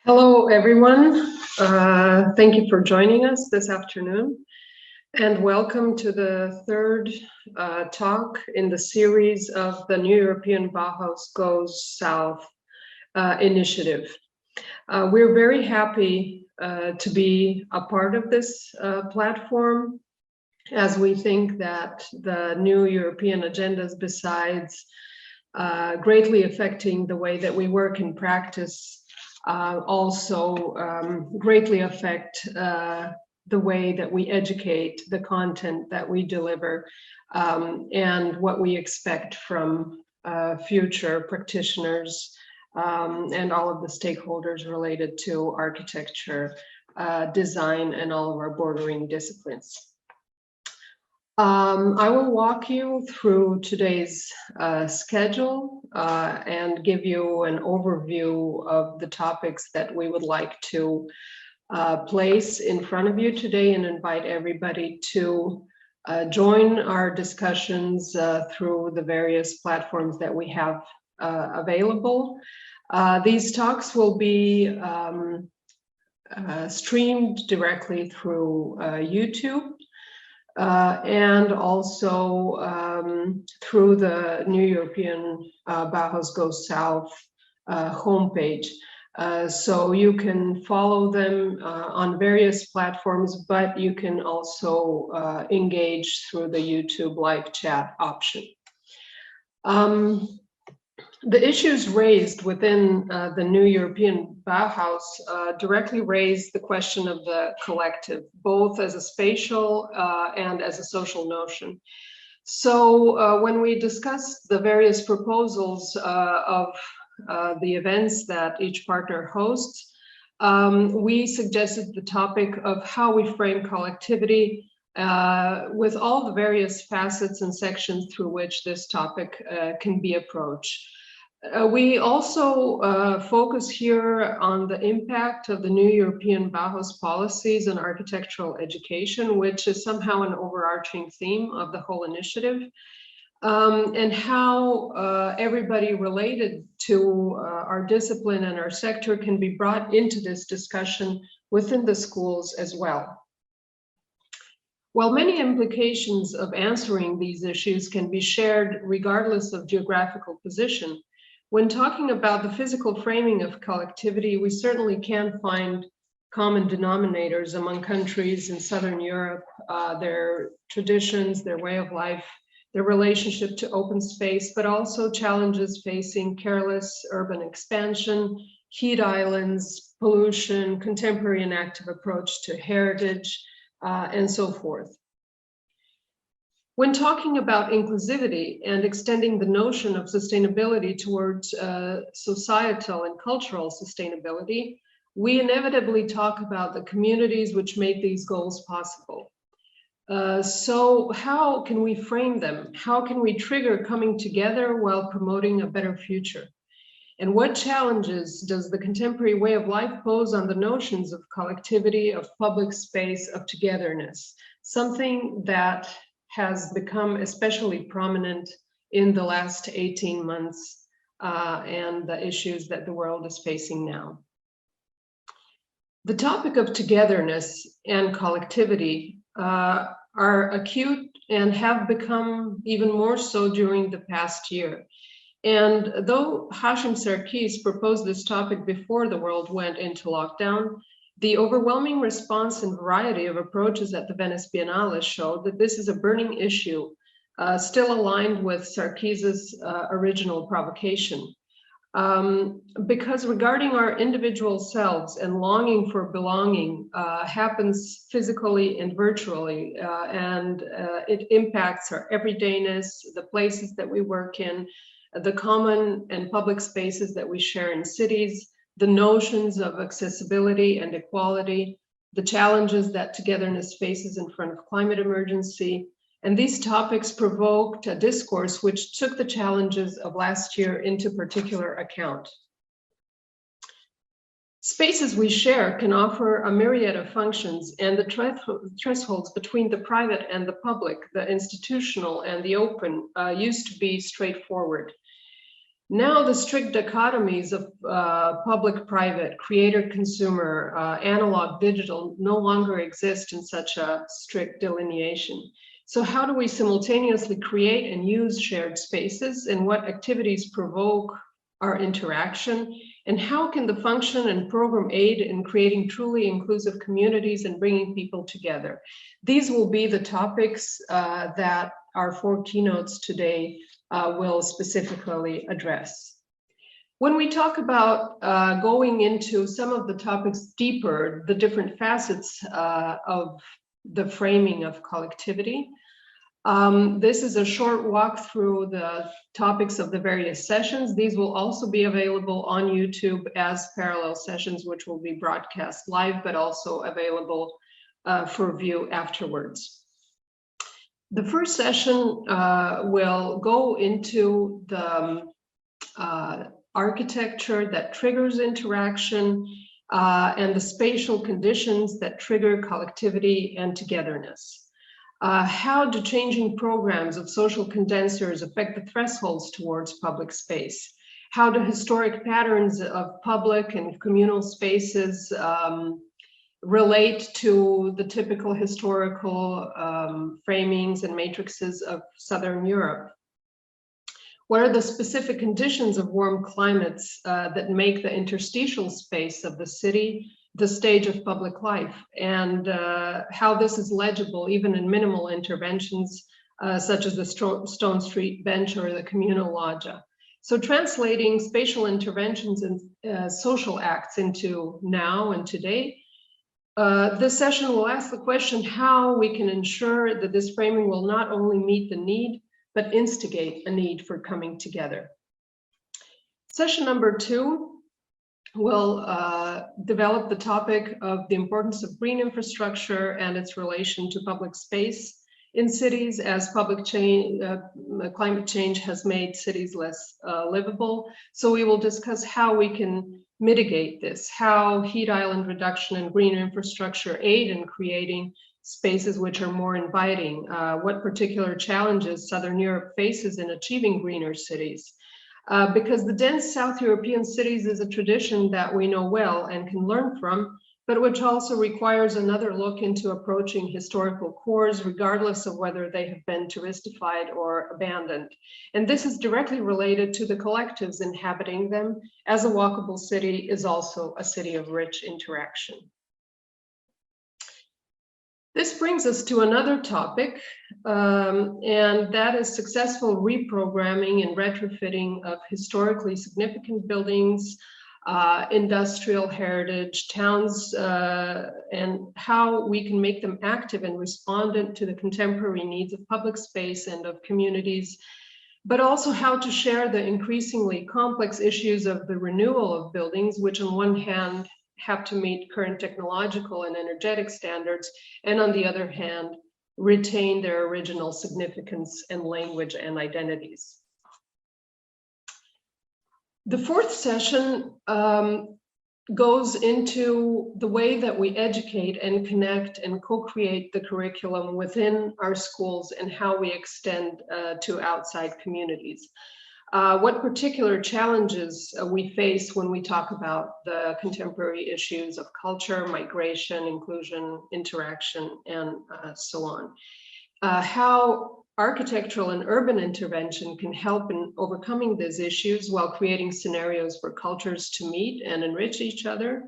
Hello, everyone. Thank you for joining us this afternoon, and welcome to the third talk in the series of the New European Bauhaus Goes South initiative. We're very happy to be a part of this platform, as we think that the new European agendas, besides greatly affecting the way that we work in practice, also greatly affect the way that we educate, the content that we deliver, and what we expect from future practitioners and all of the stakeholders related to architecture, design, and all of our bordering disciplines. I will walk you through today's schedule and give you an overview of the topics that we would like to place in front of you today, and invite everybody to join our discussions through the various platforms that we have available. These talks will be streamed directly through YouTube. And also through the New European Bauhaus Goes South homepage. So you can follow them on various platforms, but you can also engage through the YouTube live chat option. The issues raised within the New European Bauhaus directly raise the question of the collective, both as a spatial and as a social notion. So when we discussed the various proposals of the events that each partner hosts, we suggested the topic of how we frame collectivity with all the various facets and sections through which this topic can be approached. We also focus here on the impact of the new European Bauhaus policies on architectural education, which is somehow an overarching theme of the whole initiative, and how everybody related to our discipline and our sector can be brought into this discussion within the schools as well. While many implications of answering these issues can be shared regardless of geographical position, when talking about the physical framing of collectivity, we certainly can find common denominators among countries in Southern Europe, their traditions, their way of life, their relationship to open space, but also challenges facing careless urban expansion, heat islands, pollution, contemporary and active approach to heritage, and so forth. When talking about inclusivity and extending the notion of sustainability towards societal and cultural sustainability, we inevitably talk about the communities which make these goals possible. So how can we frame them? How can we trigger coming together while promoting a better future? And what challenges does the contemporary way of life pose on the notions of collectivity, of public space, of togetherness? Something that has become especially prominent in the last 18 months and the issues that the world is facing now. The topic of togetherness and collectivity are acute and have become even more so during the past year. And though Hashim Sarkis proposed this topic before the world went into lockdown, the overwhelming response and variety of approaches at the Venice Biennale showed that this is a burning issue, still aligned with Sarkis's original provocation. Because regarding our individual selves and longing for belonging happens physically and virtually, and it impacts our everydayness, the places that we work in, the common and public spaces that we share in cities, the notions of accessibility and equality, the challenges that togetherness faces in front of climate emergency. And these topics provoked a discourse which took the challenges of last year into particular account. Spaces we share can offer a myriad of functions, and the thresholds between the private and the public, the institutional and the open, used to be straightforward. Now the strict dichotomies of public-private, creator-consumer, analog-digital no longer exist in such a strict delineation. So how do we simultaneously create and use shared spaces, and what activities provoke our interaction? And how can the function and program aid in creating truly inclusive communities and bringing people together? These will be the topics that our 4 keynotes today will specifically address. When we talk about going into some of the topics deeper, the different facets of the framing of collectivity, this is a short walk through the topics of the various sessions. These will also be available on YouTube as parallel sessions, which will be broadcast live, but also available for view afterwards. The first session will go into the architecture that triggers interaction and the spatial conditions that trigger collectivity and togetherness. How do changing programs of social condensers affect the thresholds towards public space? How do historic patterns of public and communal spaces relate to the typical historical framings and matrices of Southern Europe? What are the specific conditions of warm climates that make the interstitial space of the city the stage of public life, and how this is legible even in minimal interventions such as the Stone Street Bench or the communal loggia? So translating spatial interventions and social acts into now and today, this session will ask the question how we can ensure that this framing will not only meet the need, but instigate a need for coming together. Session number 2 will develop the topic of the importance of green infrastructure and its relation to public space in cities as climate change has made cities less livable. So we will discuss how we can mitigate this, how heat island reduction and green infrastructure aid in creating spaces which are more inviting, what particular challenges Southern Europe faces in achieving greener cities. Because the dense South European cities is a tradition that we know well and can learn from, but which also requires another look into approaching historical cores, regardless of whether they have been touristified or abandoned. And this is directly related to the collectives inhabiting them, as a walkable city is also a city of rich interaction. This brings us to another topic, and that is successful reprogramming and retrofitting of historically significant buildings, industrial heritage, towns, and how we can make them active and respondent to the contemporary needs of public space and of communities, but also how to share the increasingly complex issues of the renewal of buildings, which on one hand have to meet current technological and energetic standards, and on the other hand, retain their original significance and language and identities. The fourth session goes into the way that we educate and connect and co-create the curriculum within our schools and how we extend to outside communities. What particular challenges we face when we talk about the contemporary issues of culture, migration, inclusion, interaction, and so on. How architectural and urban intervention can help in overcoming these issues while creating scenarios for cultures to meet and enrich each other.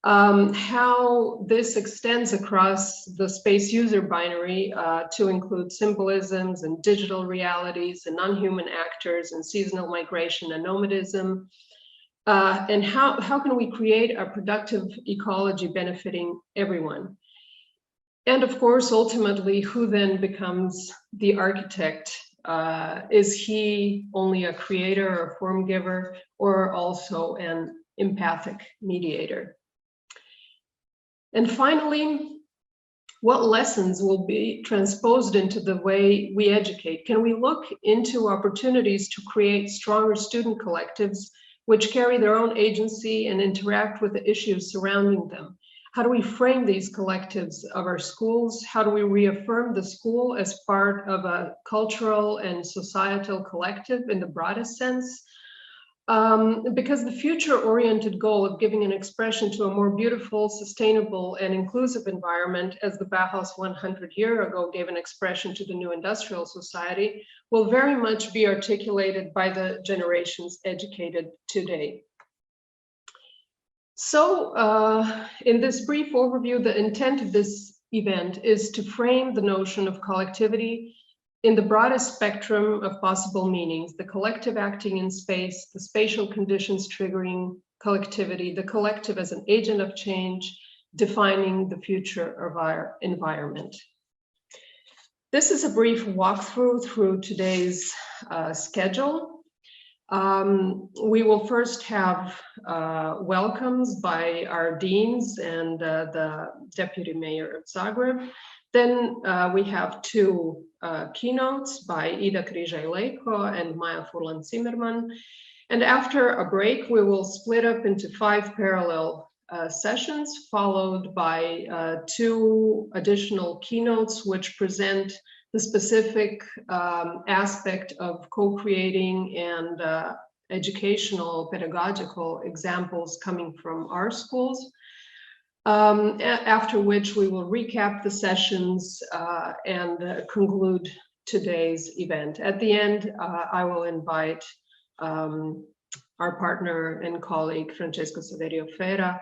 How this extends across the space user binary to include symbolisms and digital realities and non-human actors and seasonal migration and nomadism. And how can we create a productive ecology benefiting everyone? And of course, ultimately, who then becomes the architect? Is he only a creator or form giver, or also an empathic mediator? And finally, what lessons will be transposed into the way we educate? Can we look into opportunities to create stronger student collectives which carry their own agency and interact with the issues surrounding them? How do we frame these collectives of our schools? How do we reaffirm the school as part of a cultural and societal collective in the broadest sense? Because the future-oriented goal of giving an expression to a more beautiful, sustainable, and inclusive environment, as the Bauhaus 100 years ago gave an expression to the new industrial society, will very much be articulated by the generations educated today. So, in this brief overview, the intent of this event is to frame the notion of collectivity in the broadest spectrum of possible meanings: the collective acting in space, the spatial conditions triggering collectivity, the collective as an agent of change, defining the future of our environment. This is a brief walkthrough through today's schedule. We will first have welcomes by our deans and the deputy mayor of Zagreb. Then we have two keynotes by Ida Križaj-Lejko and Maja Furlan-Zimmerman. And after a break, we will split up into 5 parallel sessions, followed by 2 additional keynotes, which present the specific aspect of co-creating and educational, pedagogical examples coming from our schools. After which we will recap the sessions and conclude today's event. At the end, I will invite our partner and colleague, Francesco Saverio Ferra,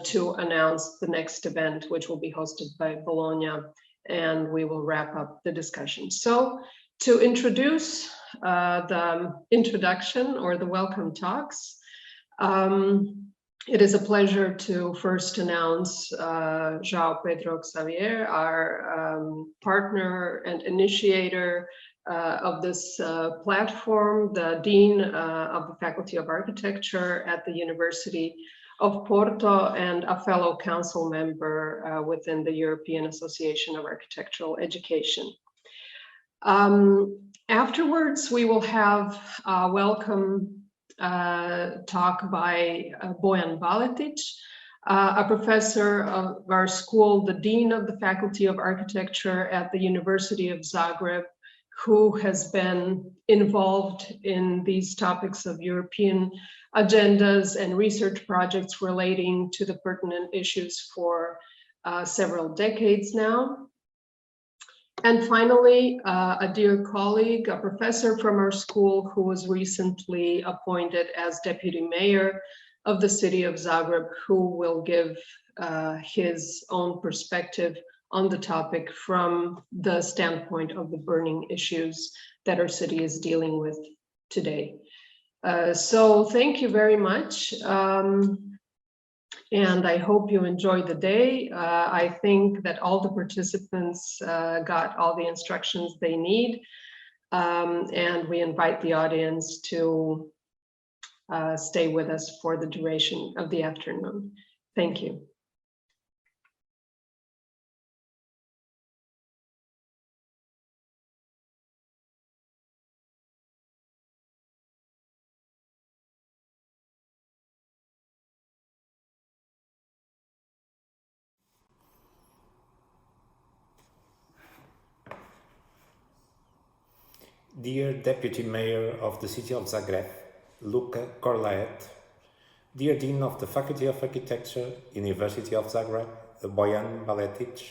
to announce the next event, which will be hosted by Bologna, and we will wrap up the discussion. So to introduce the introduction or the welcome talks, it is a pleasure to first announce João Pedro Xavier, our partner and initiator of this platform, the Dean of the Faculty of Architecture at the University of Porto, and a fellow council member within the European Association of Architectural Education. Afterwards, we will have a welcome talk by Bojan Baletic, a professor of our school, the Dean of the Faculty of Architecture at the University of Zagreb, who has been involved in these topics of European agendas and research projects relating to the pertinent issues for several decades now. And finally, a dear colleague, a professor from our school who was recently appointed as deputy mayor of the city of Zagreb, who will give his own perspective on the topic from the standpoint of the burning issues that our city is dealing with today. So thank you very much. And I hope you enjoyed the day. I think that all the participants got all the instructions they need. And we invite the audience to stay with us for the duration of the afternoon. Thank you. Dear Deputy Mayor of the City of Zagreb, Luka Korlaet, dear Dean of the Faculty of Architecture, University of Zagreb, Bojan Baletic,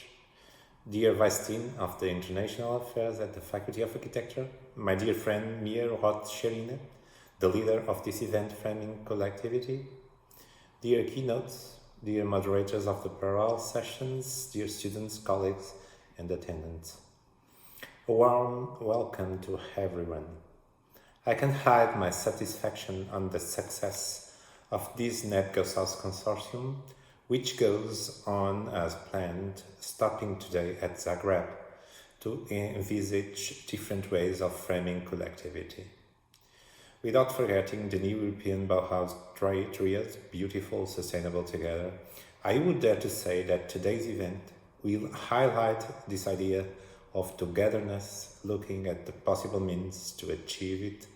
dear Vice Dean of the International Affairs at the Faculty of Architecture, my dear friend Mir Roth-Sherine, the leader of this event, Framing Collectivity, dear keynotes, dear moderators of the parallel sessions, dear students, colleagues, and attendants. A warm welcome to everyone. I can hide my satisfaction on the success of this NEBgS consortium, which goes on as planned, stopping today at Zagreb to envisage different ways of framing collectivity. Without forgetting the new European Bauhaus triad, beautiful, sustainable, together, I would dare to say that today's event will highlight this idea of togetherness, looking at the possible means to achieve it,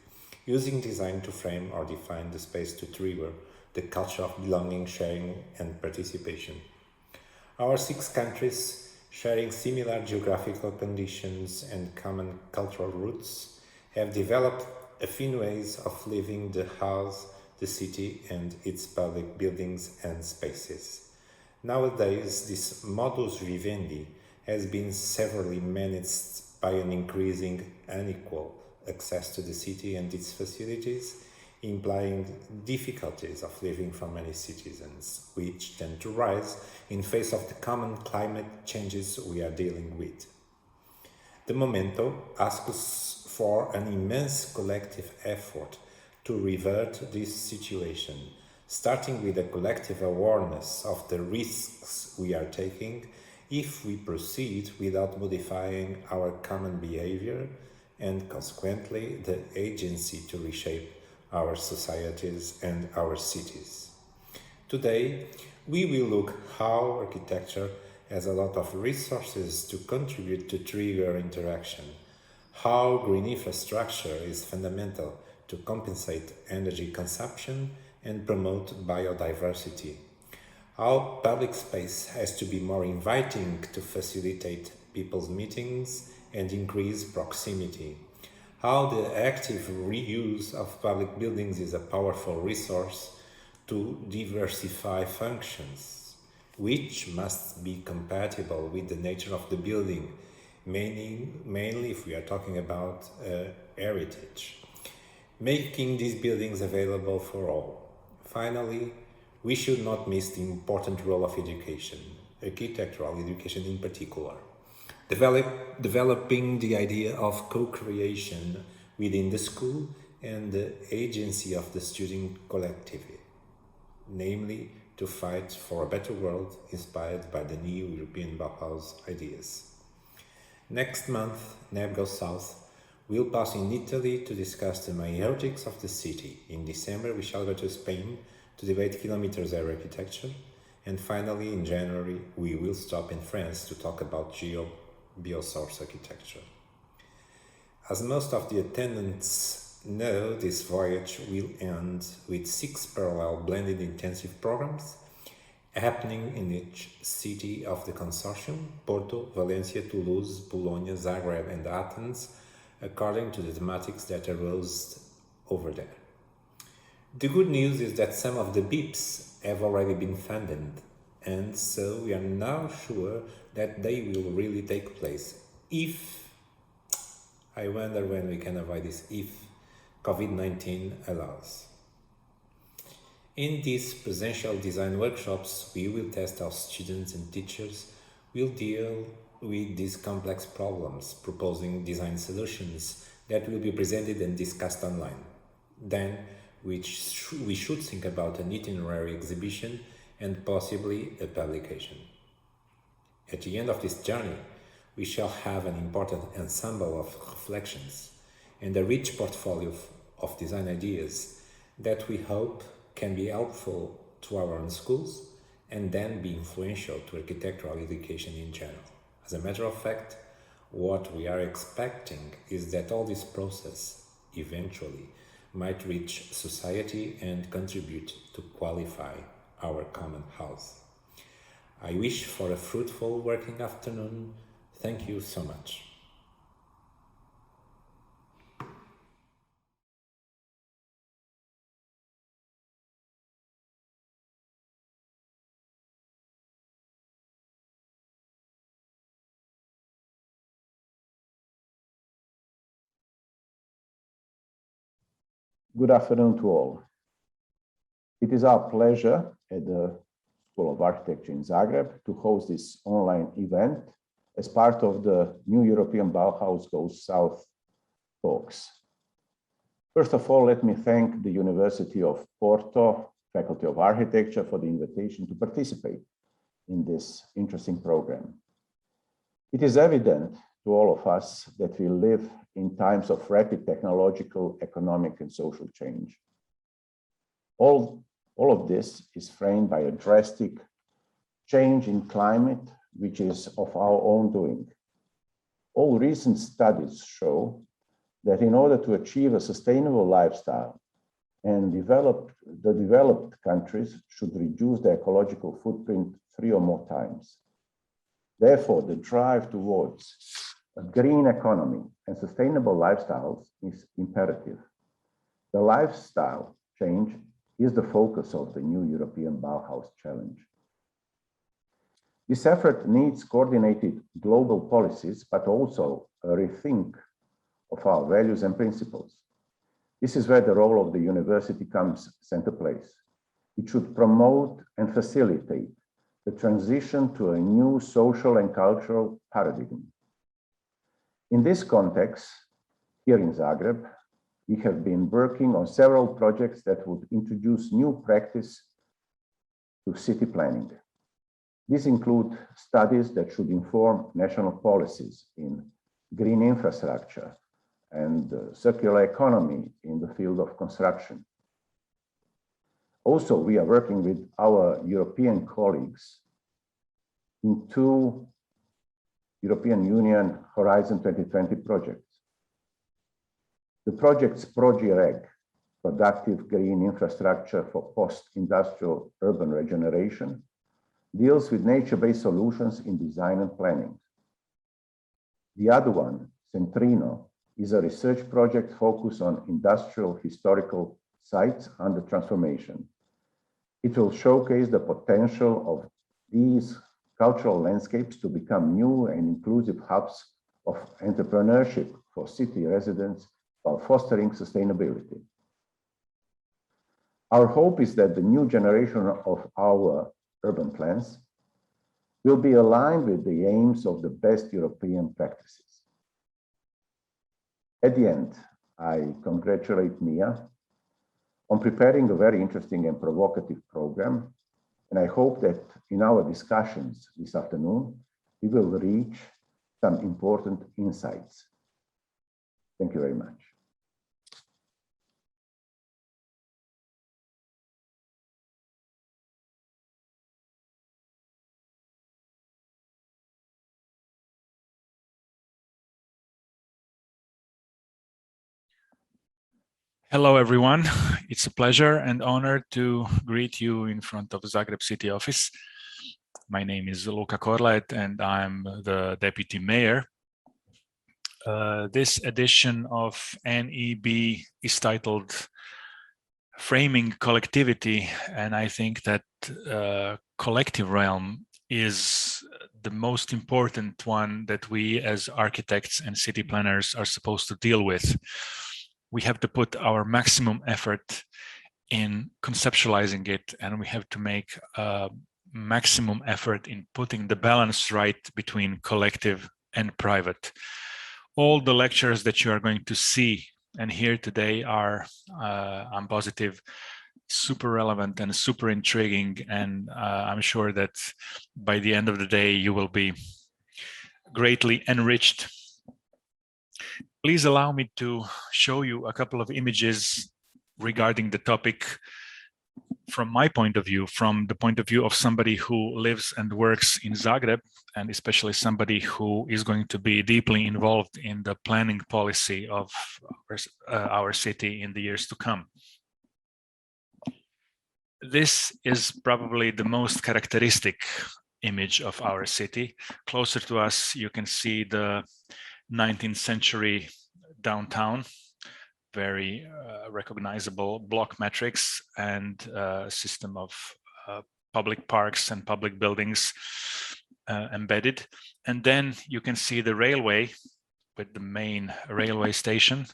using design to frame or define the space to trigger the culture of belonging, sharing, and participation. Our 6 countries, sharing similar geographical conditions and common cultural roots, have developed affine ways of living the house, the city, and its public buildings and spaces. Nowadays, this modus vivendi has been severely menaced by an increasing unequal access to the city and its facilities, implying difficulties of living for many citizens, which tend to rise in face of the common climate changes we are dealing with. The Momento asks for an immense collective effort to revert this situation, starting with a collective awareness of the risks we are taking if we proceed without modifying our common behavior and consequently the agency to reshape our societies and our cities. Today, we will look how architecture has a lot of resources to contribute to trigger interaction, how green infrastructure is fundamental to compensate energy consumption and promote biodiversity, how public space has to be more inviting to facilitate people's meetings and increase proximity, how the active reuse of public buildings is a powerful resource to diversify functions, which must be compatible with the nature of the building, mainly if we are talking about heritage, making these buildings available for all. Finally, we should not miss the important role of education, architectural education in particular, developing the idea of co-creation within the school and the agency of the student collectivity, namely to fight for a better world inspired by the new European Bauhaus ideas. Next month, NEBgS South will pass in Italy to discuss the maiortics of the city. In December, we shall go to Spain to debate kilometers area architecture. And finally, in January, we will stop in France to talk about biosource architecture. As most of the attendants know, this voyage will end with 6 parallel blended intensive programs happening in each city of the consortium: Porto, Valencia, Toulouse, Bologna, Zagreb, and Athens, according to the thematics that arose over there. The good news is that some of the BIPs have already been funded, and so we are now sure that they will really take place if, I wonder when we can avoid this, if COVID-19 allows. In these presential design workshops, we will test how students and teachers will deal with these complex problems, proposing design solutions that will be presented and discussed online. Then, we should think about an itinerary exhibition and possibly a publication. At the end of this journey, we shall have an important ensemble of reflections and a rich portfolio of design ideas that we hope can be helpful to our own schools and then be influential to architectural education in general. As a matter of fact, what we are expecting is that all this process eventually might reach society and contribute to qualify our common house. I wish for a fruitful working afternoon. Thank you so much. Good afternoon to all. It is our pleasure at the School of Architecture in Zagreb to host this online event as part of the new European Bauhaus Goes South talks. First of all, let me thank the University of Porto Faculty of Architecture for the invitation to participate in this interesting program. It is evident to all of us that we live in times of rapid technological, economic, and social change. All of this is framed by a drastic change in climate, which is of our own doing. All recent studies show that in order to achieve a sustainable lifestyle, and the developed countries should reduce their ecological footprint 3 or more times. Therefore, the drive towards a green economy and sustainable lifestyles is imperative. The lifestyle change is the focus of the new European Bauhaus challenge. This effort needs coordinated global policies, but also a rethink of our values and principles. This is where the role of the university comes center place. It should promote and facilitate the transition to a new social and cultural paradigm. In this context, here in Zagreb, we have been working on several projects that would introduce new practice to city planning. These include studies that should inform national policies in green infrastructure and circular economy in the field of construction. Also, we are working with our European colleagues in two European Union Horizon 2020 projects. The projects ProGreg, Productive Green Infrastructure for Post-Industrial Urban Regeneration, deals with nature-based solutions in design and planning. The other one, Centrino, is a research project focused on industrial historical sites under transformation. It will showcase the potential of these cultural landscapes to become new and inclusive hubs of entrepreneurship for city residents while fostering sustainability. Our hope is that the new generation of our urban plans will be aligned with the aims of the best European practices. At the end, I congratulate Mia on preparing a very interesting and provocative program, and I hope that in our discussions this afternoon, we will reach some important insights. Thank you very much. Hello, everyone. It's a pleasure and honor to greet you in front of the Zagreb City Office. My name is Luka Korlaet, and I'm the Deputy Mayor. This edition of NEB is titled Framing Collectivity, and I think that collective realm is the most important one that we as architects and city planners are supposed to deal with. We have to put our maximum effort in conceptualizing it, and we have to make maximum effort in putting the balance right between collective and private. All the lectures that you are going to see and hear today are, I'm positive, super relevant and super intriguing, and I'm sure that by the end of the day you will be greatly enriched. Please allow me to show you a couple of images regarding the topic from my point of view, from the point of view of somebody who lives and works in Zagreb, and especially somebody who is going to be deeply involved in the planning policy of our city in the years to come. This is probably the most characteristic image of our city. Closer to us, you can see the 19th century downtown, very recognizable block matrix and system of public parks and public buildings embedded. And then you can see the railway with the main railway station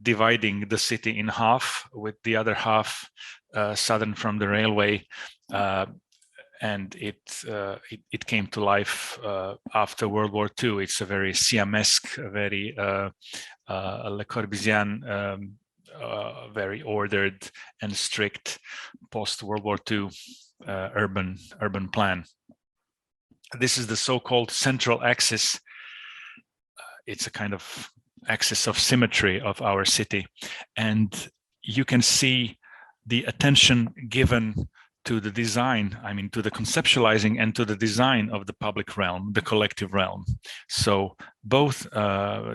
dividing the city in half, with the other half southern from the railway. And it came to life after World War II. It's a very Siamesque, very Le Corbusier'n, very ordered and strict post-World War II urban plan. This is the so-called central axis. It's a kind of axis of symmetry of our city, and you can see the attention given to the design, I mean, to the conceptualizing and to the design of the public realm, the collective realm. So both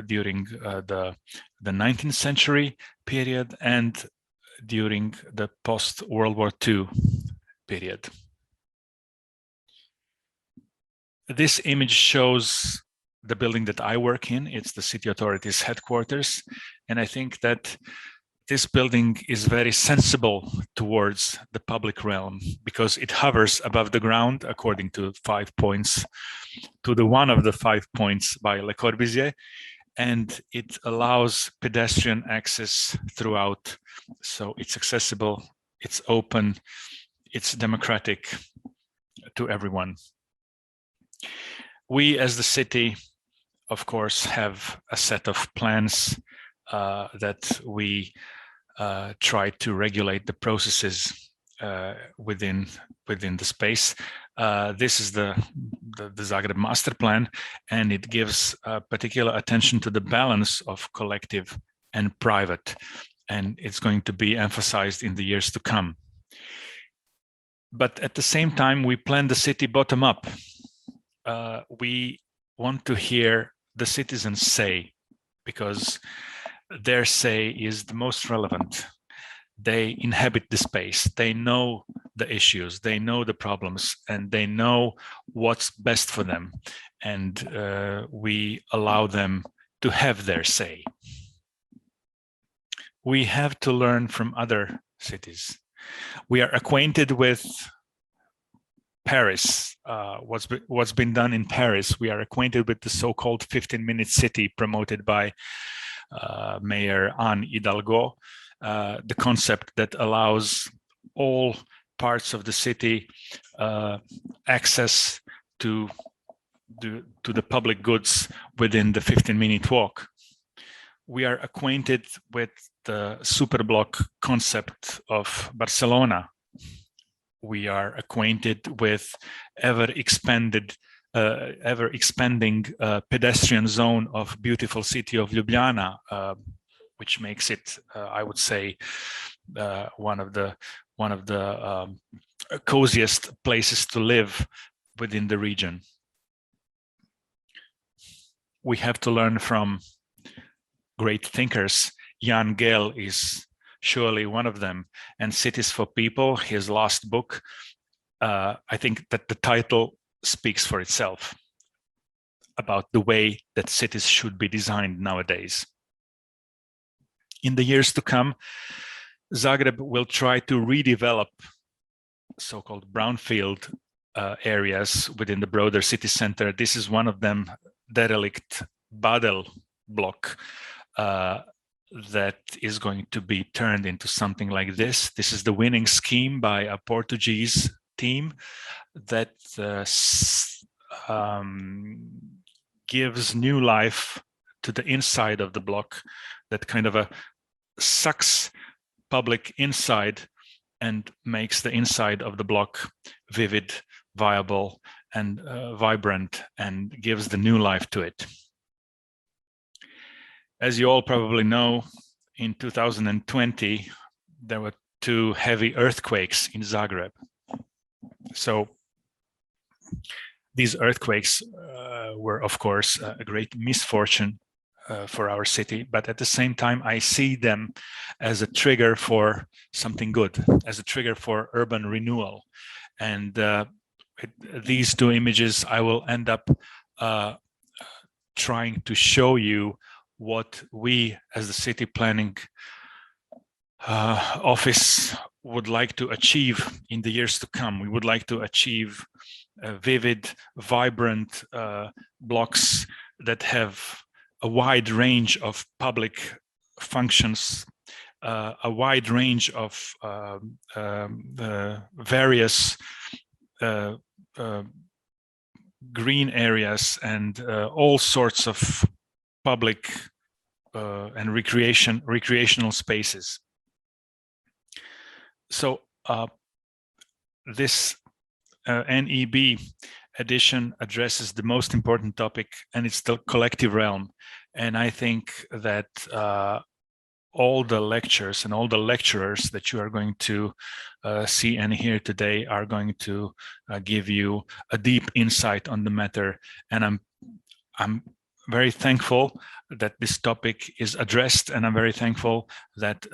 during the 19th century period and during the post-World War II period. This image shows the building that I work in. It's the city authority's headquarters. And I think that this building is very sensible towards the public realm because it hovers above the ground according to 5 points, to the one of the 5 points by Le Corbusier, and it allows pedestrian access throughout. So it's accessible, it's open, it's democratic to everyone. We as the city, of course, have a set of plans that we try to regulate the processes within the space. This is the Zagreb master plan, and it gives particular attention to the balance of collective and private, and it's going to be emphasized in the years to come. But at the same time, we plan the city bottom up. We want to hear the citizens say, because their say is the most relevant. They inhabit the space, they know the issues, they know the problems, and they know what's best for them. And we allow them to have their say. We have to learn from other cities. We are acquainted with Paris, what's been done in Paris. We are acquainted with the so-called 15-minute city promoted by Mayor Anne Hidalgo, the concept that allows all parts of the city access to the public goods within the 15-minute walk. We are acquainted with the superblock concept of Barcelona. We are acquainted with ever-expanding pedestrian zone of beautiful city of Ljubljana, which makes it, I would say, one of the coziest places to live within the region. We have to learn from great thinkers. Jan Gehl is surely one of them, and Cities for People, his last book, I think that the title speaks for itself about the way that cities should be designed nowadays. In the years to come, Zagreb will try to redevelop so-called brownfield areas within the broader city center. This is one of them, derelict Badel block, that is going to be turned into something like this. This is the winning scheme by a Portuguese team that gives new life to the inside of the block, that kind of sucks public inside and makes the inside of the block vivid, viable, and vibrant, and gives the new life to it. As you all probably know, in 2020, there were 2 heavy earthquakes in Zagreb. So these earthquakes were, of course, a great misfortune for our city, but at the same time, I see them as a trigger for something good, as a trigger for urban renewal. And these 2 images, I will end up trying to show you what we as the city planning office would like to achieve in the years to come. We would like to achieve vivid, vibrant blocks that have a wide range of public functions, a wide range of various green areas, and all sorts of public and recreational spaces. So this NEB edition addresses the most important topic, and it's the collective realm. And I think that all the lectures and all the lecturers that you are going to see and hear today are going to give you a deep insight on the matter. And I'm very thankful that this topic is addressed, and I'm very thankful that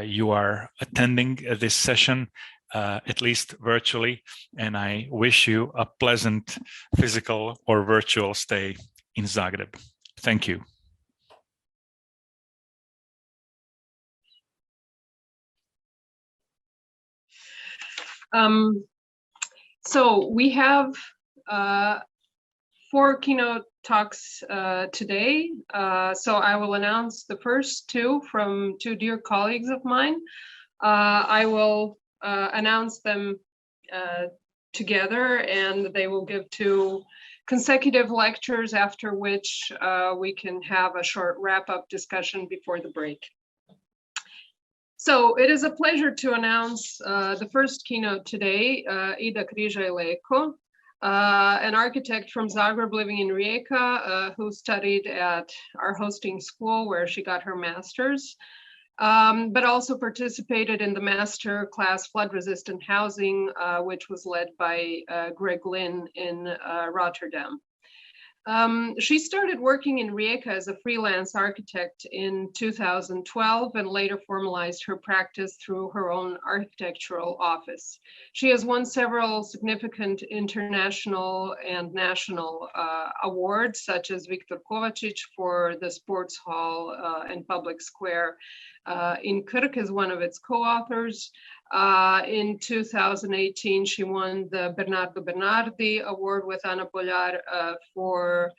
you are attending this session, at least virtually, and I wish you a pleasant physical or virtual stay in Zagreb. Thank you. So we have 4 keynote talks today. So I will announce the first 2 from 2 dear colleagues of mine. I will announce them together, and they will give 2 consecutive lectures, after which we can have a short wrap-up discussion before the break. So it is a pleasure to announce the first keynote today, Ida Križaj-Leko, an architect from Zagreb living in Rijeka, who studied at our hosting school where she got her master's, but also participated in the master class Flood Resistant Housing, which was led by Greg Lynn in Rotterdam. She started working in Rijeka as a freelance architect in 2012 and later formalized her practice through her own architectural office. She has won several significant international and national awards, such as Viktor Kovačić for the sports hall and public square in Krk as one of its co-authors. In 2018, she won the Bernardo Bernardi Award with Ana Boljar for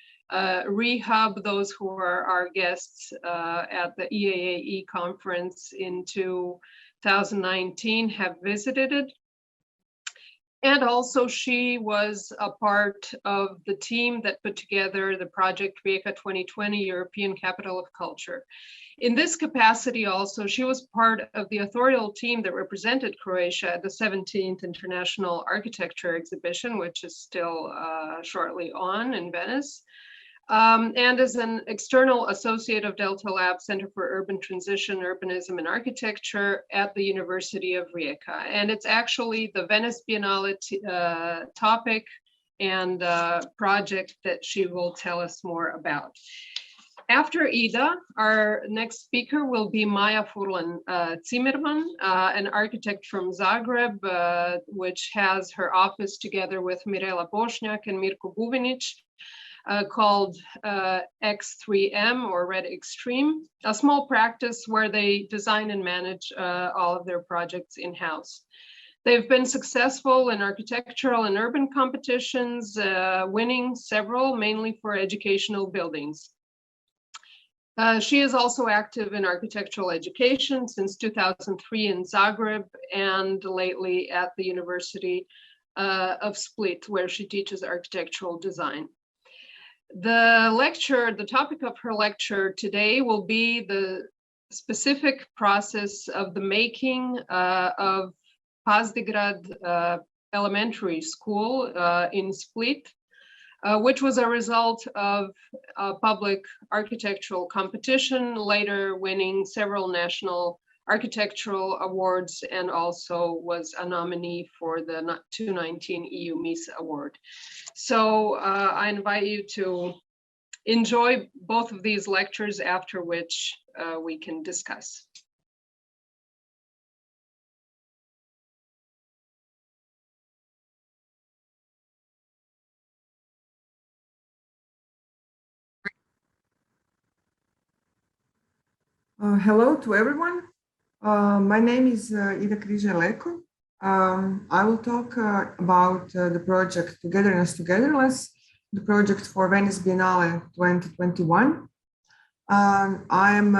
Rehab. Those who are our guests at the EAAE conference in 2019 have visited it. And also she was a part of the team that put together the project Rijeka 2020 European Capital of Culture. In this capacity also, she was part of the authorial team that represented Croatia at the 17th International Architecture Exhibition, which is still shortly on in Venice, and as an external associate of Delta Lab Center for Urban Transition, Urbanism and Architecture at the University of Rijeka. And it's actually the Venice Biennale topic and project that she will tell us more about. After Ida, our next speaker will be Maja Furlan Zimmerman, an architect from Zagreb, which has her office together with Mirela Bošnjak and Mirko Buvinić, called X3M or Red Extreme, a small practice where they design and manage all of their projects in-house. They've been successful in architectural and urban competitions, winning several, mainly for educational buildings. She is also active in architectural education since 2003 in Zagreb and lately at the University of Split, where she teaches architectural design. The topic of her lecture today will be the specific process of the making of Pazdigrad Elementary School in Split, which was a result of a public architectural competition, later winning several national architectural awards, and also was a nominee for the 2019 EU MISA Award. So I invite you to enjoy both of these lectures, after which we can discuss. Hello to everyone. My name is Ida Križaj-Leko. I will talk about the project Togetherness, Togetherness, the project for Venice Biennale 2021. I am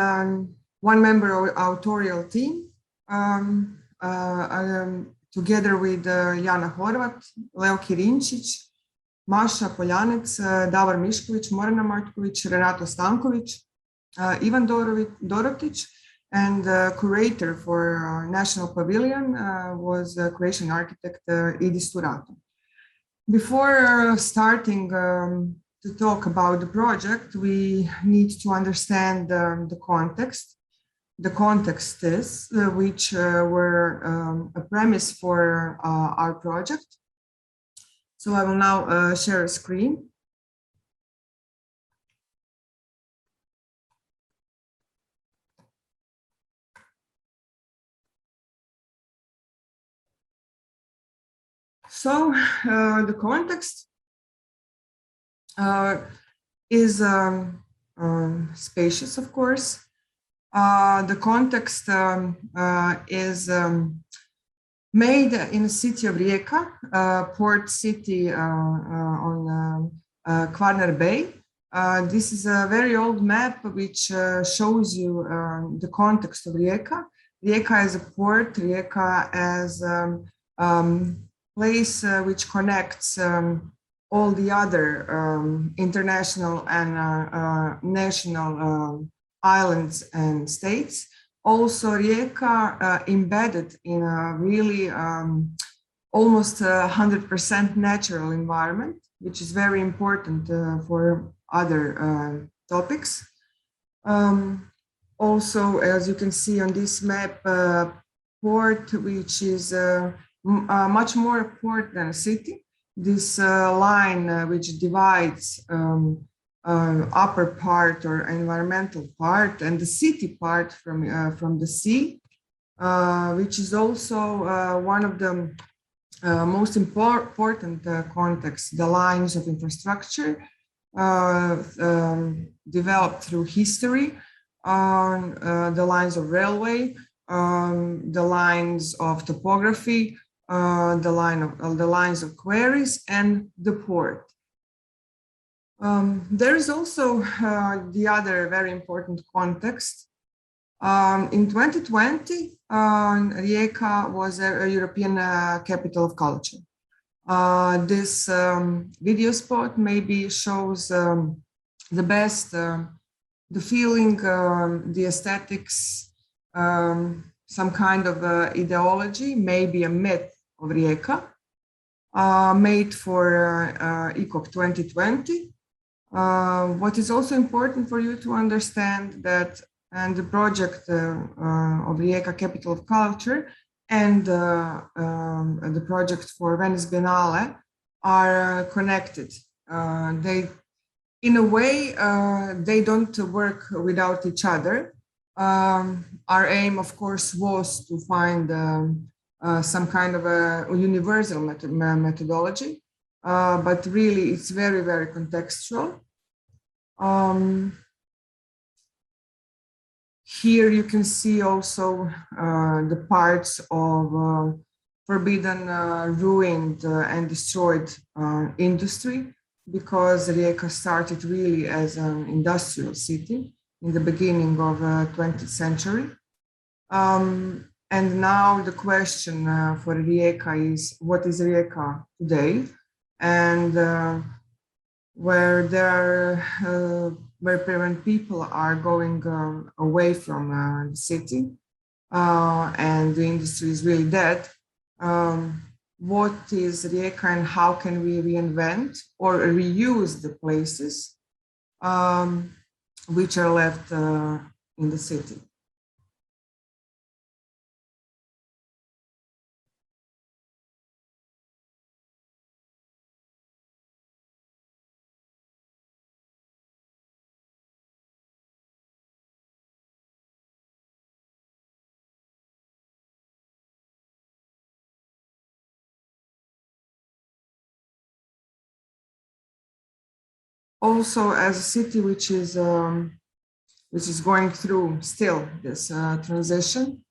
one member of our authorial team, together with Jana Horvat, Leo Kirinčić, Maša Poljanec, Davor Mišković, Morana Marković, Renato Stanković, Ivan Dorotić, and curator for National Pavilion was Croatian architect Idis Turato. Before starting to talk about the project, we need to understand the context. The context is which were a premise for our project. So I will now share a screen. So the context is spacious, of course. The context is made in the city of Rijeka, port city on Kvarner Bay. This is a very old map which shows you the context of Rijeka. Rijeka is a port, Rijeka as a place which connects all the other international and national islands and states. Also, Rijeka embedded in a really almost 100% natural environment, which is very important for other topics. Also, as you can see on this map, port, which is much more a port than a city. This line which divides upper part or environmental part and the city part from the sea, which is also one of the most important contexts, the lines of infrastructure developed through history, the lines of railway, the lines of topography, the lines of quarries, and the port. There is also the other very important context. In 2020, Rijeka was a European capital of culture. This video spot maybe shows the best, the feeling, the aesthetics, some kind of ideology, maybe a myth of Rijeka, made for ECOC 2020. What is also important for you to understand that and the project of Rijeka Capital of Culture and the project for Venice Biennale are connected. They, in a way, they don't work without each other. Our aim, of course, was to find some kind of a universal methodology, but really it's very, very contextual. Here you can see also the parts of forbidden, ruined and destroyed industry, because Rijeka started really as an industrial city in the beginning of 20th century. And now the question for Rijeka is, what is Rijeka today? And where there are, when people are going away from the city and the industry is really dead, what is Rijeka and how can we reinvent or reuse the places which are left in the city? Also, as a city which is going through still this transition,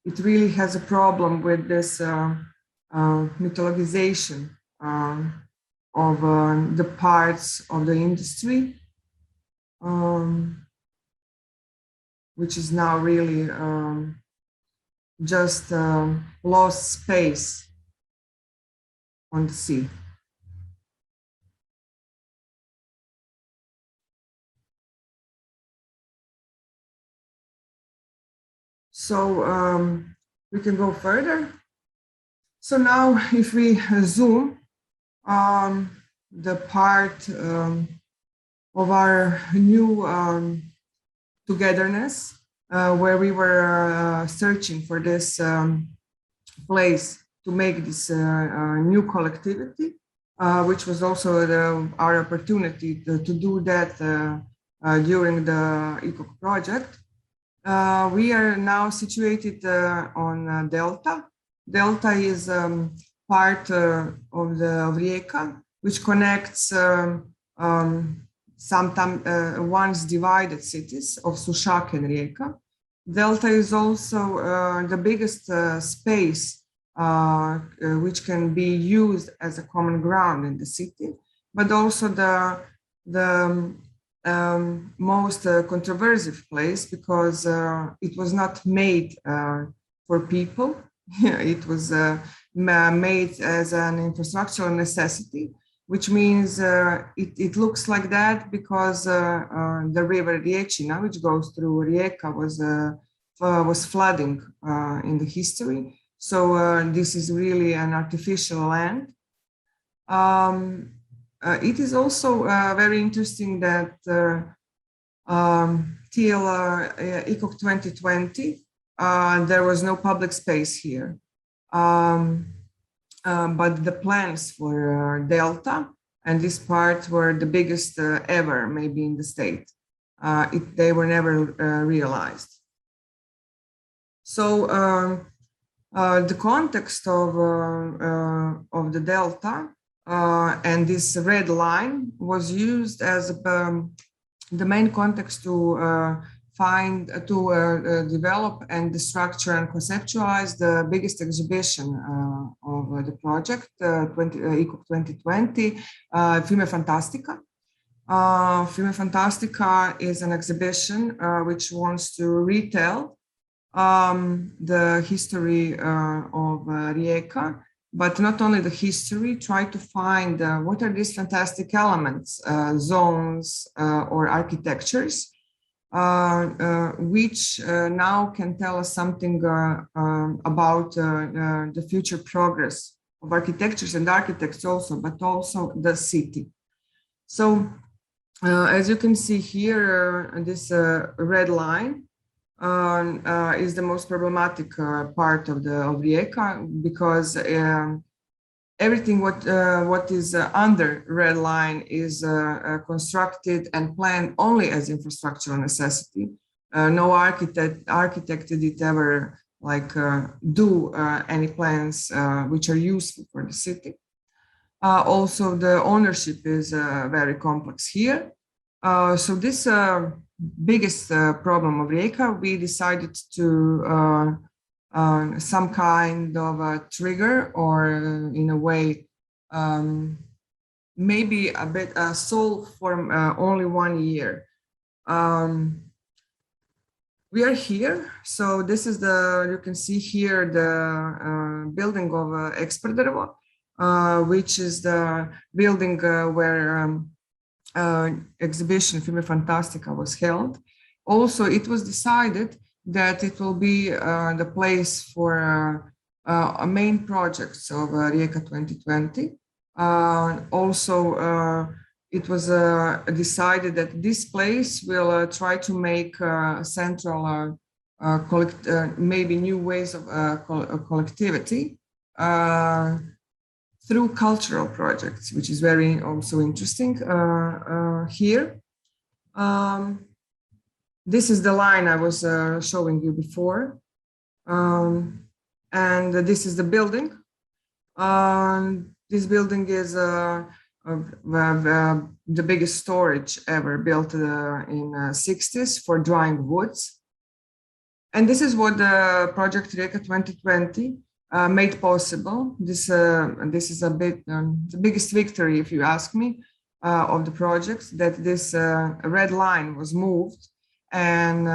it really has a problem with this mythologization of the parts of the industry, which is now really just lost space on the sea. So we can go further. So now if we zoom the part of our new togetherness, where we were searching for this place to make this new collectivity, which was also our opportunity to do that during the ECOC project. We are now situated on Delta. Delta is part of Rijeka, which connects sometimes once divided cities of Sušak and Rijeka. Delta is also the biggest space which can be used as a common ground in the city, but also the most controversial place, because it was not made for people. It was made as an infrastructural necessity, which means it looks like that because the river Riječina, which goes through Rijeka, was flooding in the history. So this is really an artificial land. It is also very interesting that till ECOC 2020, there was no public space here. But the plans for Delta and this part were the biggest ever, maybe in the state. They were never realized. So the context of the Delta and this red line was used as the main context to develop and structure and conceptualize the biggest exhibition of the project, ECOC 2020, Filme Fantastica. Filme Fantastica is an exhibition which wants to retell the history of Rijeka, but not only the history, try to find what are these fantastic elements, zones or architectures, which now can tell us something about the future progress of architectures and architects also, but also the city. So as you can see here, this red line is the most problematic part of Rijeka, because everything what is under red line is constructed and planned only as infrastructural necessity. No architect did ever do any plans which are useful for the city. Also, the ownership is very complex here. So this biggest problem of Rijeka, we decided to some kind of a trigger, or in a way, maybe a bit solve for only 1 year. We are here. So this is you can see here the building of Expertdrvo, which is the building where exhibition Filme Fantastica was held. Also, it was decided that it will be the place for main projects of Rijeka 2020. Also, it was decided that this place will try to make central, maybe new ways of collectivity through cultural projects, which is very also interesting here. This is the line I was showing you before. And this is the building. This building is the biggest storage ever built in 60s for drying woods. And this is what the project Rijeka 2020 made possible. This is a bit the biggest victory, if you ask me, of the project, that this red line was moved, and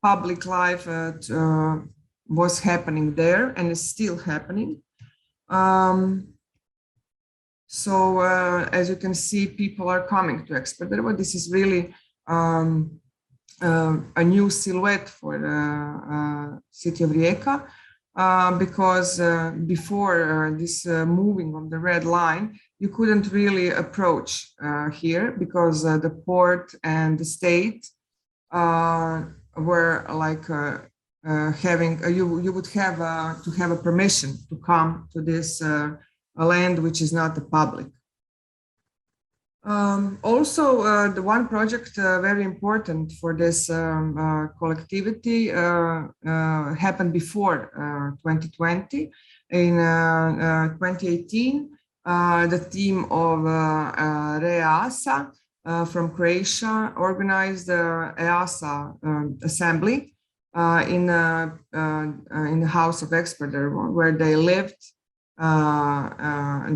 public life was happening there and is still happening. So as you can see, people are coming to Expertdrvo. This is really a new silhouette for the city of Rijeka. Because before this moving of the red line, you couldn't really approach here, because the port and the state were having, you would have to have a permission to come to this land, which is not the public. Also, the one project very important for this collectivity happened before 2020. In 2018, the team of REASA from Croatia organized the EASA assembly in the House of Experts, where they lived,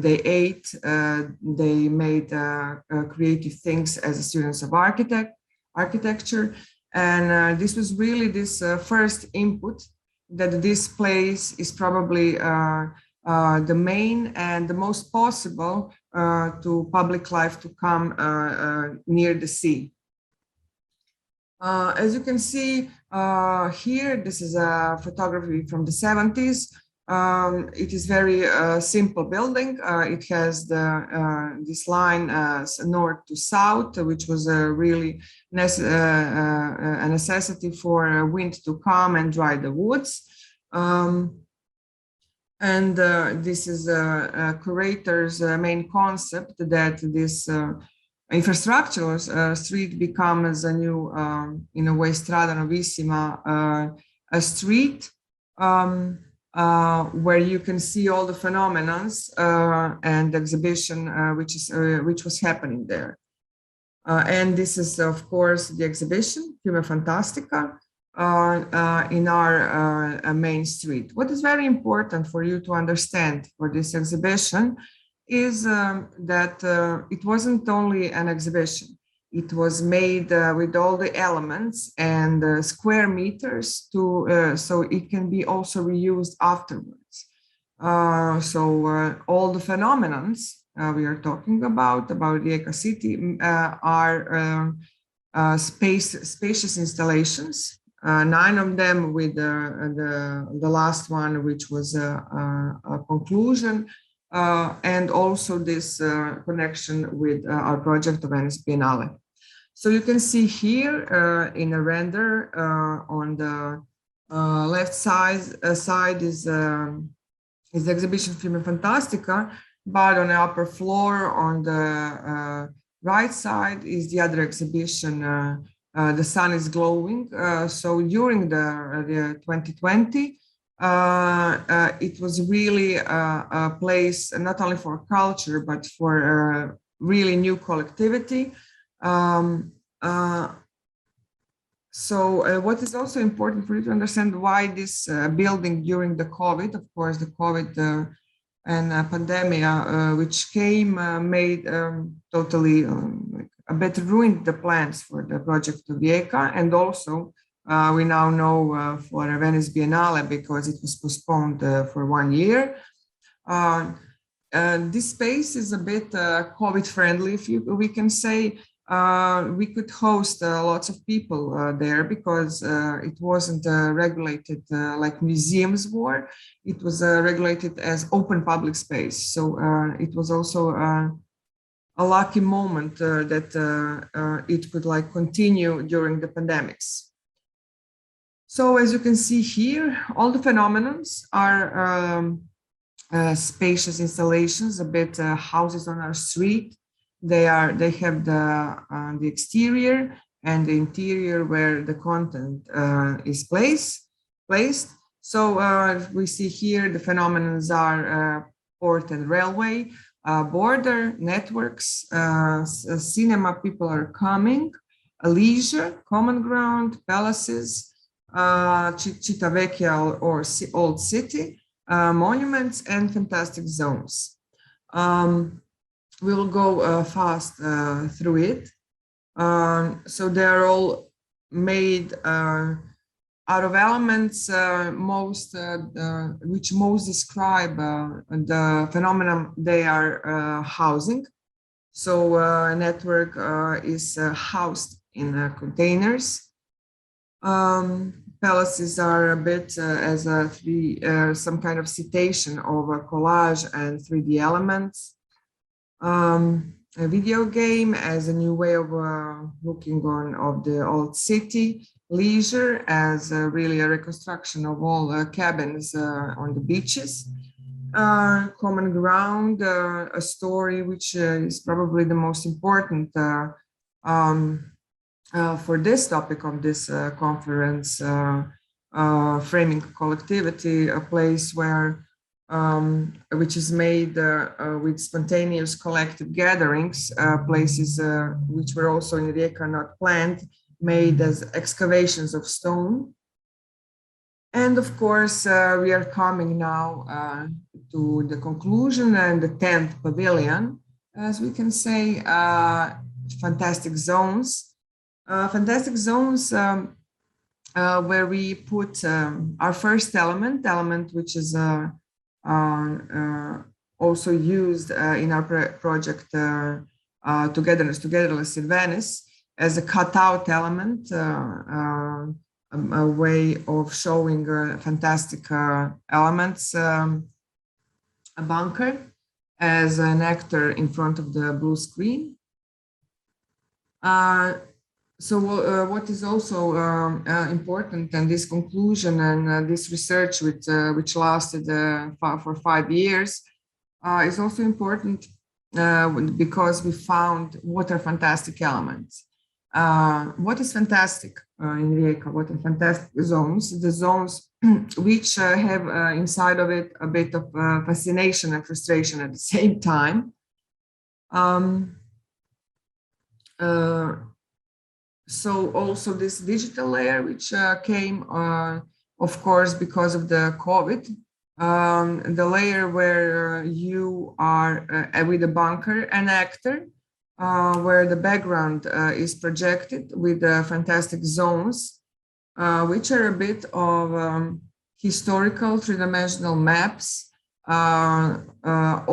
they ate, they made creative things as students of architecture. And this was really this first input that this place is probably the main and the most possible to public life to come near the sea. As you can see here, this is a photography from the 70s. It is very simple building. It has this line north to south, which was really a necessity for wind to come and dry the woods. And this is a curator's main concept, that this infrastructural street becomes a new, in a way, strada novissima, a street where you can see all the phenomena and the exhibition which was happening there. And this is, of course, the exhibition, Fiume Fantastica, in our main street. What is very important for you to understand for this exhibition is that it wasn't only an exhibition. It was made with all the elements and square meters to so it can be also reused afterwards. All the phenomena we are talking about the Rijeka city are spacious installations. 9 of them, with the last one, which was a conclusion, and also this connection with our project of Venice Biennale. So you can see here in a render on the left side is the exhibition Fiume Fantastica, but on the upper floor on the right side is the other exhibition, The Sun is Glowing. So during the 2020, it was really a place not only for culture, but for really new collectivity. What is also important for you to understand why this building during the COVID, of course, the COVID and pandemic, which came, made totally a bit ruined the plans for the project of Rijeka, and also we now know for Venice Biennale, because it was postponed for 1 year. This space is a bit COVID friendly, if we can say. We could host lots of people there, because it wasn't regulated like museums were. It was regulated as open public space. So it was also a lucky moment that it could like continue during the pandemics. So as you can see here, all the phenomena are spacious installations, a bit houses on our street. They have the exterior and the interior where the content is placed. So we see here the phenomena are port and railway, border, networks, cinema, people are coming, leisure, common ground, palaces, Città Vecchia or old city, monuments, and fantastic zones. We will go fast through it. So they're all made out of elements which most describe the phenomenon they are housing. So a network is housed in containers. Palaces are a bit as some kind of citation of a collage and 3D elements. A video game as a new way of looking on the old city, leisure as really a reconstruction of all cabins on the beaches, common ground, a story which is probably the most important for this topic of this conference, Framing Collectivity, a place where which is made with spontaneous collective gatherings, places which were also in Rijeka not planned, made as excavations of stone. And of course, we are coming now to the conclusion and the 10th pavilion, as we can say, fantastic zones. Fantastic zones where we put our first element which is also used in our project Togetherness in Venice as a cutout element, a way of showing fantastic elements, a bunker as an actor in front of the blue screen. So what is also important, and this conclusion and this research which lasted for 5 years is also important because we found what are fantastic elements. What is fantastic in Rijeka? What are fantastic zones? The zones which have inside of it a bit of fascination and frustration at the same time. So also this digital layer, which came, of course, because of the COVID, the layer where you are with a bunker, an actor, where the background is projected with fantastic zones, which are a bit of historical three-dimensional maps.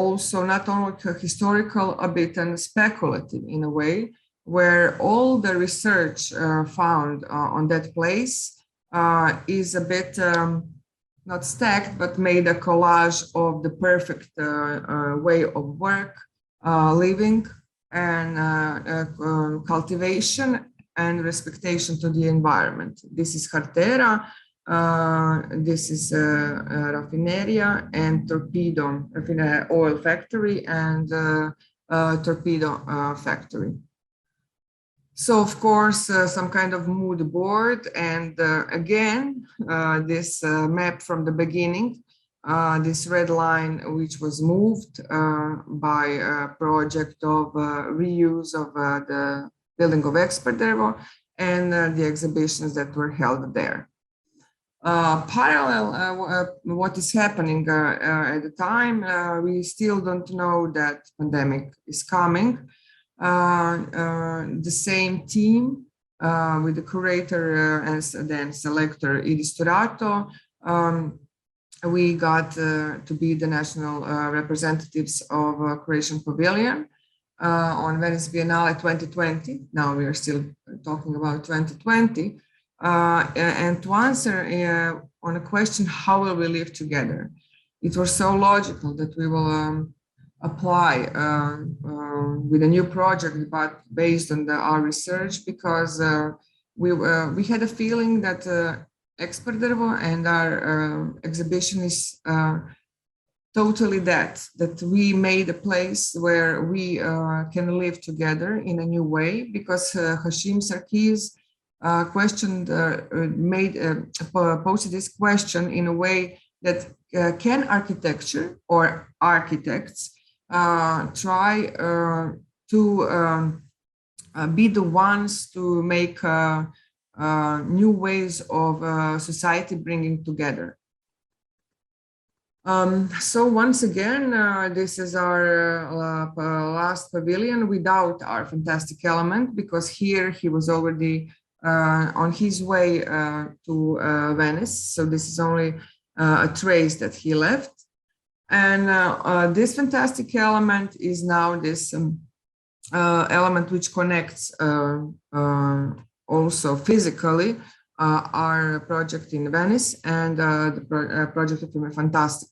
Also, not only historical, a bit and speculative in a way, where all the research found on that place is a bit not stacked, but made a collage of the perfect way of work, living, and cultivation and respectation to the environment. This is Cartera, this is Raffineria and Torpedo, oil factory, and Torpedo factory. So, of course, some kind of mood board. And again, this map from the beginning, this red line, which was moved by a project of reuse of the building of Expertdevo and the exhibitions that were held there. Parallel, what is happening at the time, we still don't know that pandemic is coming. The same team with the curator and then selector Idis Turato, we got to be the national representatives of Croatian Pavilion on Venice Biennale 2020. Now we are still talking about 2020. And to answer on a question, how will we live together? It was so logical that we will apply with a new project, but based on our research, because we had a feeling that Expertdevo and our exhibition is totally that we made a place where we can live together in a new way, because Hashim Sarkis posed this question in a way that can architecture or architects try to be the ones to make new ways of society bringing together. So once again, this is our last pavilion without our fantastic element, because here he was already on his way to Venice. So this is only a trace that he left. And this fantastic element is now this element which connects also physically our project in Venice and the project of Prima Fantastica.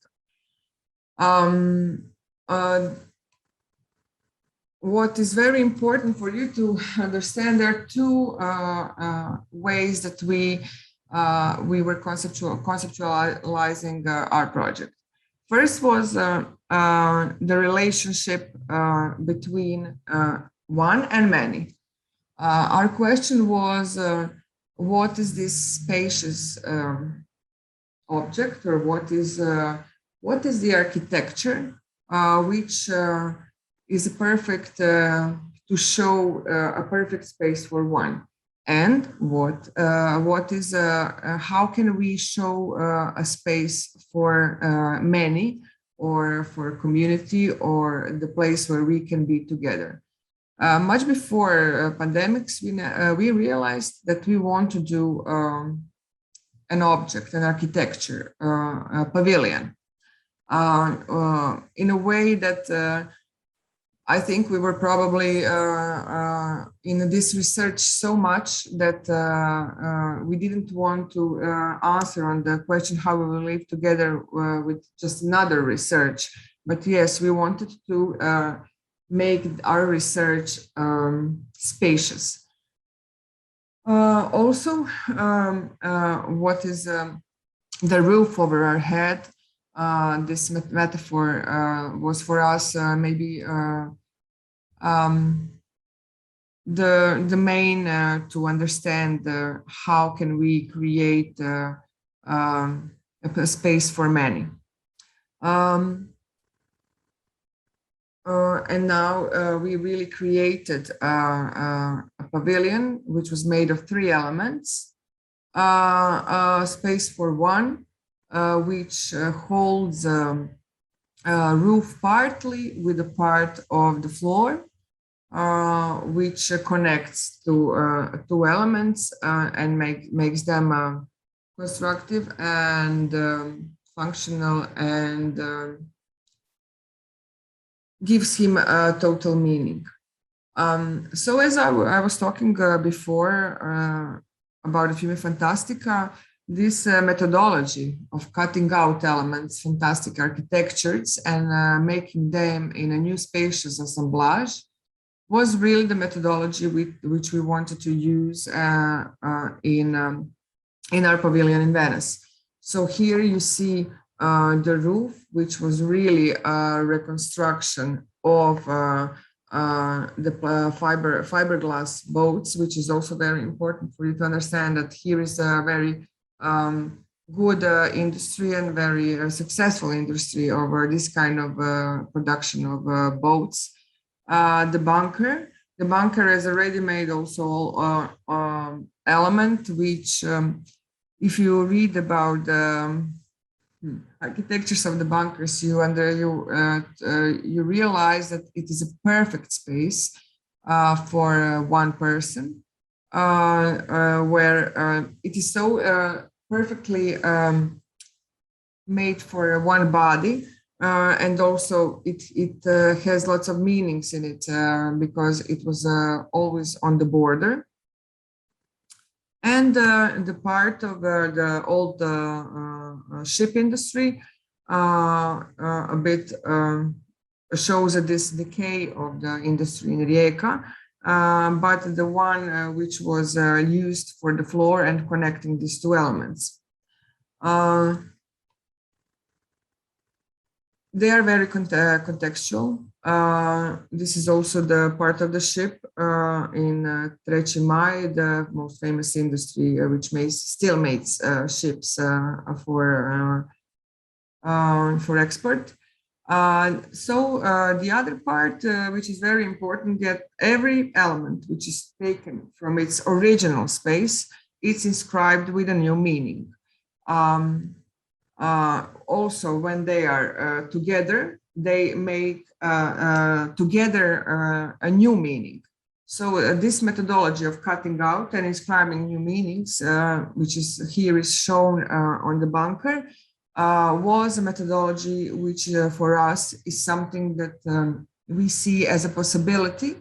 What is very important for you to understand, there are two ways that we were conceptualizing our project. First was the relationship between one and many. Our question was, what is this spacious object, or what is what is the architecture, which is perfect to show a perfect space for one, and what is how can we show a space for many, or for community, or the place where we can be together. Much before pandemics, we realized that we want to do an object, an architecture, a pavilion, in a way that I think we were probably in this research so much that we didn't want to answer on the question how we will live together with just another research. But yes, we wanted to make our research spacious. Also, what is the roof over our head? This metaphor was for us maybe the main to understand how can we create a space for many. And now we really created a pavilion which was made of 3 elements: a space for one, which holds a roof partly with a part of the floor, which connects to 2 elements and makes them constructive and functional, and gives him a total meaning. So as I was talking before about the Fime Fantastica, this methodology of cutting out elements, fantastic architectures, and making them in a new spacious assemblage was really the methodology which we wanted to use in our pavilion in Venice. So here you see the roof, which was really a reconstruction of the fiberglass boats, which is also very important for you to understand that here is a very good industry and very successful industry over this kind of production of boats. The bunker is a ready-made also element, which if you read about the architectures of the bunkers, you realize that it is a perfect space for one person, where it is so perfectly made for one body, and also it has lots of meanings in it because it was always on the border. And the part of the old ship industry a bit shows this decay of the industry in Rijeka, but the one which was used for the floor and connecting these 2 elements. They are very contextual. This is also the part of the ship in Treći Maj, the most famous industry which still makes ships for export. So the other part, which is very important, that every element which is taken from its original space, it's inscribed with a new meaning. Also, when they are together, they make together a new meaning. So this methodology of cutting out and inscribing new meanings, which is here is shown on the bunker, was a methodology which for us is something that we see as a possibility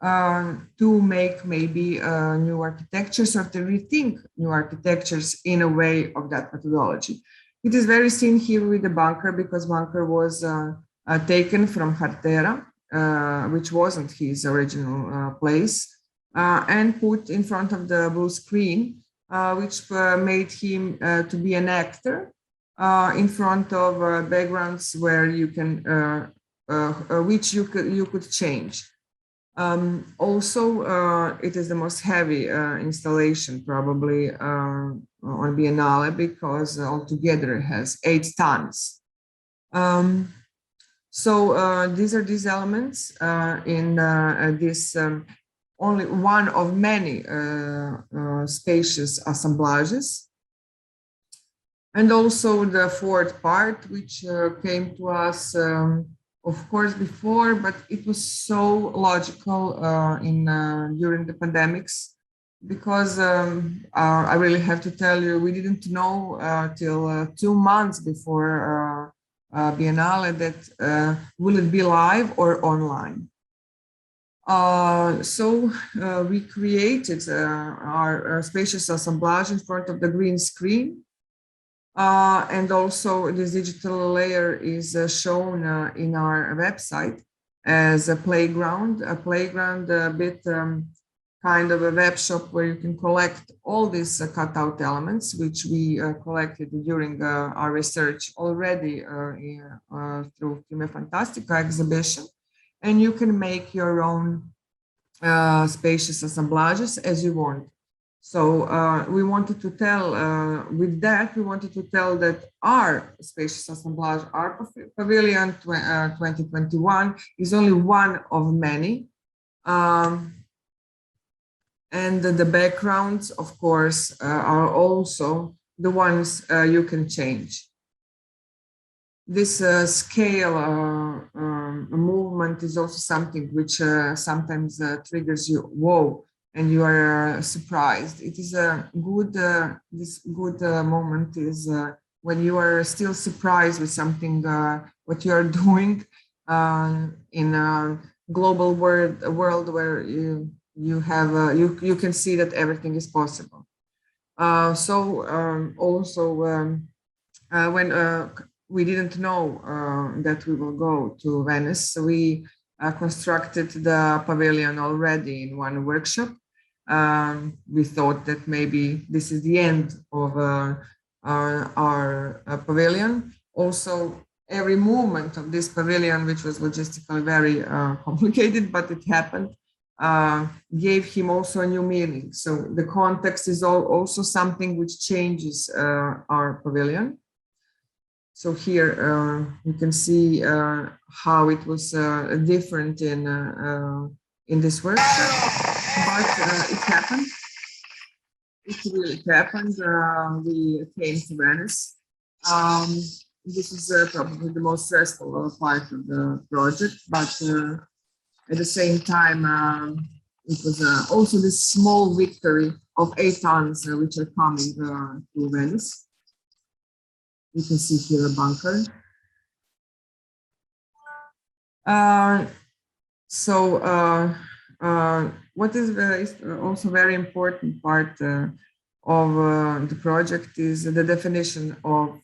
to make maybe new architectures, or to rethink new architectures in a way of that methodology. It is very seen here with the bunker, because bunker was taken from Hartera, which wasn't his original place, and put in front of the blue screen, which made him to be an actor in front of backgrounds where you can, which you could change. Also, it is the most heavy installation probably on Biennale, because altogether it has 8 tons. These are these elements in this only one of many spacious assemblages. And also the fourth part, which came to us, of course, before, but it was so logical during the pandemics, because I really have to tell you, we didn't know till 2 months before Biennale that will it be live or online. We created our spacious assemblage in front of the green screen. And also this digital layer is shown in our website as a playground a bit kind of a web shop where you can collect all these cutout elements, which we collected during our research already through Prima Fantastica exhibition. And you can make your own spacious assemblages as you want. So we wanted to tell, with that, we wanted to tell that our spacious assemblage, our pavilion 2021 is only one of many. And the backgrounds, of course, are also the ones you can change. This scale movement is also something which sometimes triggers you, whoa, and you are surprised. It is a good, this good moment is when you are still surprised with something, what you are doing in a global world where you have, you can see that everything is possible. Also when we didn't know that we will go to Venice, so we constructed the pavilion already in one workshop. We thought that maybe this is the end of our pavilion. Also, every movement of this pavilion, which was logistically very complicated, but it happened, gave him also a new meaning. So the context is also something which changes our pavilion. So here you can see how it was different in this workshop, but it happened. It really happened. We came to Venice. This is probably the most stressful part of the project, but at the same time, it was also this small victory of 8 tons, which are coming to Venice. You can see here a bunker. What is also very important part of the project is the definition of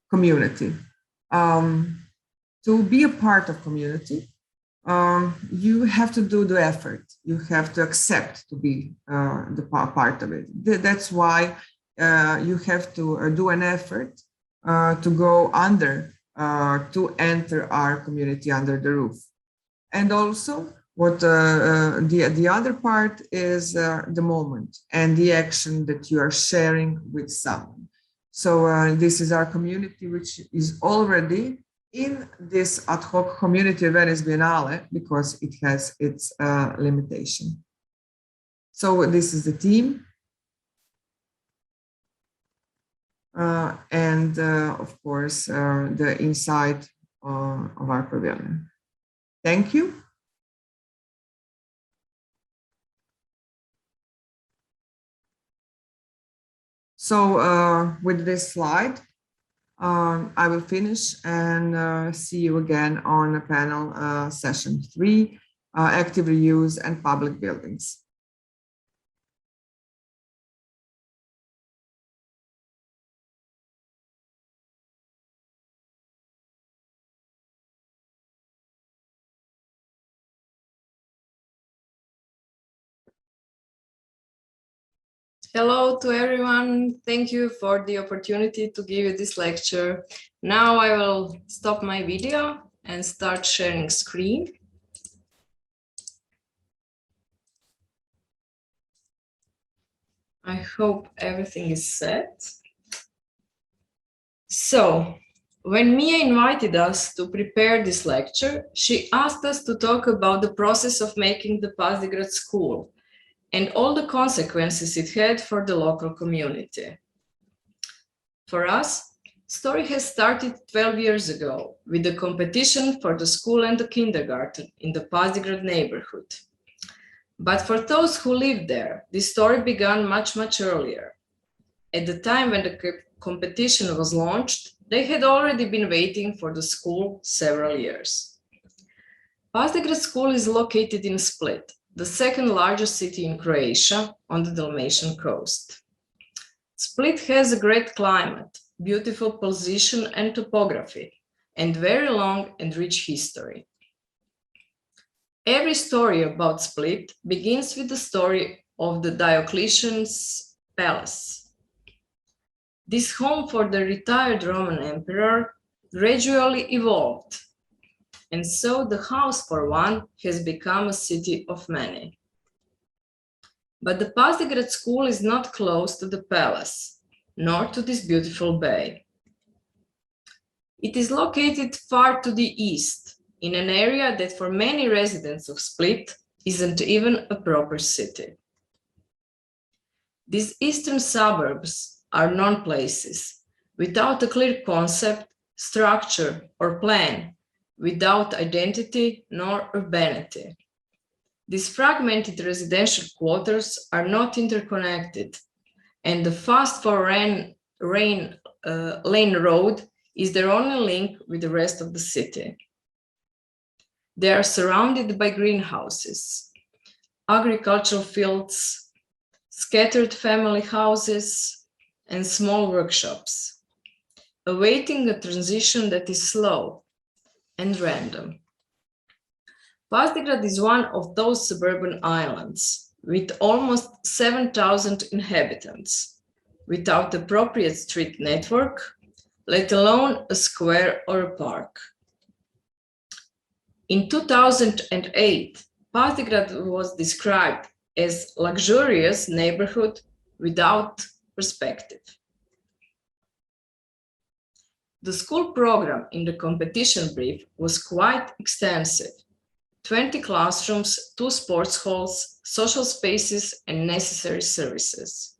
community. To be a part of community, you have to do the effort. You have to accept to be the part of it. That's why you have to do an effort to go under, to enter our community under the roof. And also, what the other part is the moment and the action that you are sharing with someone. So this is our community, which is already in this ad hoc community Venice Biennale because it has its limitation. So this is the team. And of course, the inside of our pavilion. Thank you. So with this slide, I will finish and see you again on panel session 3, active reuse and public buildings. Hello to everyone. Thank you for the opportunity to give you this lecture. Now I will stop my video and start sharing screen. I hope everything is set. So When Mia invited us to prepare this lecture, she asked us to talk about the process of making the Zagreb school and all the consequences it had for the local community. For us, story has started 12 years ago with the competition for the school and the kindergarten in the Zagreb neighborhood. But for those who lived there, this story began much earlier. At the time when the competition was launched, they had already been waiting for the school several years. Zagreb school is located in Split, the second largest city in Croatia on the Dalmatian coast. Split has a great climate, beautiful position and topography, and very long and rich history. Every story about Split begins with the story of the Diocletian's palace. This home for the retired Roman emperor gradually evolved, and so the house for one has become a city of many. But the Zagreb school is not close to the palace, nor to this beautiful bay. It is located far to the east, in an area that for many residents of Split isn't even a proper city. These eastern suburbs are non-places, without a clear concept, structure, or plan, without identity nor urbanity. These fragmented residential quarters are not interconnected, and the fast four-lane road is their only link with the rest of the city. They are surrounded by greenhouses, agricultural fields, scattered family houses, and small workshops, awaiting a transition that is slow and random. Zagreb is one of those suburban islands with almost 7,000 inhabitants, without appropriate street network, let alone a square or a park. In 2008, Zagreb was described as a luxurious neighborhood without perspective. The school program in the competition brief was quite extensive: 20 classrooms, 2 sports halls, social spaces, and necessary services.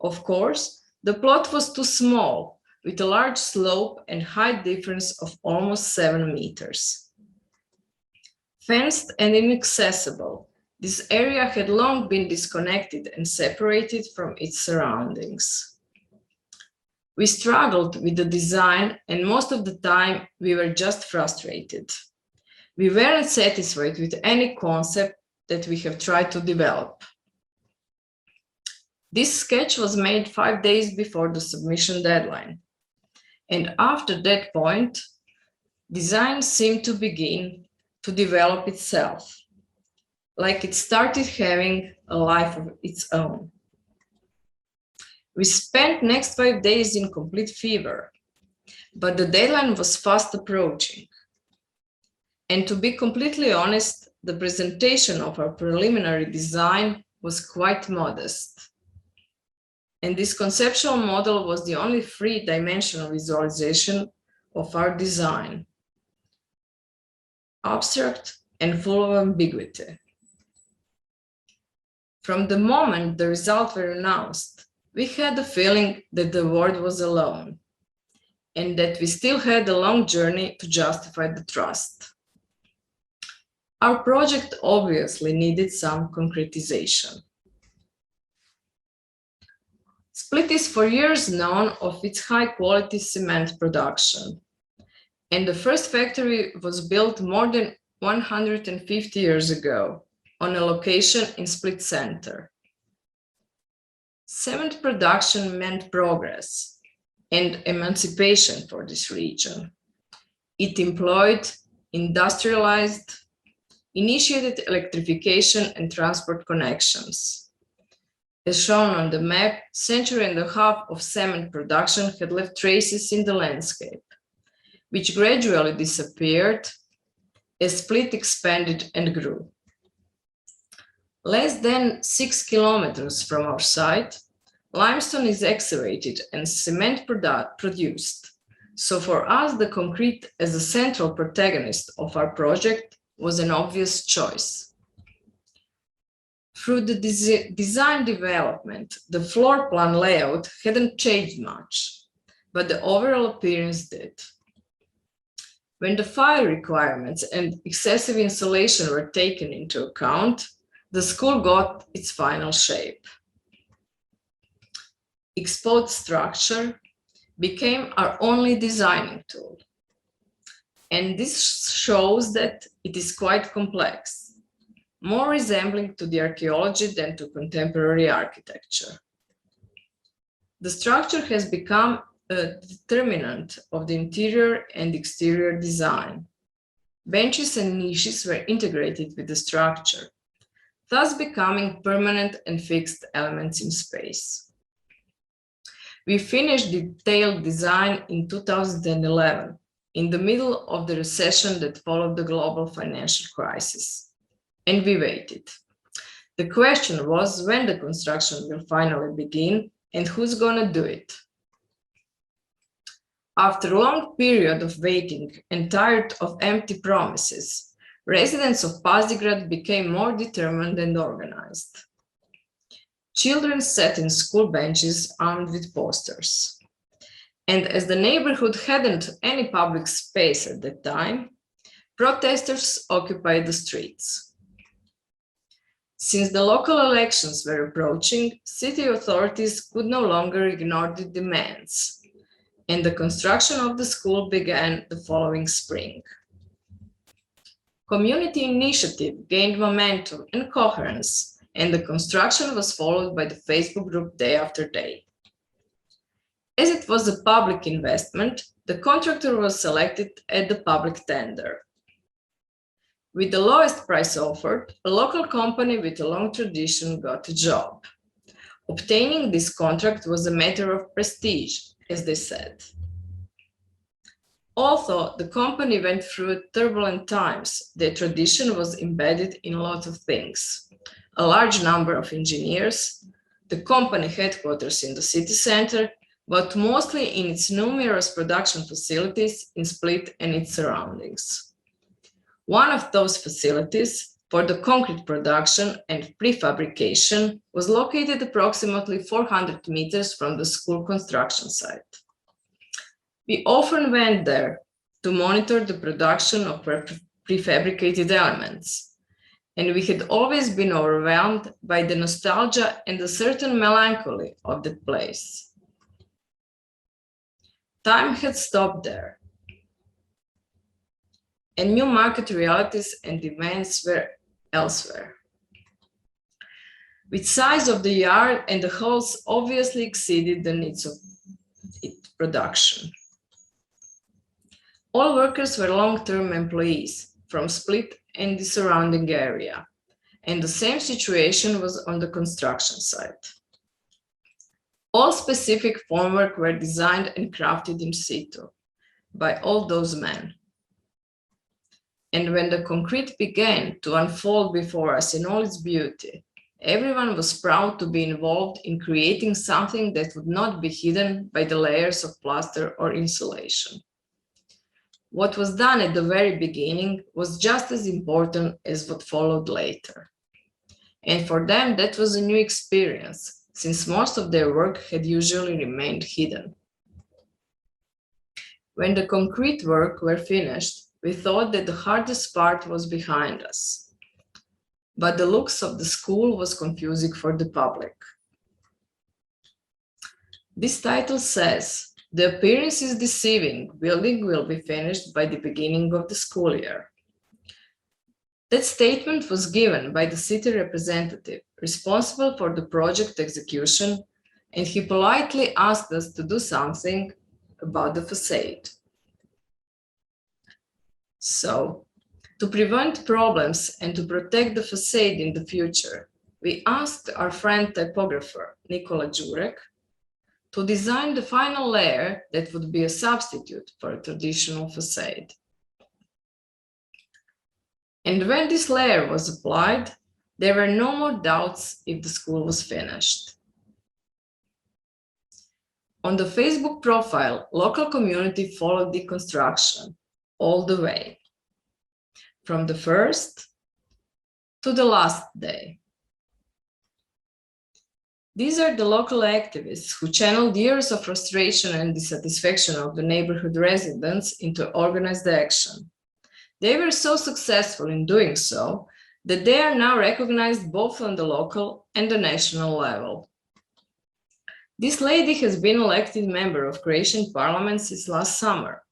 Of course, the plot was too small, with a large slope and height difference of almost 7 meters. Fenced and inaccessible, this area had long been disconnected and separated from its surroundings. We struggled with the design, and most of the time we were just frustrated. We weren't satisfied with any concept that we have tried to develop. This sketch was made 5 days before the submission deadline. And after that point, design seemed to begin to develop itself, like it started having a life of its own. We spent next 5 days in complete fever, but the deadline was fast approaching. And to be completely honest, the presentation of our preliminary design was quite modest. And this conceptual model was the only three-dimensional visualization of our design, abstract and full of ambiguity. From the moment the results were announced, we had the feeling that the world was alone, and that we still had a long journey to justify the trust. Our project obviously needed some concretization. Split is for years known of its high-quality cement production, and the first factory was built more than 150 years ago on a location in Split Center. Cement production meant progress and emancipation for this region. It employed, industrialized, initiated electrification and transport connections. As shown on the map, century and a half of cement production had left traces in the landscape, which gradually disappeared as Split expanded and grew. Less than 6 kilometers from our site, limestone is excavated and cement produced, So for us, the concrete as a central protagonist of our project was an obvious choice. Through the design development, the floor plan layout hadn't changed much, but the overall appearance did. When the fire requirements and excessive insulation were taken into account, the school got its final shape. Exposed structure became our only designing tool. And this shows that it is quite complex, more resembling to the archaeology than to contemporary architecture. The structure has become a determinant of the interior and exterior design. Benches and niches were integrated with the structure, thus becoming permanent and fixed elements in space. We finished detailed design in 2011, in the middle of the recession that followed the global financial crisis, and we waited. The question was when the construction will finally begin and who's gonna do it. After a long period of waiting and tired of empty promises, residents of Pazigrad became more determined and organized. Children sat in school benches armed with posters. And as the neighborhood hadn't any public space at that time, protesters occupied the streets. Since the local elections were approaching, city authorities could no longer ignore the demands, and the construction of the school began the following spring. Community initiative gained momentum and coherence, and the construction was followed by the Facebook group day after day. As it was a public investment, the contractor was selected at the public tender. With the lowest price offered, a local company with a long tradition got a job. Obtaining this contract was a matter of prestige, as they said. Although the company went through turbulent times, their tradition was embedded in a lot of things. A large number of engineers, the company headquarters in the city center, but mostly in its numerous production facilities in Split and its surroundings. One of those facilities for the concrete production and prefabrication was located approximately 400 meters from the school construction site. We often went there to monitor the production of prefabricated elements, and we had always been overwhelmed by the nostalgia and a certain melancholy of that place. Time had stopped there, and new market realities and demands were elsewhere. With size of the yard and the halls obviously exceeded the needs of its production. All workers were long-term employees from Split and the surrounding area, and the same situation was on the construction site. All specific formwork were designed and crafted in situ by all those men. And when the concrete began to unfold before us in all its beauty, everyone was proud to be involved in creating something that would not be hidden by the layers of plaster or insulation. What was done at the very beginning was just as important as what followed later. And for them, that was a new experience, since most of their work had usually remained hidden. When the concrete work were finished, we thought that the hardest part was behind us. But the looks of the school was confusing for the public. This title says, "The appearance is deceiving. Building will be finished by the beginning of the school year." That statement was given by the city representative responsible for the project execution, and he politely asked us to do something about the facade. So, to prevent problems and to protect the facade in the future, we asked our friend typographer, Nikola Jurek, to design the final layer that would be a substitute for a traditional facade. And when this layer was applied, there were no more doubts if the school was finished. On the Facebook profile, local community followed the construction all the way, from the first to the last day. These are the local activists who channeled years of frustration and dissatisfaction of the neighborhood residents into organized action. They were so successful in doing so that they are now recognized both on the local and the national level. This lady has been elected member of Croatian parliament since last summer,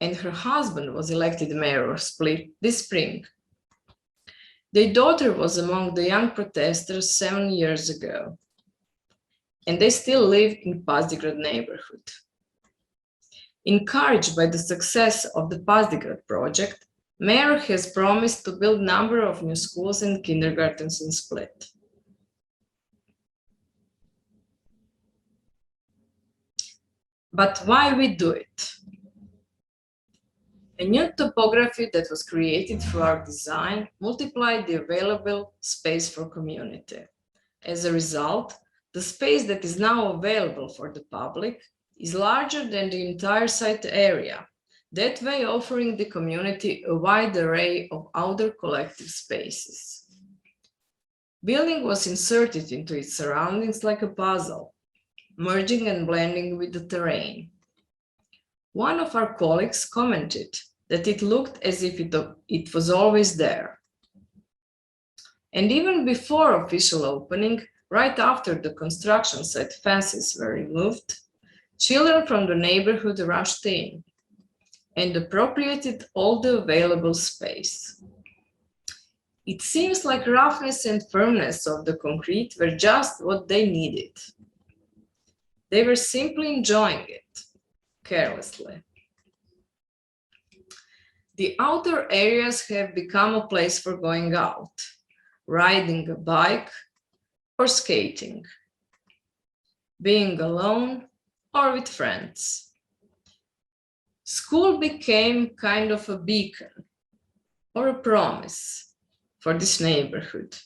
and her husband was elected mayor of Split this spring. Their daughter was among the young protesters 7 years ago, and they still live in Pazigrad neighborhood. Encouraged by the success of the Pazigrad project, mayor has promised to build a number of new schools and kindergartens in Split. But why we do it? A new topography that was created through our design multiplied the available space for community. As a result, the space that is now available for the public is larger than the entire site area, that way offering the community a wide array of outdoor collective spaces. Building was inserted into its surroundings like a puzzle, merging and blending with the terrain. One of our colleagues commented that it looked as if it was always there. And even before official opening, right after the construction site fences were removed, children from the neighborhood rushed in and appropriated all the available space. It seems like roughness and firmness of the concrete were just what they needed. They were simply enjoying it, carelessly. The outdoor areas have become a place for going out, riding a bike or skating, being alone or with friends. School became kind of a beacon or a promise for this neighborhood.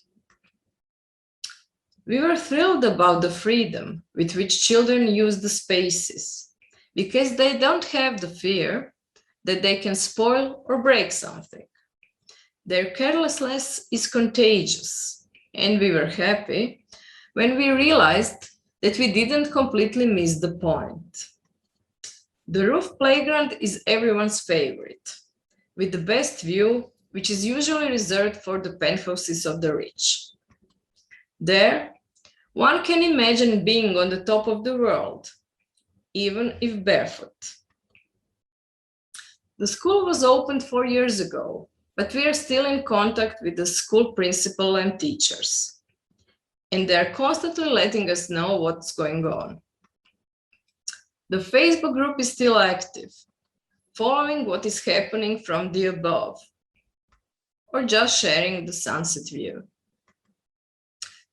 We were thrilled about the freedom with which children use the spaces, because they don't have the fear that they can spoil or break something. Their carelessness is contagious, and we were happy when we realized that we didn't completely miss the point. The roof playground is everyone's favorite, with the best view, which is usually reserved for the penthouses of the rich. There, one can imagine being on the top of the world, even if barefoot. The school was opened 4 years ago, but we are still in contact with the school principal and teachers, and they are constantly letting us know what's going on. The Facebook group is still active, following what is happening from the above, or just sharing the sunset view.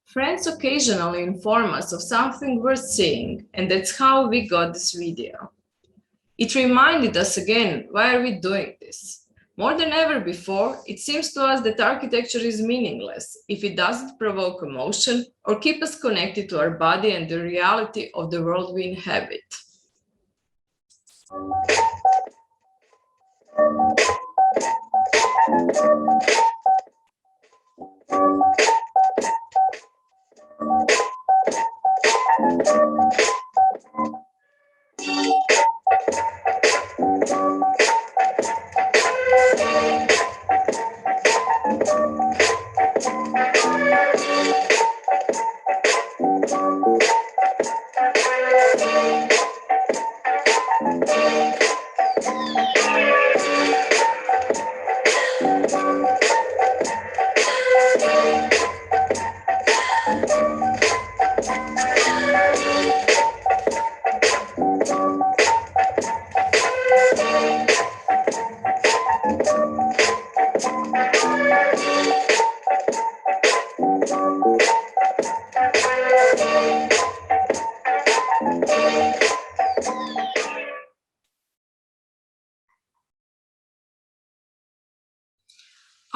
Friends occasionally inform us of something worth seeing, and that's how we got this video. It reminded us again, why are we doing this? More than ever before, it seems to us that architecture is meaningless if it doesn't provoke emotion or keep us connected to our body and the reality of the world we inhabit.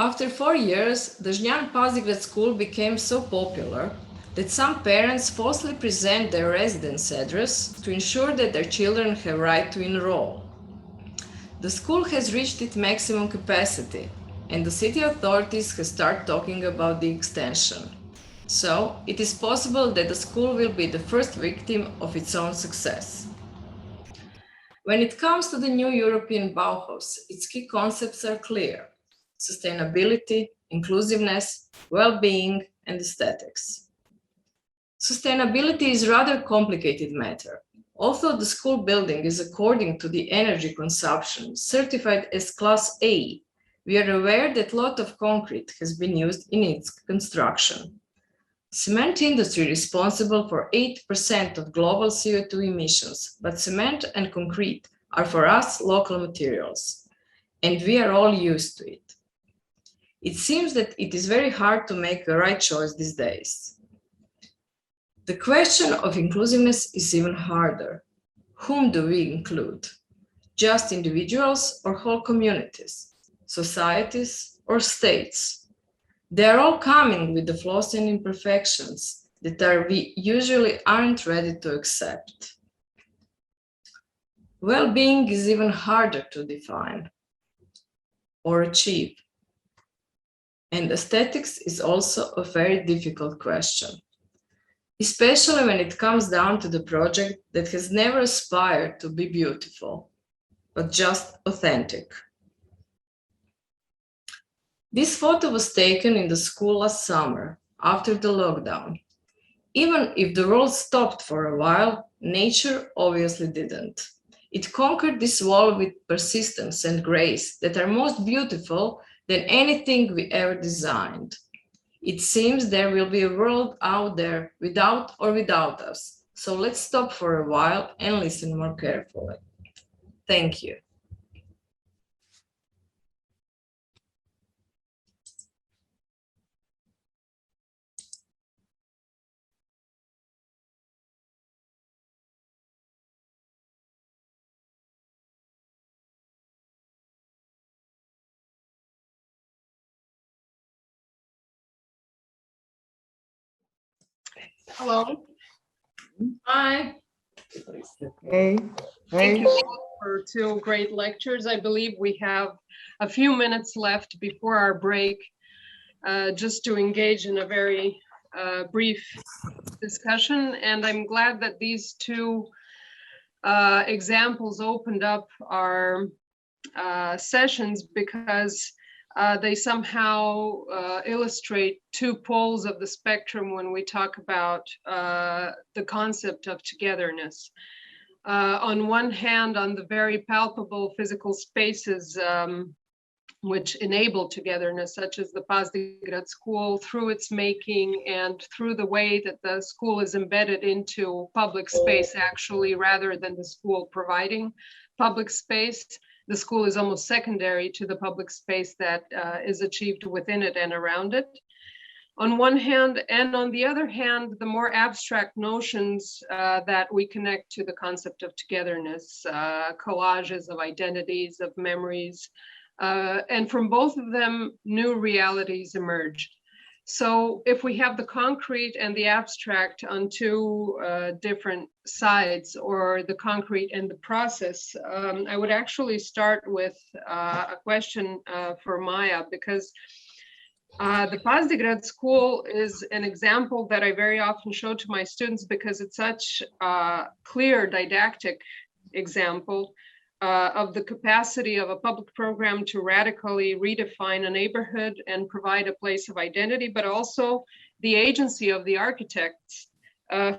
After 4 years, the Žnjan Pazigrad school became so popular that some parents falsely present their residence address to ensure that their children have right to enroll. The school has reached its maximum capacity, and the city authorities have started talking about the extension. So it is possible that the school will be the first victim of its own success. When it comes to the new European Bauhaus, its key concepts are clear: sustainability, inclusiveness, well-being, and aesthetics. Sustainability is a rather complicated matter. Although the school building is according to the energy consumption certified as Class A, we are aware that a lot of concrete has been used in its construction. Cement industry is responsible for 8% of global CO2 emissions, but cement and concrete are for us local materials, and we are all used to it. It seems that it is very hard to make the right choice these days. The question of inclusiveness is even harder. Whom do we include? Just individuals or whole communities, societies or states? They are all coming with the flaws and imperfections that we usually aren't ready to accept. Well-being is even harder to define or achieve. And aesthetics is also a very difficult question, especially when it comes down to the project that has never aspired to be beautiful, but just authentic. This photo was taken in the school last summer, after the lockdown. Even if the world stopped for a while, nature obviously didn't. It conquered this wall with persistence and grace that are most beautiful than anything we ever designed. It seems there will be a world out there without us. So let's stop for a while and listen more carefully. Thank you. Hello. Hi. Hey. Thank you both for two great lectures. I believe we have a few minutes left before our break, just to engage in a very brief discussion. And I'm glad that these two examples opened up our sessions, because they somehow illustrate two poles of the spectrum when we talk about the concept of togetherness. On one hand, on the very palpable physical spaces which enable togetherness, such as the Pazdigrad school, through its making and through the way that the school is embedded into public space, actually, rather than the school providing public space. The school is almost secondary to the public space that is achieved within it and around it, on one hand. And on the other hand, the more abstract notions that we connect to the concept of togetherness, collages of identities, of memories, and from both of them, new realities emerge. So if we have the concrete and the abstract on two different sides, or the concrete and the process, I would actually start with a question for Maya, because the Pazdigrad school is an example that I very often show to my students, because it's such a clear didactic example of the capacity of a public program to radically redefine a neighborhood and provide a place of identity, but also the agency of the architects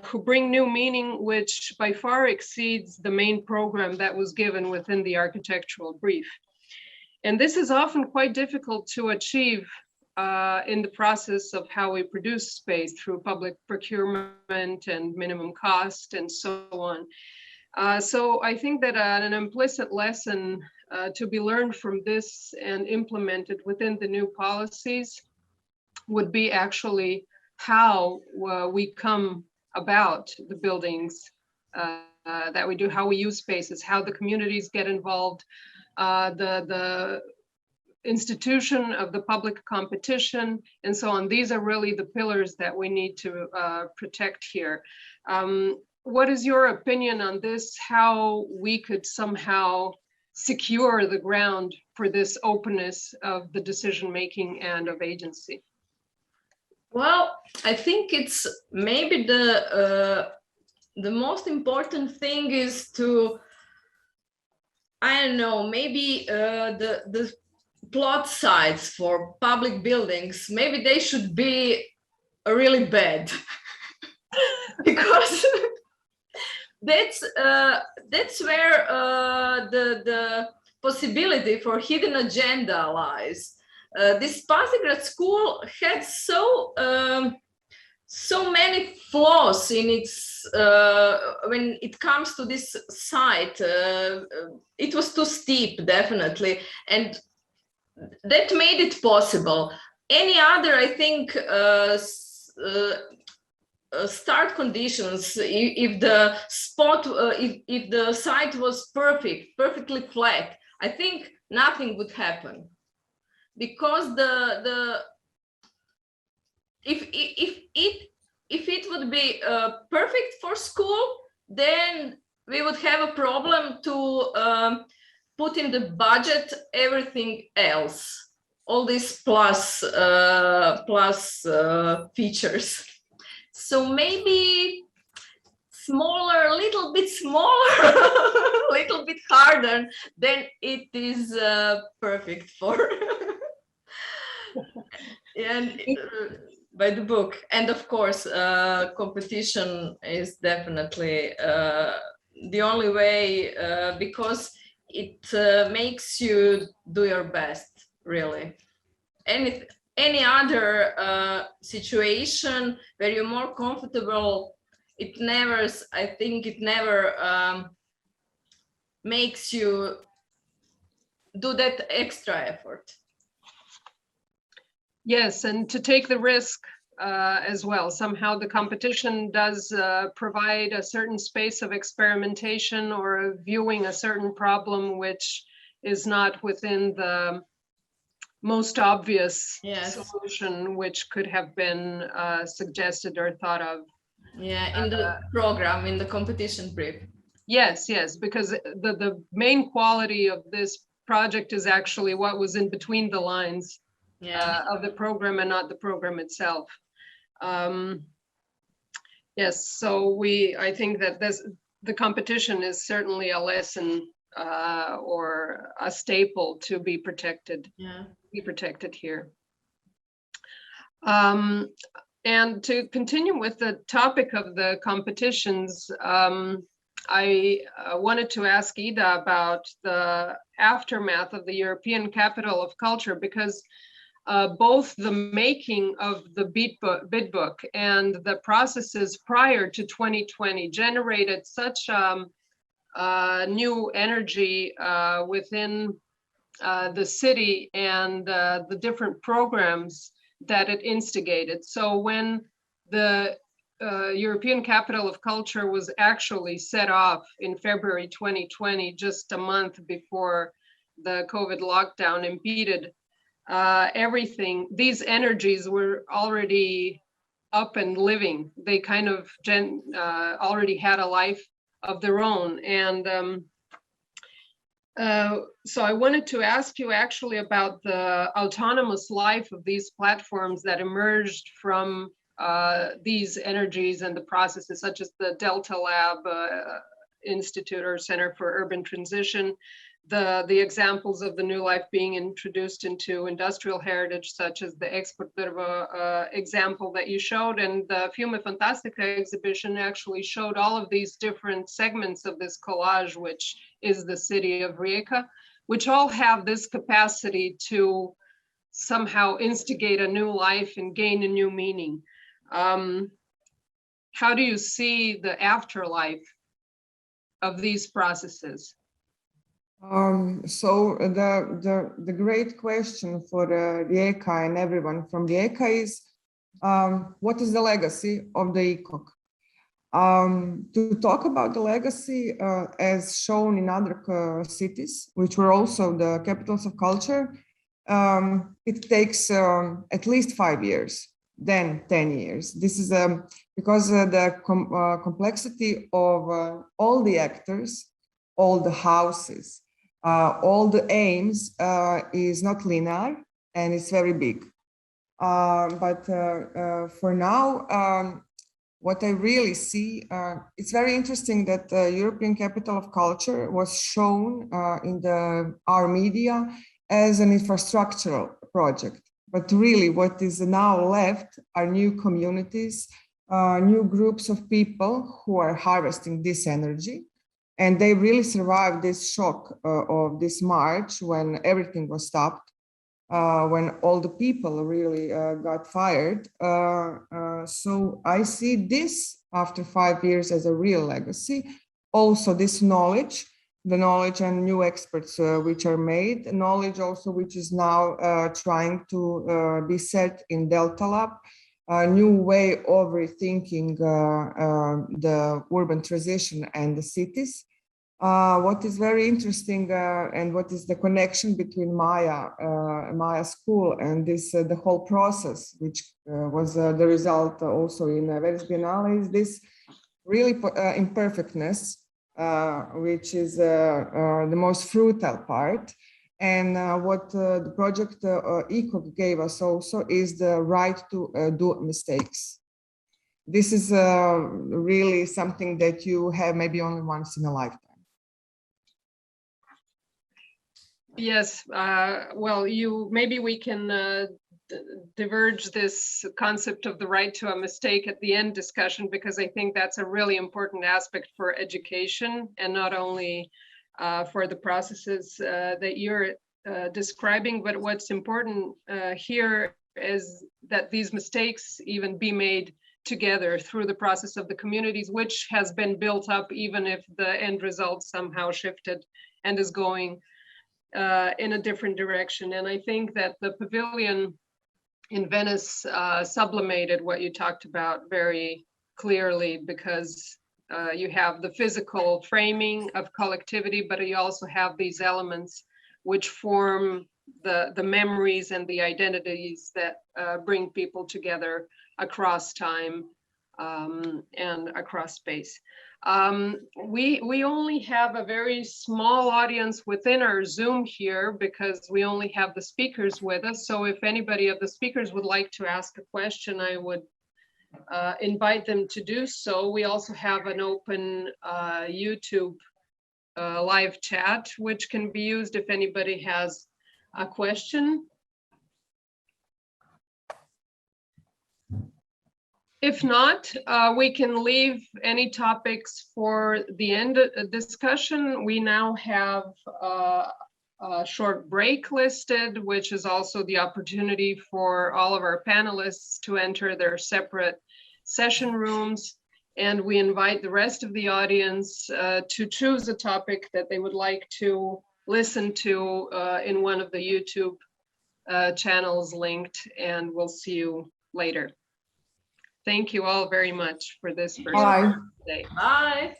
who bring new meaning, which by far exceeds the main program that was given within the architectural brief. And this is often quite difficult to achieve in the process of how we produce space through public procurement and minimum cost and so on. So I think that an implicit lesson to be learned from this and implemented within the new policies would be actually how we come about the buildings that we do, how we use spaces, how the communities get involved, the institution of the public competition, and so on. These are really the pillars that we need to protect here. What is your opinion on this? How we could somehow secure the ground for this openness of the decision-making and of agency? Well, I think it's maybe the most important thing is to, I don't know, maybe the plot sites for public buildings, maybe they should be really bad because that's where the possibility for hidden agenda lies. This Pazigrad school had so many flaws in its when it comes to this site. It was too steep, definitely, and that made it possible. Any other, I think, start conditions, if the spot, if the site was perfectly flat, I think nothing would happen, because if it would be perfect for school, then we would have a problem to put in the budget everything else, all these plus features. So maybe smaller, a little bit smaller, a little bit harder, then it is perfect for and by the book. And of course, competition is definitely the only way, because it makes you do your best, really. Any other situation where you're more comfortable, it never, I think it never makes you do that extra effort. Yes, and to take the risk as well. Somehow the competition does provide a certain space of experimentation or viewing a certain problem which is not within the most obvious solution which could have been suggested or thought of. Yeah, in the program, in the competition brief. Yes, yes, because the main quality of this project is actually what was in between the lines of the program and not the program itself. Yes, so I think that the competition is certainly a lesson or a staple to be protected. Yeah. Be protected here. And to continue with the topic of the competitions, I wanted to ask Ida about the aftermath of the European Capital of Culture, because both the making of the bid book and the processes prior to 2020 generated such new energy within the city and the different programs that it instigated. So when the European Capital of Culture was actually set off in February 2020, just a month before the COVID lockdown impeded everything, these energies were already up and living. They kind of already had a life of their own. And so I wanted to ask you actually about the autonomous life of these platforms that emerged from these energies and the processes, such as the Delta Lab Institute or Center for Urban Transition, the examples of the new life being introduced into industrial heritage, such as the Exportdrva example that you showed, and the Fiume Fantastica exhibition actually showed all of these different segments of this collage, which is the city of Rijeka, which all have this capacity to somehow instigate a new life and gain a new meaning. How do you see the afterlife of these processes? So the great question for Rijeka and everyone from Rijeka is, what is the legacy of the ECOC? To talk about the legacy as shown in other cities, which were also the capitals of culture, it takes at least 5 years, then 10 years. This is because the complexity of all the actors, all the houses, all the aims is not linear, and it's very big. But for now, what I really see, it's very interesting that the European Capital of Culture was shown in our media as an infrastructural project. But really what is now left are new communities, new groups of people who are harvesting this energy. And they really survived this shock of this March when everything was stopped, when all the people really got fired. So I see this after 5 years as a real legacy. Also this knowledge, the knowledge and new experts which are made, knowledge also which is now trying to be set in Delta Lab, a new way of rethinking the urban transition and the cities. What is very interesting and what is the connection between Maya School and this the whole process, which was the result also in Venice Biennale, is this really imperfectness, which is the most fruitful part. And what the project ECOG gave us also is the right to do mistakes. This is really something that you have maybe only once in a lifetime. Yes, well, maybe we can diverge this concept of the right to a mistake at the end discussion, because I think that's a really important aspect for education, and not only for the processes that you're describing, but what's important here is that these mistakes even be made together through the process of the communities, which has been built up even if the end result somehow shifted and is going in a different direction. And I think that the pavilion in Venice sublimated what you talked about very clearly, because you have the physical framing of collectivity, but you also have these elements which form the memories and the identities that bring people together across time and across space. We only have a very small audience within our Zoom here because we only have the speakers with us. So if anybody of the speakers would like to ask a question, I would invite them to do so. We also have an open YouTube live chat, which can be used if anybody has a question. If not, we can leave any topics for the end discussion. We now have a short break listed, which is also the opportunity for all of our panelists to enter their separate session rooms. And we invite the rest of the audience to choose a topic that they would like to listen to in one of the YouTube channels linked, and we'll see you later. Thank you all very much for this first day. Bye.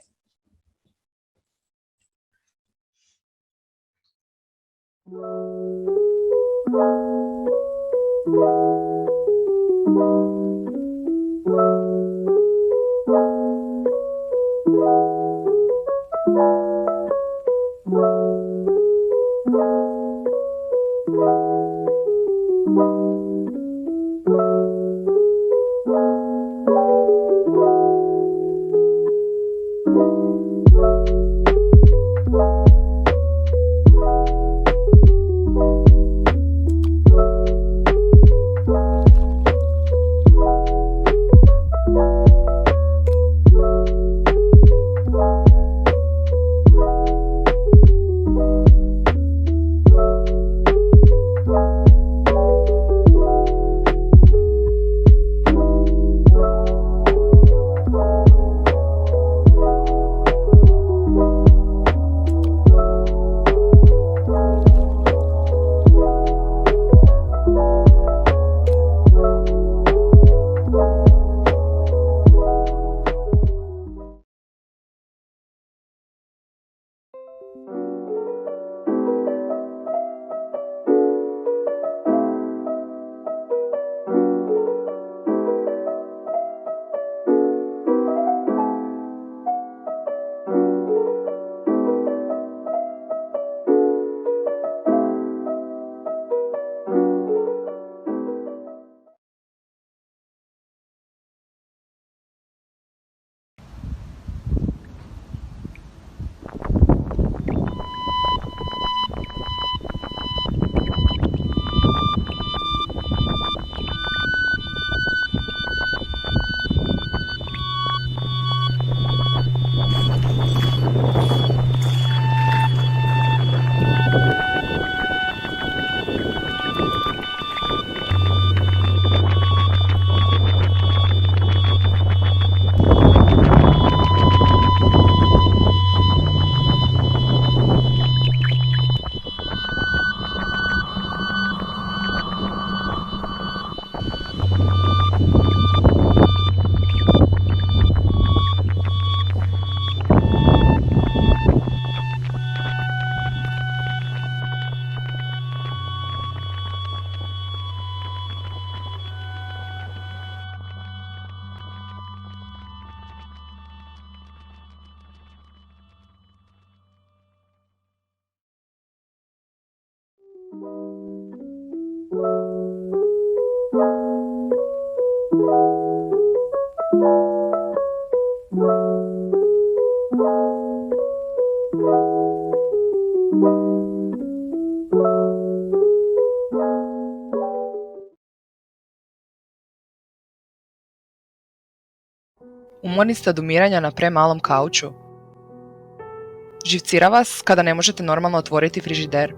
Umorni ste od umiranja na premalom kauču? Živcira vas kada ne možete normalno otvoriti frižider?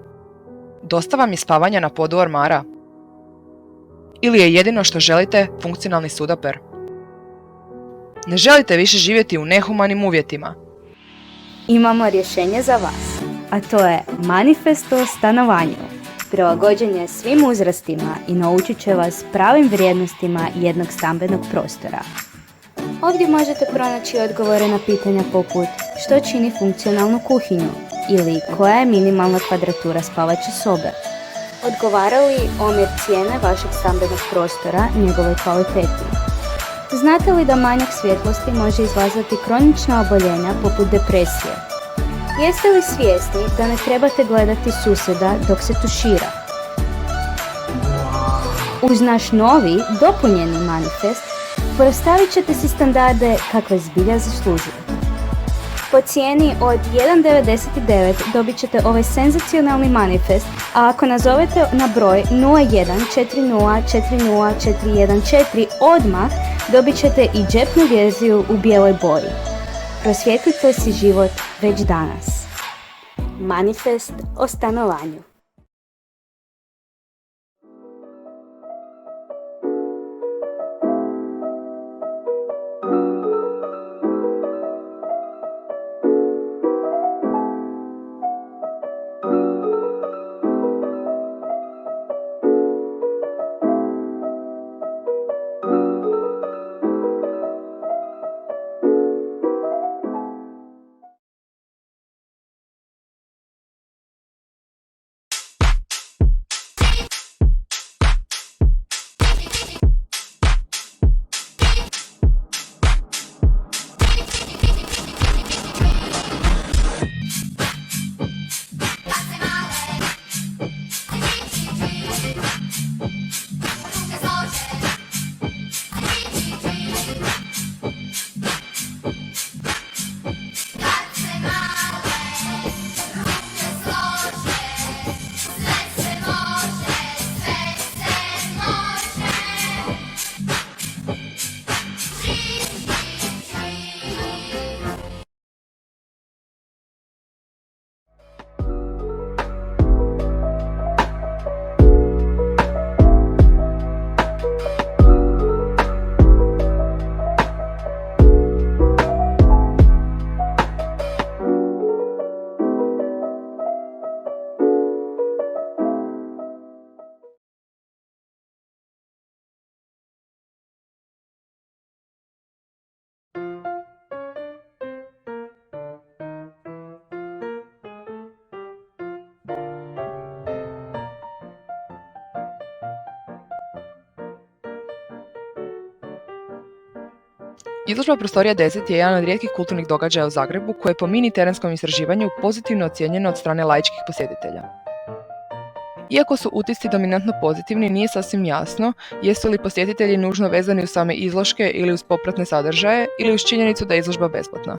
Dosta vam je spavanja na podu ormara? Ili je jedino što želite funkcionalni sudoper? Ne želite više živjeti u nehumanim uvjetima? Imamo rješenje za vas, a to je manifest o stanovanju. Prilagođen je svim uzrastima i naučit će vas pravim vrijednostima jednog stambenog prostora. Ovdje možete pronaći odgovore na pitanja poput što čini funkcionalnu kuhinju ili koja je minimalna kvadratura spavaće sobe. Odgovara li omjer cijene vašeg stambenog prostora njegovoj kvaliteti? Znate li da manjak svjetlosti može izazvati kronična oboljenja poput depresije? Jeste li svjesni da ne trebate gledati susjeda dok se tušira? Uz naš novi, dopunjeni manifest postavit ćete si standarde kakve zbilja zaslužujete. Po cijeni od 1,99 dobit ćete ovaj senzacionalni manifest, a ako nazovete na broj 0140404114 odmah dobit ćete i džepnu verziju u bijeloj boji. Prosvjetlite si život već danas. Manifest o stanovanju. Izložba prostorija 10 je jedan od rijetkih kulturnih događaja u Zagrebu koje je po mini terenskom istraživanju pozitivno ocijenjeno od strane laičkih posjetitelja. Iako su utisci dominantno pozitivni, nije sasvim jasno jesu li posjetitelji nužno vezani uz same izložke ili uz popratne sadržaje ili uz činjenicu da je izložba besplatna.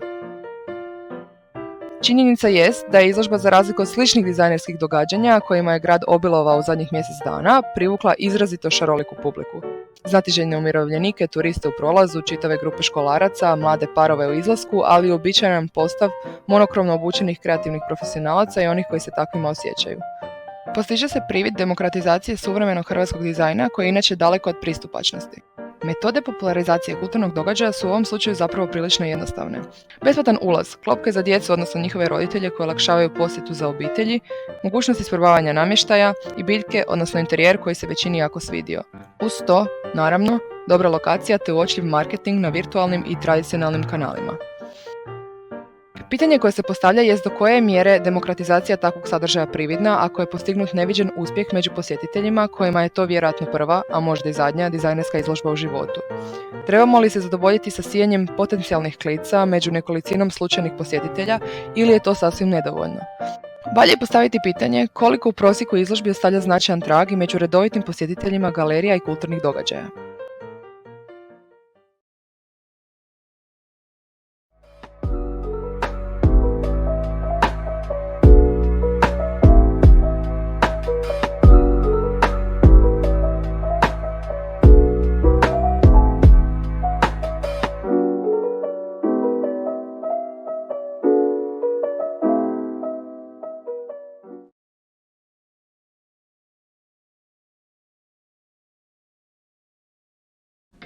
Činjenica jest da je izložba, za razliku od sličnih dizajnerskih događanja kojima je grad obilovao u zadnjih mjesec dana, privukla izrazito šaroliku publiku. Znatiželjne umirovljenike, turiste u prolazu, čitave grupe školaraca, mlade parove u izlasku, ali i uobičajen postav monokromno obučenih kreativnih profesionalaca i onih koji se takvima osjećaju. Postiže se privid demokratizacije suvremenog hrvatskog dizajna koji je inače daleko od pristupačnosti. Metode popularizacije kulturnog događaja su u ovom slučaju zapravo prilično jednostavne. Besplatan ulaz, klopke za djecu odnosno njihove roditelje koji olakšavaju posjetu za obitelji, mogućnost isprobavanja namještaja i biljke odnosno interijer koji se većini jako svidio. Uz to, naravno, dobra lokacija te uočljiv marketing na virtualnim i tradicionalnim kanalima. Pitanje koje se postavlja jest do koje je mjere demokratizacija takvog sadržaja prividna ako je postignut neviđen uspjeh među posjetiteljima kojima je to vjerojatno prva, a možda i zadnja dizajnerska izložba u životu. Trebamo li se zadovoljiti sa sijanjem potencijalnih klica među nekolicinom slučajnih posjetitelja ili je to sasvim nedovoljno? Valja je postaviti pitanje koliko u prosjeku izložbi ostavlja značajan trag i među redovitim posjetiteljima galerija i kulturnih događaja.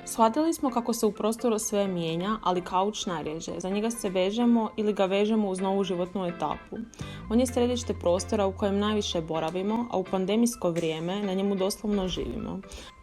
Shvatili smo kako se u prostoru sve mijenja, ali kauč najrježe. Za njega se vežemo ili ga vežemo uz novu životnu etapu. On je središte prostora u kojem najviše boravimo, a u pandemijsko vrijeme na njemu doslovno živimo.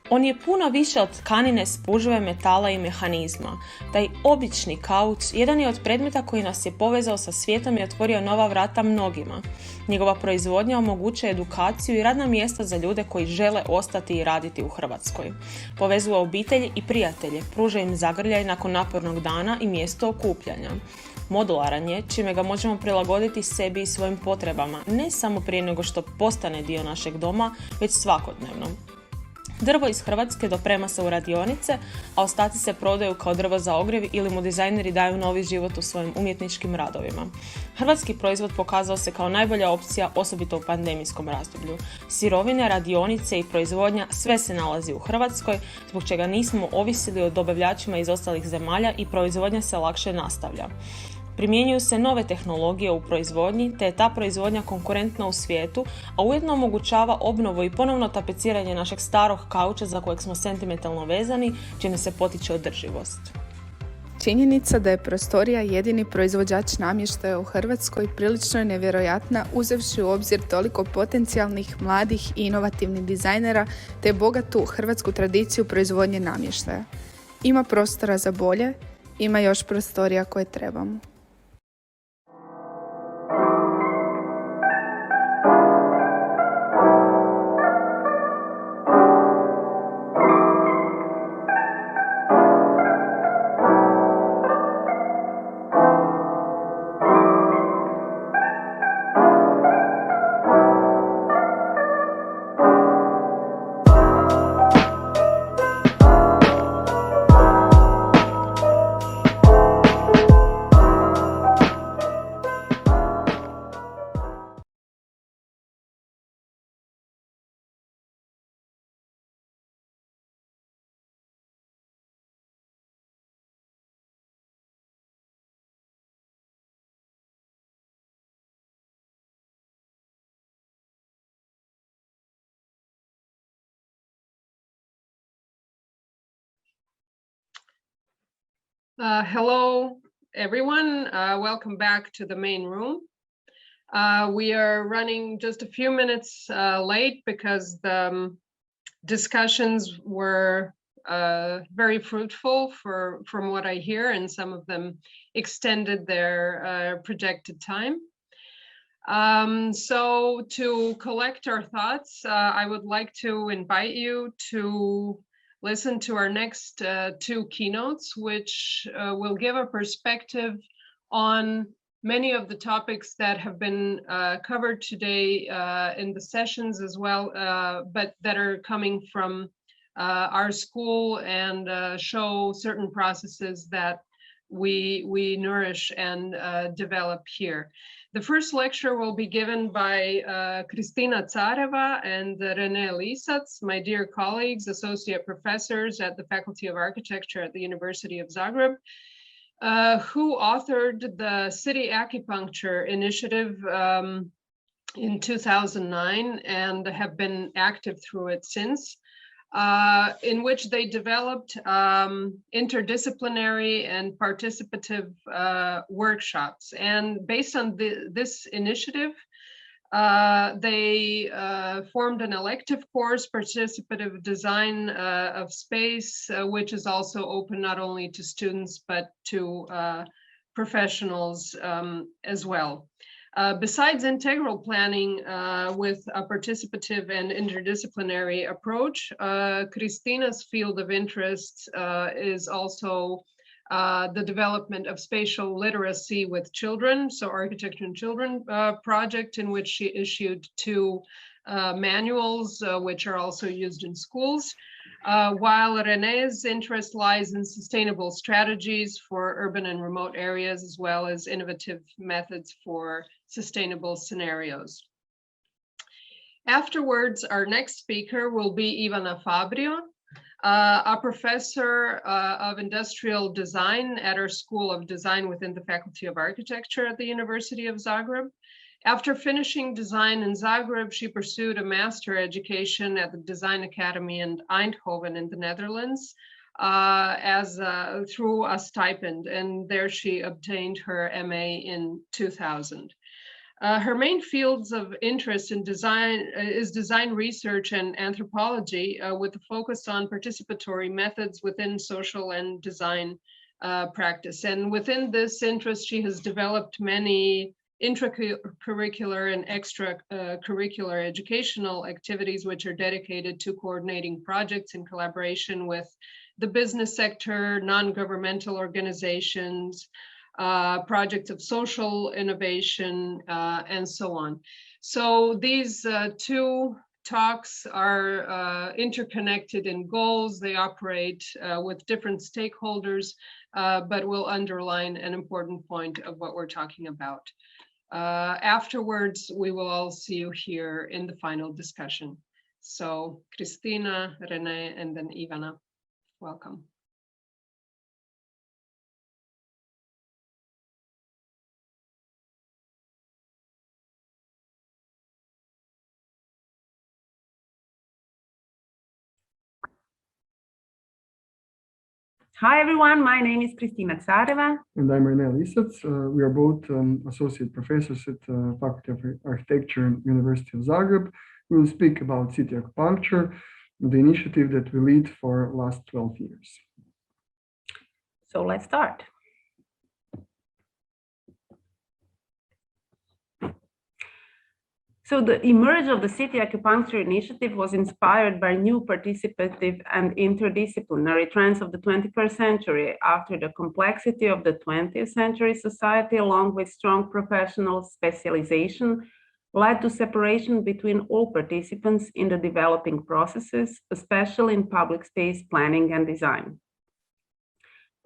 On je puno više od tkanine, spužve, metala i mehanizma. Taj obični kauč jedan je od predmeta koji nas je povezao sa svijetom i otvorio nova vrata mnogima. Njegova proizvodnja omogućuje edukaciju i radna mjesta za ljude koji žele ostati i raditi u Hrvatskoj. Povezuje obitelji i prijatelje, pruža im zagrljaj nakon napornog dana i mjesto okupljanja. Modularan je, čime ga možemo prilagoditi sebi i svojim potrebama, ne samo prije nego što postane dio našeg doma, već svakodnevno. Drvo iz Hrvatske doprema se u radionice, a ostaci se prodaju kao drvo za ogrjev ili mu dizajneri daju novi život u svojim umjetničkim radovima. Hrvatski proizvod pokazao se kao najbolja opcija, osobito u pandemijskom razdoblju. Sirovine, radionice i proizvodnja sve se nalazi u Hrvatskoj, zbog čega nismo ovisili o dobavljačima iz ostalih zemalja i proizvodnja se lakše nastavlja. Primjenjuju se nove tehnologije u proizvodnji, te je ta proizvodnja konkurentna u svijetu, a ujedno omogućava obnovu i ponovno tapeciranje našeg starog kauča za kojeg smo sentimentalno vezani, čime se potiče održivost. Činjenica da je prostorija jedini proizvođač namještaja u Hrvatskoj prilično je nevjerojatna uzevši u obzir toliko potencijalnih, mladih i inovativnih dizajnera te bogatu hrvatsku tradiciju proizvodnje namještaja. Ima prostora za bolje, ima još prostorija koje trebamo. Hello, everyone. Welcome back to the main room. We are running just a few minutes late because the discussions were very fruitful from what I hear, and some of them extended their projected time. So to collect our thoughts, I would like to invite you to listen to our next two keynotes, which will give a perspective on many of the topics that have been covered today in the sessions as well, but that are coming from our school and show certain processes that we nourish and develop here. The first lecture will be given by Kristina Careva and Rene Lisac, my dear colleagues, associate professors at the Faculty of Architecture at the University of Zagreb, who authored the City Acupuncture Initiative in 2009 and have been active through it since, in which they developed interdisciplinary and participative workshops. And based on this initiative, they formed an elective course, Participative Design of Space, which is also open not only to students, but to professionals as well. Besides integral planning with a participative and interdisciplinary approach, Kristina's field of interest is also the development of spatial literacy with children, so Architecture and Children project, in which she issued 2 manuals, which are also used in schools, while René's interest lies in sustainable strategies for urban and remote areas, as well as innovative methods for sustainable scenarios. Afterwards, our next speaker will be Ivana Fabrio, a professor of industrial design at our School of Design within the Faculty of Architecture at the University of Zagreb. After finishing design in Zagreb, she pursued a master education at the Design Academy in Eindhoven in the Netherlands through a stipend, and there she obtained her MA in 2000. Her main fields of interest in design is design research and anthropology, with a focus on participatory methods within social and design practice. And within this interest, she has developed many intracurricular and extracurricular educational activities, which are dedicated to coordinating projects in collaboration with the business sector, non-governmental organizations, projects of social innovation, and so on. So these 2 talks are interconnected in goals. They operate with different stakeholders, but will underline an important point of what we're talking about. Afterwards, we will all see you here in the final discussion. So Kristina, René, and then Ivana, welcome. Hi everyone, my name is Kristina Careva. And I'm Rene Lisac. We are both associate professors at the Faculty of Architecture and University of Zagreb. We will speak about city acupuncture, the initiative that we lead for the last 12 years. So let's start. So the emerge of the City Acupuncture Initiative was inspired by new participative and interdisciplinary trends of the 21st century after the complexity of the 20th century society, along with strong professional specialization, led to separation between all participants in the developing processes, especially in public space planning and design.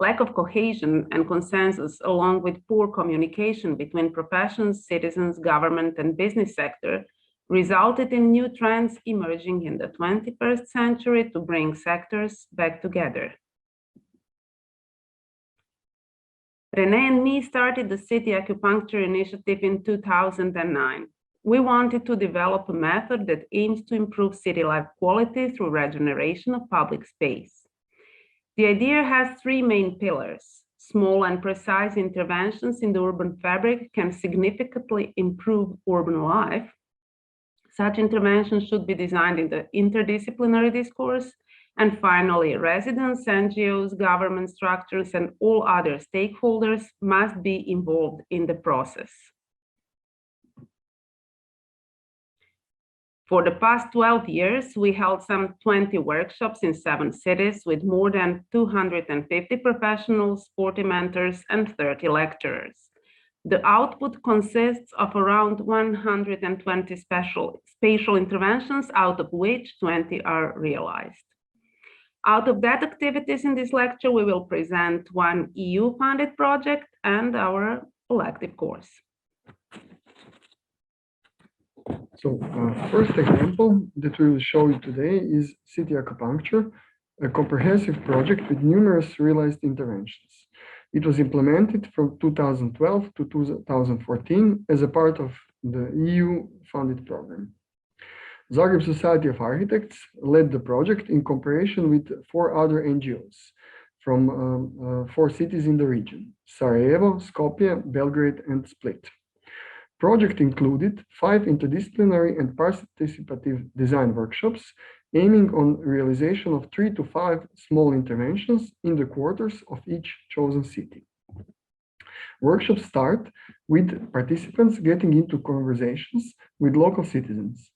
Lack of cohesion and consensus, along with poor communication between professions, citizens, government, and business sector, resulted in new trends emerging in the 21st century to bring sectors back together. René and me started the City Acupuncture Initiative in 2009. We wanted to develop a method that aims to improve city life quality through regeneration of public space. The idea has 3 main pillars. Small and precise interventions in the urban fabric can significantly improve urban life. Such interventions should be designed in the interdisciplinary discourse. And finally, residents, NGOs, government structures, and all other stakeholders must be involved in the process. For the past 12 years, we held some 20 workshops in 7 cities with more than 250 professionals, 40 mentors, and 30 lecturers. The output consists of around 120 spatial interventions, out of which 20 are realized. Out of that activities in this lecture, we will present one EU-funded project and our elective course. So first example that we will show you today is city acupuncture, a comprehensive project with numerous realized interventions. It was implemented from 2012 to 2014 as a part of the EU-funded program. Zagreb Society of Architects led the project in cooperation with 4 other NGOs from 4 cities in the region: Sarajevo, Skopje, Belgrade, and Split. Project included 5 interdisciplinary and participative design workshops aiming on realization of 3 to 5 small interventions in the quarters of each chosen city. Workshops start with participants getting into conversations with local citizens.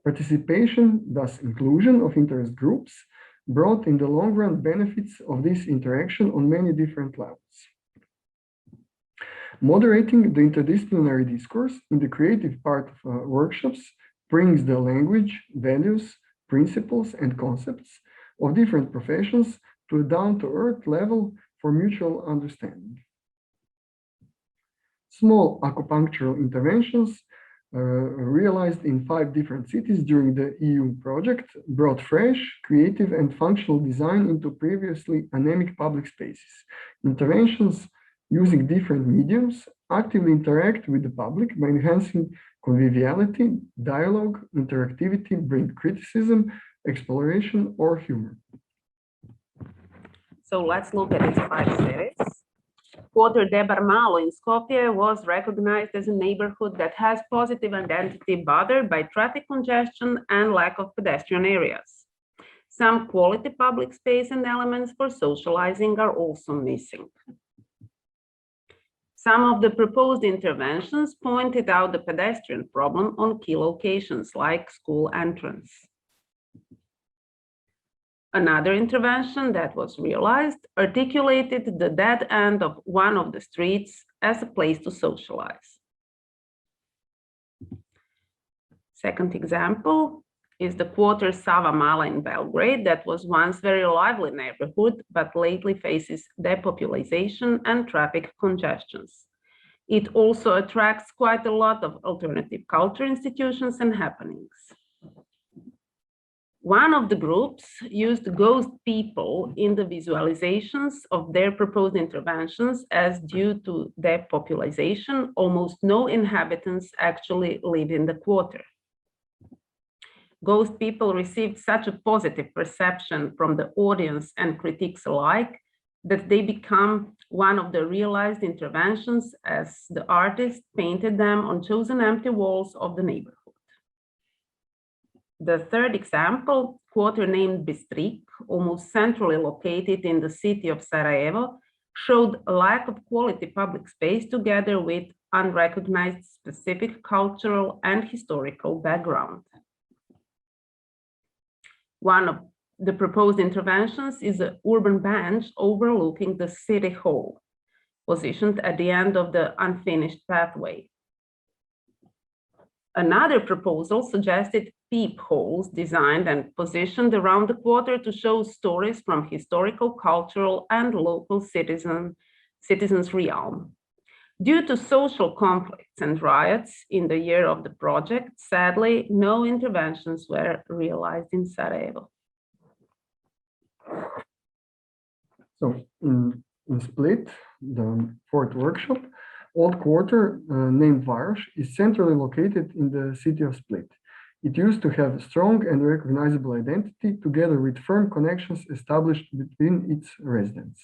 Participation, thus inclusion of interest groups, brought in the long run benefits of this interaction on many different levels. Moderating the interdisciplinary discourse in the creative part of workshops brings the language, values, principles, and concepts of different professions to a down-to-earth level for mutual understanding. Small acupunctural interventions realized in 5 different cities during the EU project brought fresh, creative, and functional design into previously anemic public spaces. Interventions using different mediums actively interact with the public by enhancing conviviality, dialogue, interactivity, bring criticism, exploration, or humor. So let's look at these 5 cities. Quarter Debar Malo in Skopje was recognized as a neighborhood that has positive identity bothered by traffic congestion and lack of pedestrian areas. Some quality public space and elements for socializing are also missing. Some of the proposed interventions pointed out the pedestrian problem on key locations like school entrance. Another intervention that was realized articulated the dead end of one of the streets as a place to socialize. Second example is the quarter Sava Mala in Belgrade that was once very lively neighborhood, but lately faces depopulation and traffic congestions. It also attracts quite a lot of alternative culture institutions and happenings. One of the groups used ghost people in the visualizations of their proposed interventions, as due to depopulation, almost no inhabitants actually live in the quarter. Ghost people received such a positive perception from the audience and critics alike that they become one of the realized interventions as the artist painted them on chosen empty walls of the neighborhood. The third example, quarter named Bistrik, almost centrally located in the city of Sarajevo, showed a lack of quality public space together with unrecognized specific cultural and historical background. One of the proposed interventions is an urban bench overlooking the city hall, positioned at the end of the unfinished pathway. Another proposal suggested peepholes designed and positioned around the quarter to show stories from historical, cultural, and local citizens' realm. Due to social conflicts and riots in the year of the project, sadly, no interventions were realized in Sarajevo. So in Split, the 4th workshop, Old Quarter, named Varoš, is centrally located in the city of Split. It used to have strong and recognizable identity together with firm connections established between its residents.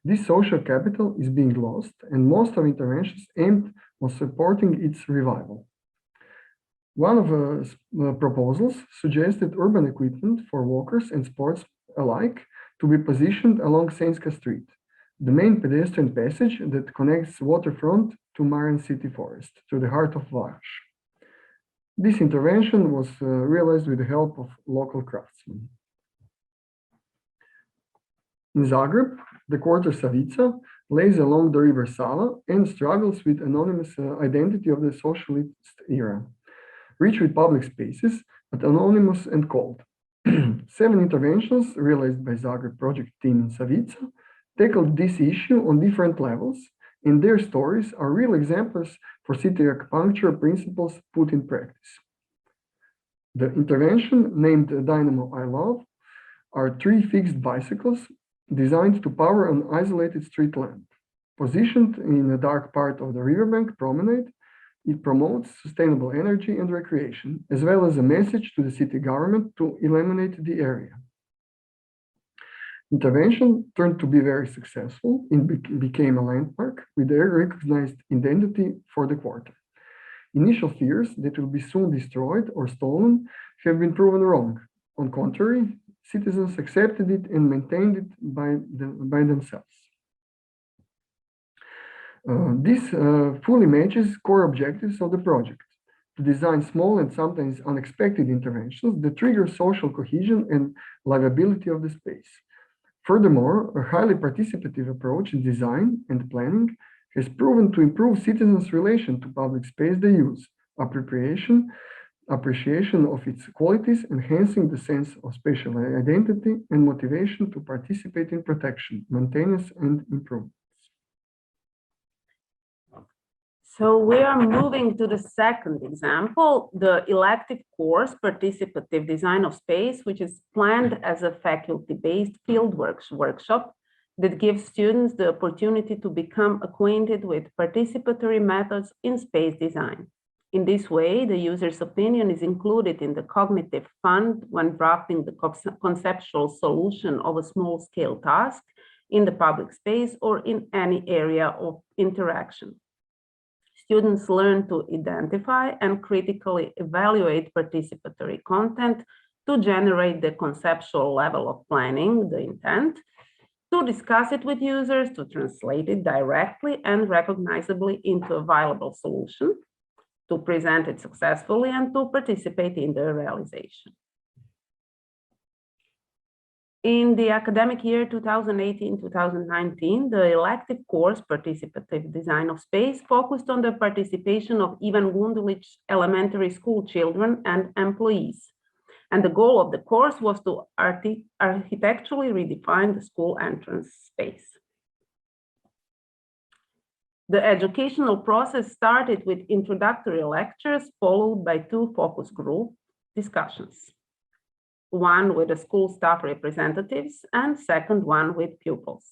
This social capital is being lost, and most of interventions aimed on supporting its revival. One of the proposals suggested urban equipment for walkers and sports alike to be positioned along Senjska Street, the main pedestrian passage that connects waterfront to Marin City Forest, to the heart of Varoš. This intervention was realized with the help of local craftsmen. In Zagreb, the quarter Savica lays along the river Sava and struggles with anonymous identity of the socialist era. Rich with public spaces, but anonymous and cold. 7 interventions realized by Zagreb project team in Savica tackled this issue on different levels, and their stories are real examples for city acupuncture principles put in practice. The intervention, named Dynamo I Love, are 3 fixed bicycles designed to power an isolated street lamp. Positioned in a dark part of the riverbank promenade, it promotes sustainable energy and recreation, as well as a message to the city government to illuminate the area. Intervention turned to be very successful and became a landmark with a recognized identity for the quarter. Initial fears that it will be soon destroyed or stolen have been proven wrong. On contrary, citizens accepted it and maintained it by themselves. This fully matches core objectives of the project: to design small and sometimes unexpected interventions that trigger social cohesion and livability of the space. Furthermore, a highly participative approach in design and planning has proven to improve citizens' relation to public space they use, appreciation of its qualities, enhancing the sense of spatial identity and motivation to participate in protection, maintenance, and improvement. So we are moving to the second example, the elective course, Participative Design of Space, which is planned as a faculty-based fieldwork workshop that gives students the opportunity to become acquainted with participatory methods in space design. In this way, the user's opinion is included in the cognitive fund when drafting the conceptual solution of a small-scale task in the public space or in any area of interaction. Students learn to identify and critically evaluate participatory content to generate the conceptual level of planning, the intent, to discuss it with users, to translate it directly and recognizably into a viable solution, to present it successfully, and to participate in the realization. In the academic year 2018-2019, the elective course Participative Design of Space focused on the participation of Ivan Gundulic elementary school children and employees. And the goal of the course was to architecturally redefine the school entrance space. The educational process started with introductory lectures, followed by 2 focus group discussions. One with the school staff representatives and second one with pupils.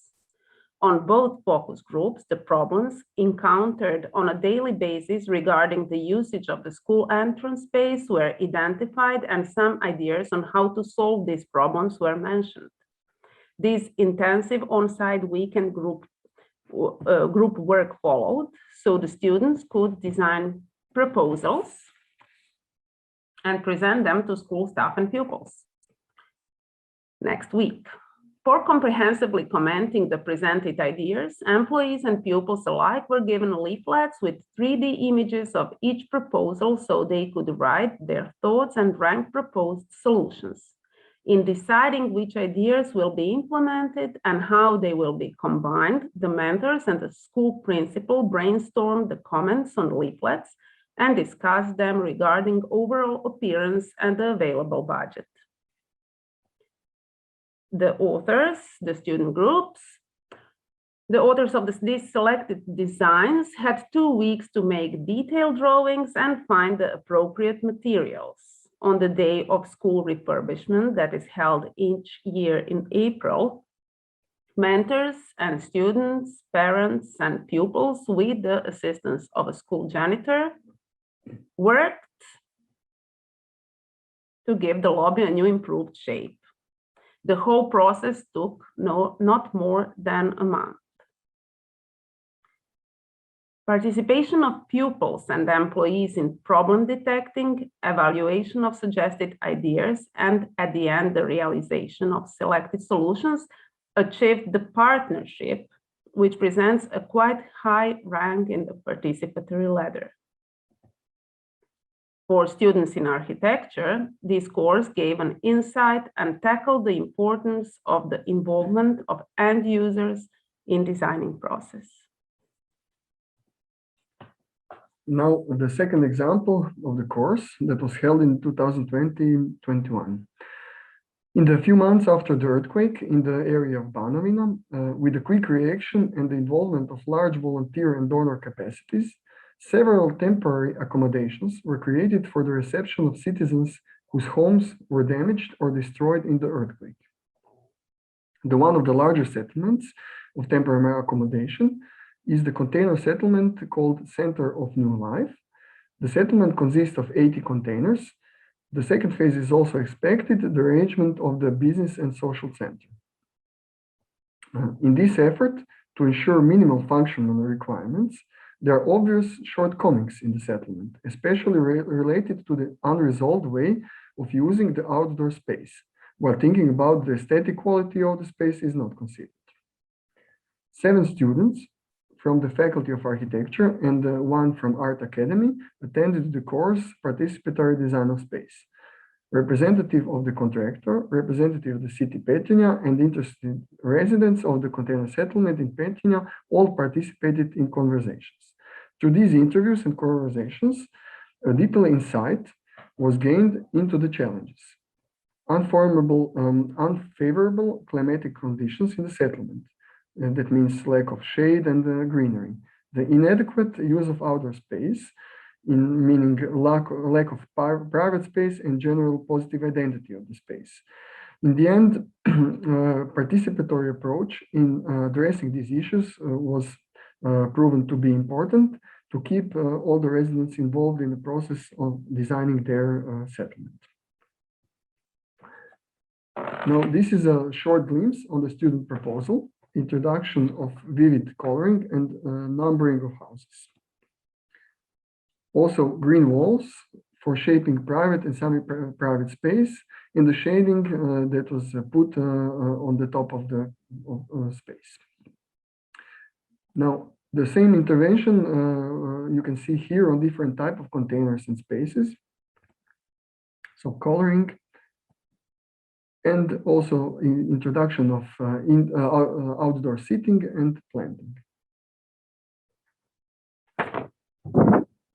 On both focus groups, the problems encountered on a daily basis regarding the usage of the school entrance space were identified, and some ideas on how to solve these problems were mentioned. This intensive on-site weekend group work followed, so the students could design proposals and present them to school staff and pupils. Next week, for comprehensively commenting the presented ideas, employees and pupils alike were given leaflets with 3D images of each proposal so they could write their thoughts and rank proposed solutions. In deciding which ideas will be implemented and how they will be combined, the mentors and the school principal brainstormed the comments on leaflets and discussed them regarding overall appearance and the available budget. The authors, the student groups, the authors of these selected designs had 2 weeks to make detailed drawings and find the appropriate materials. On the day of school refurbishment that is held each year in April, mentors and students, parents and pupils, with the assistance of a school janitor, worked to give the lobby a new improved shape. The whole process took not more than a month. Participation of pupils and employees in problem detecting, evaluation of suggested ideas, and at the end, the realization of selected solutions achieved the partnership, which presents a quite high rank in the participatory ladder. For students in architecture, this course gave an insight and tackled the importance of the involvement of end users in designing process. Now, the second example of the course that was held in 2020-21. In the few months after the earthquake in the area of Banovina, with a quick reaction and the involvement of large volunteer and donor capacities, several temporary accommodations were created for the reception of citizens whose homes were damaged or destroyed in the earthquake. One of the larger settlements of temporary accommodation is the container settlement called Center of New Life. The settlement consists of 80 containers. The second phase is also expected, the arrangement of the business and social center. In this effort to ensure minimal functional requirements, there are obvious shortcomings in the settlement, especially related to the unresolved way of using the outdoor space, while thinking about the aesthetic quality of the space is not considered. 7 students from the Faculty of Architecture and one from Art Academy attended the course Participatory Design of Space. Representative of the contractor, representative of the city Petrinja, and interested residents of the container settlement in Petrinja all participated in conversations. Through these interviews and conversations, a deeper insight was gained into the challenges. Unfavorable climatic conditions in the settlement. That means lack of shade and greenery. The inadequate use of outdoor space, meaning lack of private space and general positive identity of the space. In the end, participatory approach in addressing these issues was proven to be important to keep all the residents involved in the process of designing their settlement. Now, this is a short glimpse on the student proposal, introduction of vivid coloring and numbering of houses. Also, green walls for shaping private and semi-private space, and the shading that was put on the top of the space. Now, the same intervention you can see here on different type of containers and spaces. So coloring, and also introduction of outdoor seating and planting.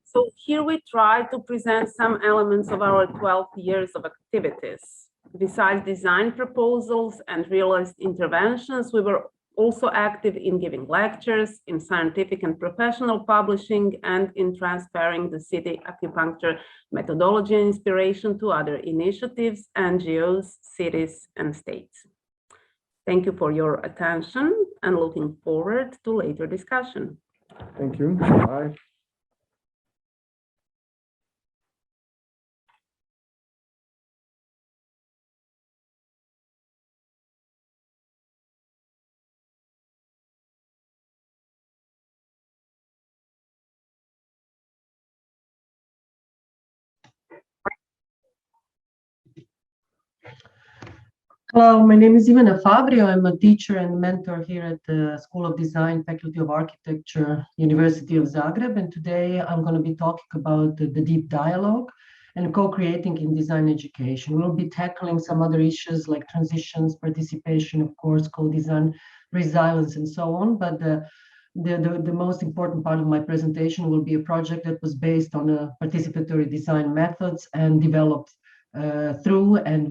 So here we try to present some elements of our 12 years of activities. Besides design proposals and realized interventions, we were also active in giving lectures, in scientific and professional publishing, and in transferring the city acupuncture methodology and inspiration to other initiatives, NGOs, cities, and states. Thank you for your attention and looking forward to later discussion. Thank you. Bye. Hello, my name is Ivana Fabrio. I'm a teacher and mentor here at the School of Design, Faculty of Architecture, University of Zagreb. And today I'm going to be talking about the deep dialogue and co-creating in design education. We'll be tackling some other issues like transitions, participation, of course, co-design, resilience, and so on. But the most important part of my presentation will be a project that was based on participatory design methods and developed through and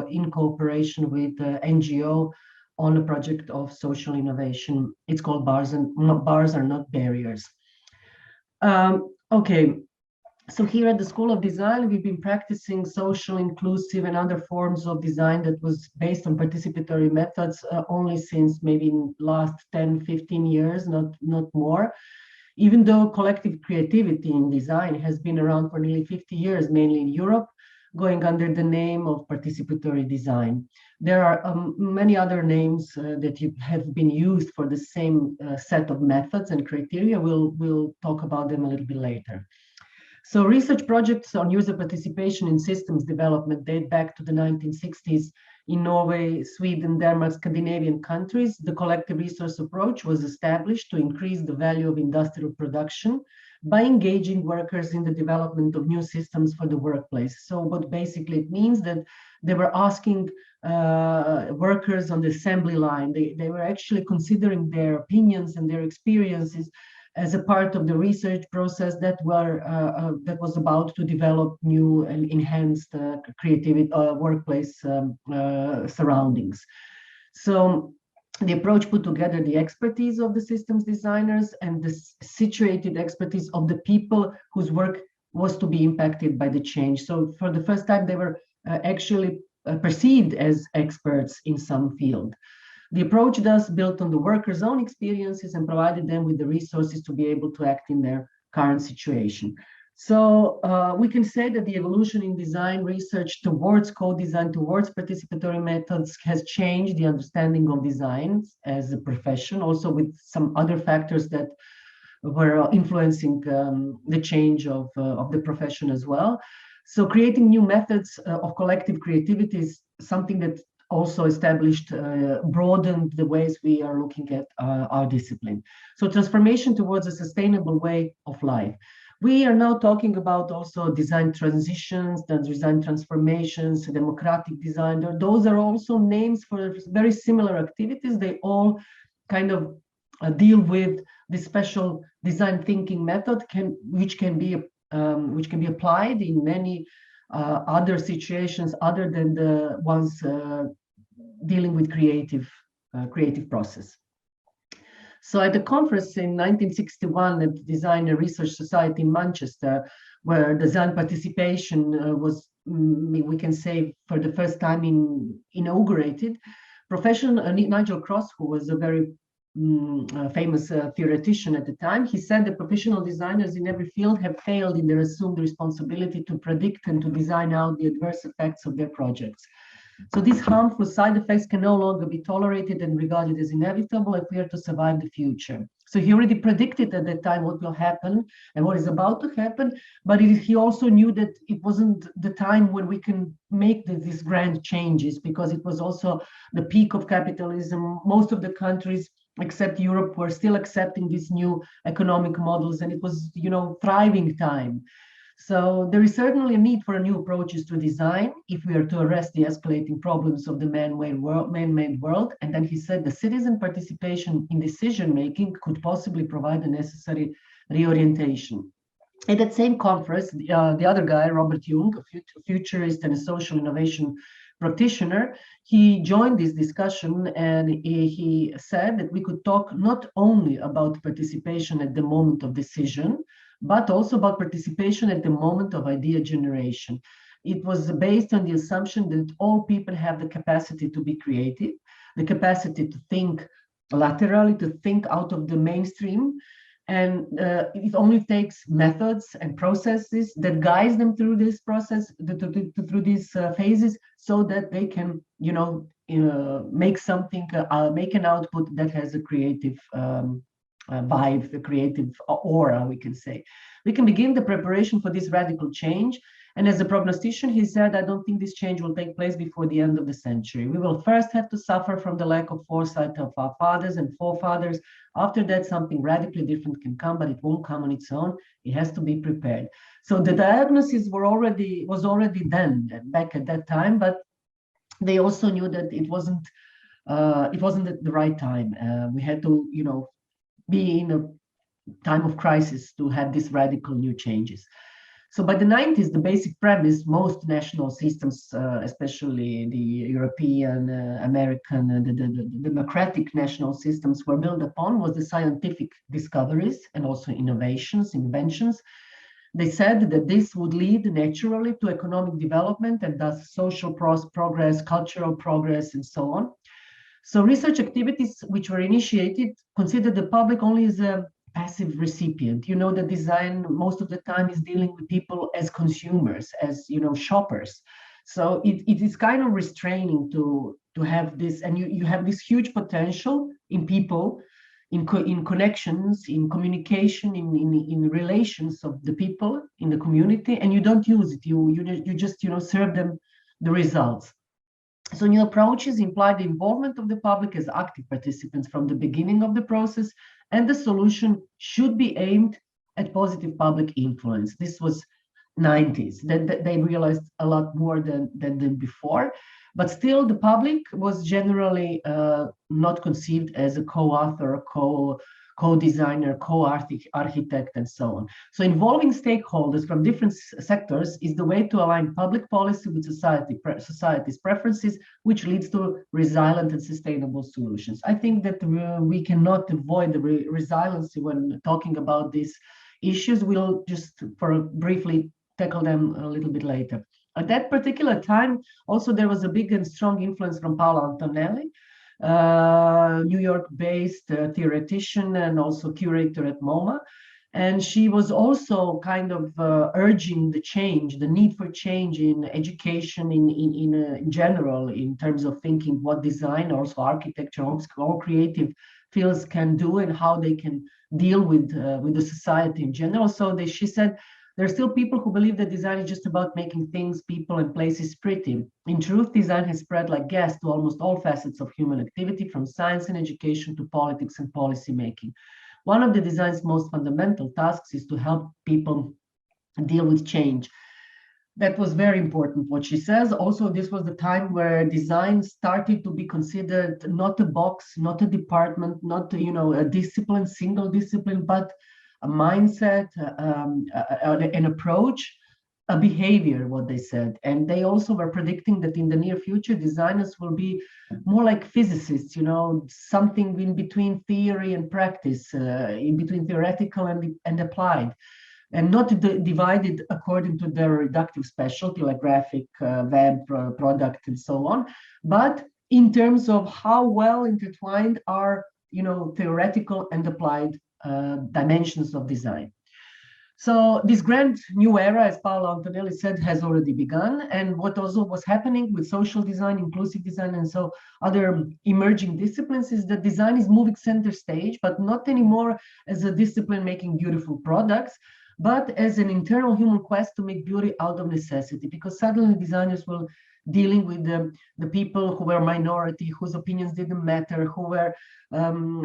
in cooperation with NGO on a project of social innovation. It's called Bars Are Not Barriers. Okay, so here at the School of Design, we've been practicing social, inclusive, and other forms of design that was based on participatory methods only since maybe last 10, 15 years, not more. Even though collective creativity in design has been around for nearly 50 years, mainly in Europe, going under the name of participatory design. There are many other names that have been used for the same set of methods and criteria. We'll talk about them a little bit later. So research projects on user participation in systems development date back to the 1960s in Norway, Sweden, Denmark, Scandinavian countries. The collective resource approach was established to increase the value of industrial production by engaging workers in the development of new systems for the workplace. So what basically it means that they were asking workers on the assembly line, they were actually considering their opinions and their experiences as a part of the research process that was about to develop new and enhanced creativity workplace surroundings. So the approach put together the expertise of the systems designers and the situated expertise of the people whose work was to be impacted by the change. So for the first time, they were actually perceived as experts in some field. The approach thus built on the workers' own experiences and provided them with the resources to be able to act in their current situation. So we can say that the evolution in design research towards co-design, towards participatory methods has changed the understanding of design as a profession, also with some other factors that were influencing the change of the profession as well. So creating new methods of collective creativity is something that also established, broadened the ways we are looking at our discipline. So transformation towards a sustainable way of life. We are now talking about also design transitions, the design transformations, democratic design. Those are also names for very similar activities. They all kind of deal with the special design thinking method, which can be applied in many other situations other than the ones dealing with creative process. So at the conference in 1961 at the Design and Research Society in Manchester, where design participation was, we can say, for the first time inaugurated, Professor Nigel Cross, who was a very famous theoretician at the time, he said that professional designers in every field have failed in their assumed responsibility to predict and to design out the adverse effects of their projects. So these harmful side effects can no longer be tolerated and regarded as inevitable if we are to survive the future. So he already predicted at that time what will happen and what is about to happen, but he also knew that it wasn't the time when we can make these grand changes, because it was also the peak of capitalism. Most of the countries except Europe were still accepting these new economic models, and it was, thriving time. So there is certainly a need for new approaches to design if we are to arrest the escalating problems of the man-made world. And then he said the citizen participation in decision-making could possibly provide the necessary reorientation. At that same conference, the other guy, Robert Jung, a futurist and a social innovation practitioner, he joined this discussion, and he said that we could talk not only about participation at the moment of decision, but also about participation at the moment of idea generation. It was based on the assumption that all people have the capacity to be creative, the capacity to think laterally, to think out of the mainstream, and it only takes methods and processes that guide them through this process, through these phases, so that they can, make something, make an output that has a creative vibe, the creative aura, we can say. We can begin the preparation for this radical change. And as a prognostician, he said, I don't think this change will take place before the end of the century. We will first have to suffer from the lack of foresight of our fathers and forefathers. After that, something radically different can come, but it won't come on its own. It has to be prepared. So the diagnosis was already done back at that time, but they also knew that it wasn't at the right time. We had to, be in a time of crisis to have these radical new changes. So by the 90s, the basic premise most national systems, especially the European, American, and the democratic national systems were built upon was the scientific discoveries and also inventions. They said that this would lead naturally to economic development and thus social progress, cultural progress, and so on. So research activities which were initiated considered the public only as a passive recipient. That design most of the time is dealing with people as consumers, as shoppers. So it is kind of restraining to have this, and you have this huge potential in people, in connections, in communication, in relations of the people in the community, and you don't use it. You just serve them the results. So new approaches imply the involvement of the public as active participants from the beginning of the process, and the solution should be aimed at positive public influence. This was 90s. That they realized a lot more than before, but still the public was generally not conceived as a co-author, co-designer, co-architect, and so on. So involving stakeholders from different sectors is the way to align public policy with society's preferences, which leads to resilient and sustainable solutions. I think that we cannot avoid the resiliency when talking about these issues. We'll just briefly tackle them a little bit later. At that particular time, also there was a big and strong influence from Paola Antonelli, New York-based theoretician and also curator at MoMA. And she was also kind of urging the need for change in education in general, in terms of thinking what design, also architecture, all creative fields can do and how they can deal with the society in general. So she said, there are still people who believe that design is just about making things, people, and places pretty. In truth, design has spread like gas to almost all facets of human activity, from science and education to politics and policy making. One of the design's most fundamental tasks is to help people deal with change. That was very important, what she says. Also, this was the time where design started to be considered not a box, not a department, not a discipline, single discipline, but a mindset, an approach, a behavior, what they said. And they also were predicting that in the near future, designers will be more like physicists, something in between theory and practice, in between theoretical and applied, and not divided according to their reductive specialty, like graphic, web, product, and so on, but in terms of how well intertwined are, theoretical and applied dimensions of design. So this grand new era, as Paola Antonelli said, has already begun. And what also was happening with social design, inclusive design, and so other emerging disciplines is that design is moving center stage, but not anymore as a discipline making beautiful products, but as an internal human quest to make beauty out of necessity, because suddenly designers will dealing with the people who were minority, whose opinions didn't matter, who were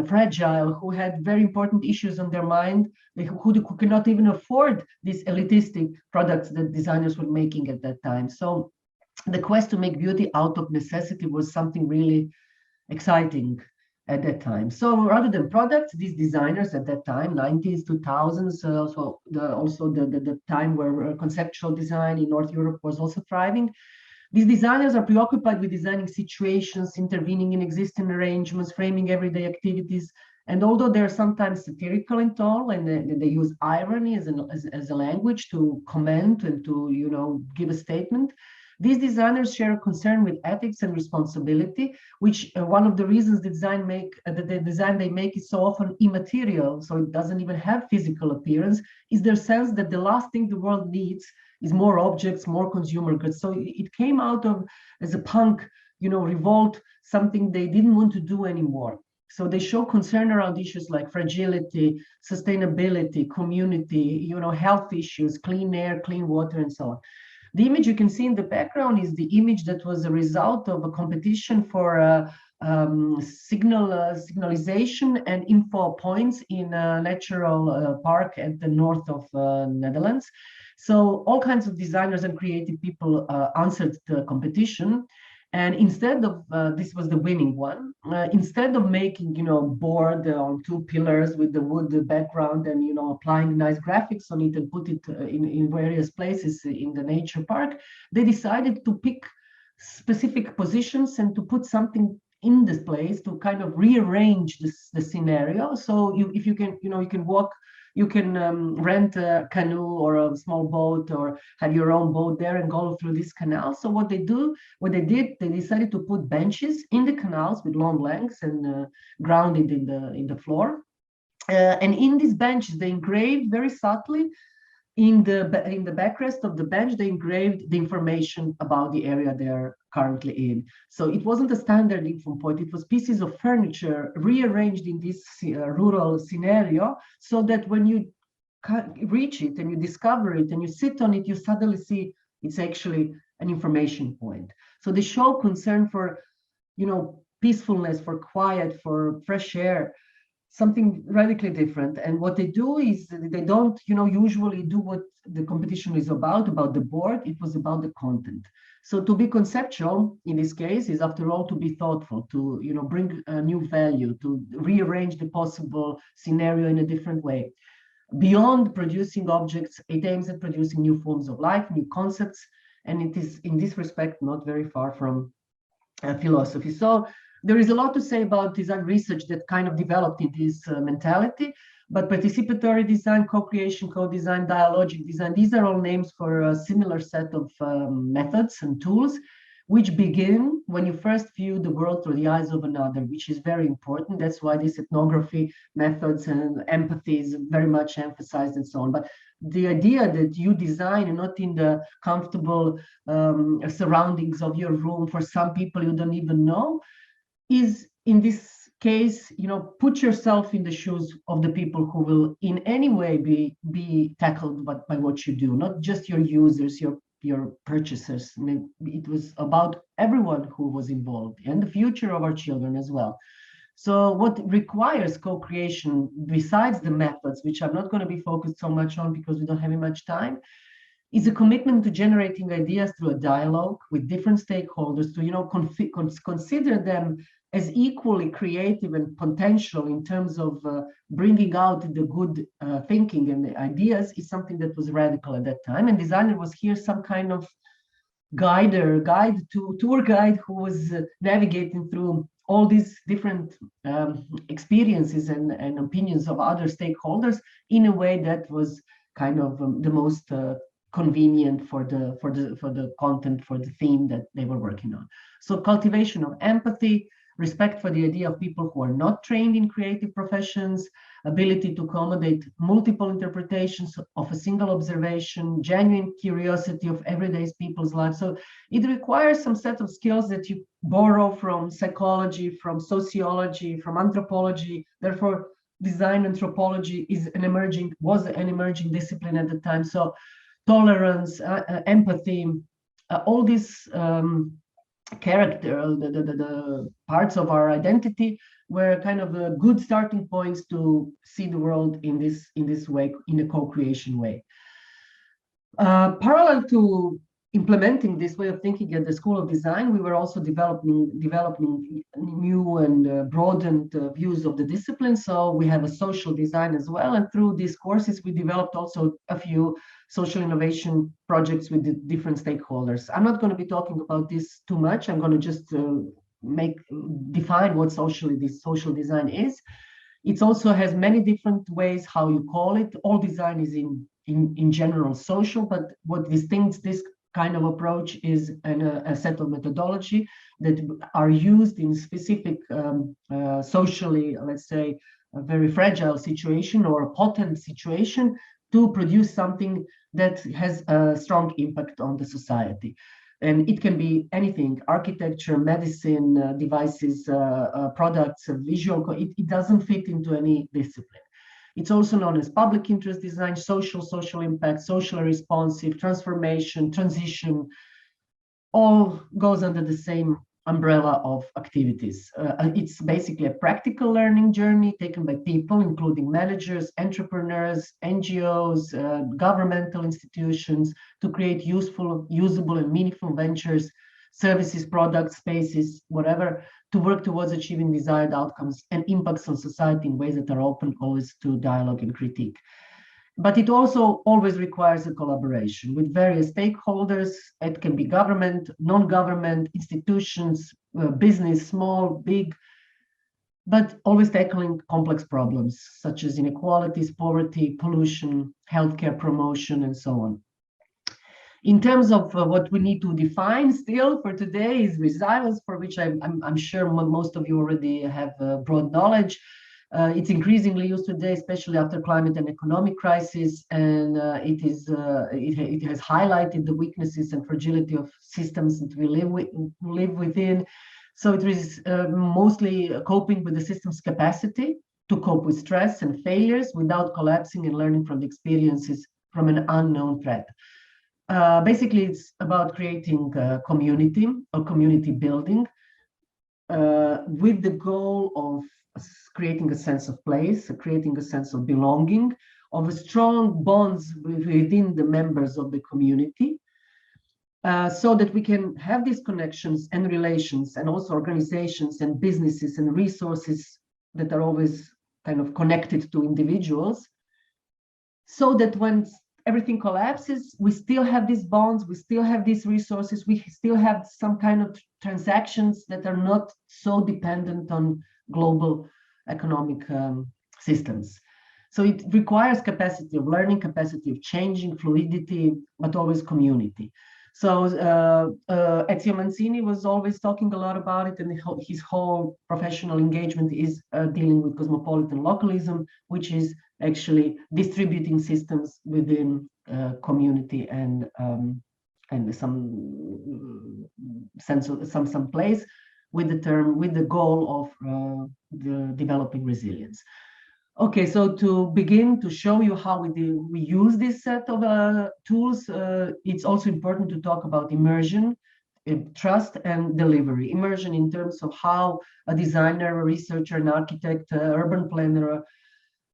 fragile, who had very important issues on their mind, who could not even afford these elitistic products that designers were making at that time. So the quest to make beauty out of necessity was something really exciting at that time. So rather than products, these designers at that time, 90s, 2000s, also the time where conceptual design in North Europe was also thriving, these designers are preoccupied with designing situations, intervening in existing arrangements, framing everyday activities. And although they're sometimes satirical in tone, and they use irony as a language to comment and to give a statement, these designers share a concern with ethics and responsibility, which one of the reasons the design they make is so often immaterial, so it doesn't even have physical appearance, is their sense that the last thing the world needs is more objects, more consumer goods. So it came out of, as a punk, revolt, something they didn't want to do anymore. So they show concern around issues like fragility, sustainability, community, health issues, clean air, clean water, and so on. The image you can see in the background is the image that was a result of a competition for signalization and info points in a natural park at the north of Netherlands. So all kinds of designers and creative people answered the competition. And instead of, this was the winning one, instead of making, board on two pillars with the wood background and, applying nice graphics on it and put it in various places in the nature park, they decided to pick specific positions and to put something in this place to kind of rearrange the scenario. So if you can, you can walk, you can rent a canoe or a small boat or have your own boat there and go through this canal. So what they did, they decided to put benches in the canals with long legs and grounded in the floor. And in these benches, they engraved very subtly in the backrest of the bench, they engraved the information about the area they're currently in. So it wasn't a standard info point, it was pieces of furniture rearranged in this rural scenario, so that when you reach it and you discover it and you sit on it, you suddenly see it's actually an information point. So they show concern for, peacefulness, for quiet, for fresh air. something radically different. And what they do is they don't, usually do what the competition is about the board. It was about the content. So to be conceptual in this case is, after all, to be thoughtful, to bring a new value, to rearrange the possible scenario in a different way. Beyond producing objects, it aims at producing new forms of life, new concepts, and it is in this respect not very far from philosophy. So there is a lot to say about design research that kind of developed in this mentality, but participatory design, co-creation, co-design, dialogic design, these are all names for a similar set of methods and tools, which begin when you first view the world through the eyes of another, which is very important. That's why this ethnography methods and empathy is very much emphasized and so on. But the idea that you design and not in the comfortable surroundings of your room for some people you don't even know is, in this case, put yourself in the shoes of the people who will in any way be tackled by what you do, not just your users, your purchasers. It was about everyone who was involved and the future of our children as well. So what requires co-creation, besides the methods, which I'm not going to be focused so much on because we don't have much time, is a commitment to generating ideas through a dialogue with different stakeholders, to consider them as equally creative and potential in terms of bringing out the good thinking and the ideas, is something that was radical at that time. And designer was here some kind of tour guide who was navigating through all these different experiences and opinions of other stakeholders in a way that was kind of the most convenient for the content, for the theme that they were working on. So cultivation of empathy, respect for the idea of people who are not trained in creative professions, ability to accommodate multiple interpretations of a single observation, genuine curiosity of everyday people's lives. So it requires some set of skills that you borrow from psychology, from sociology, from anthropology. Therefore, design anthropology was an emerging discipline at the time. So tolerance, empathy, all these character, the parts of our identity were kind of good starting points to see the world in this way, in a co-creation way. Parallel to implementing this way of thinking at the School of Design, we were also developing new and broadened views of the discipline. So we have a social design as well, and through these courses we developed also a few social innovation projects with the different stakeholders. I'm not going to be talking about this too much. I'm going to just define what social design is. It also has many different ways how you call it. All design is in general social, but what distincts this kind of approach is a set of methodology that are used in specific socially, let's say, a very fragile situation or a potent situation to produce something that has a strong impact on the society. And it can be anything: architecture, medicine, devices, products, visual. It doesn't fit into any discipline. It's also known as public interest design, social impact, socially responsive, transformation, transition, all goes under the same umbrella of activities. It's basically a practical learning journey taken by people, including managers, entrepreneurs, NGOs, governmental institutions, to create useful, usable, and meaningful ventures, services, products, spaces, whatever, to work towards achieving desired outcomes and impacts on society in ways that are open always to dialogue and critique. But it also always requires a collaboration with various stakeholders. It can be government, non-government, institutions, business, small, big, but always tackling complex problems such as inequalities, poverty, pollution, healthcare promotion, and so on. In terms of what we need to define still for today is resilience, for which I'm sure most of you already have broad knowledge. It's increasingly used today, especially after climate and economic crisis, and it has highlighted the weaknesses and fragility of systems that we live within. So it is mostly coping with the system's capacity to cope with stress and failures without collapsing and learning from the experiences from an unknown threat. Basically, it's about creating community or community building, with the goal of creating a sense of place, creating a sense of belonging, of strong bonds within the members of the community, so that we can have these connections and relations, and also organizations and businesses and resources that are always kind of connected to individuals, so that when everything collapses, we still have these bonds, we still have these resources, we still have some kind of transactions that are not so dependent on global economic systems. So it requires capacity of learning, capacity of changing, fluidity, but always community. So Ezio Mancini was always talking a lot about it, and his whole professional engagement is dealing with cosmopolitan localism, which is actually distributing systems within community and some sense of some place, with the goal of the developing resilience. Okay, so to begin to show you how we use this set of tools, it's also important to talk about immersion, trust, and delivery. Immersion in terms of how a designer, a researcher, an architect, urban planner,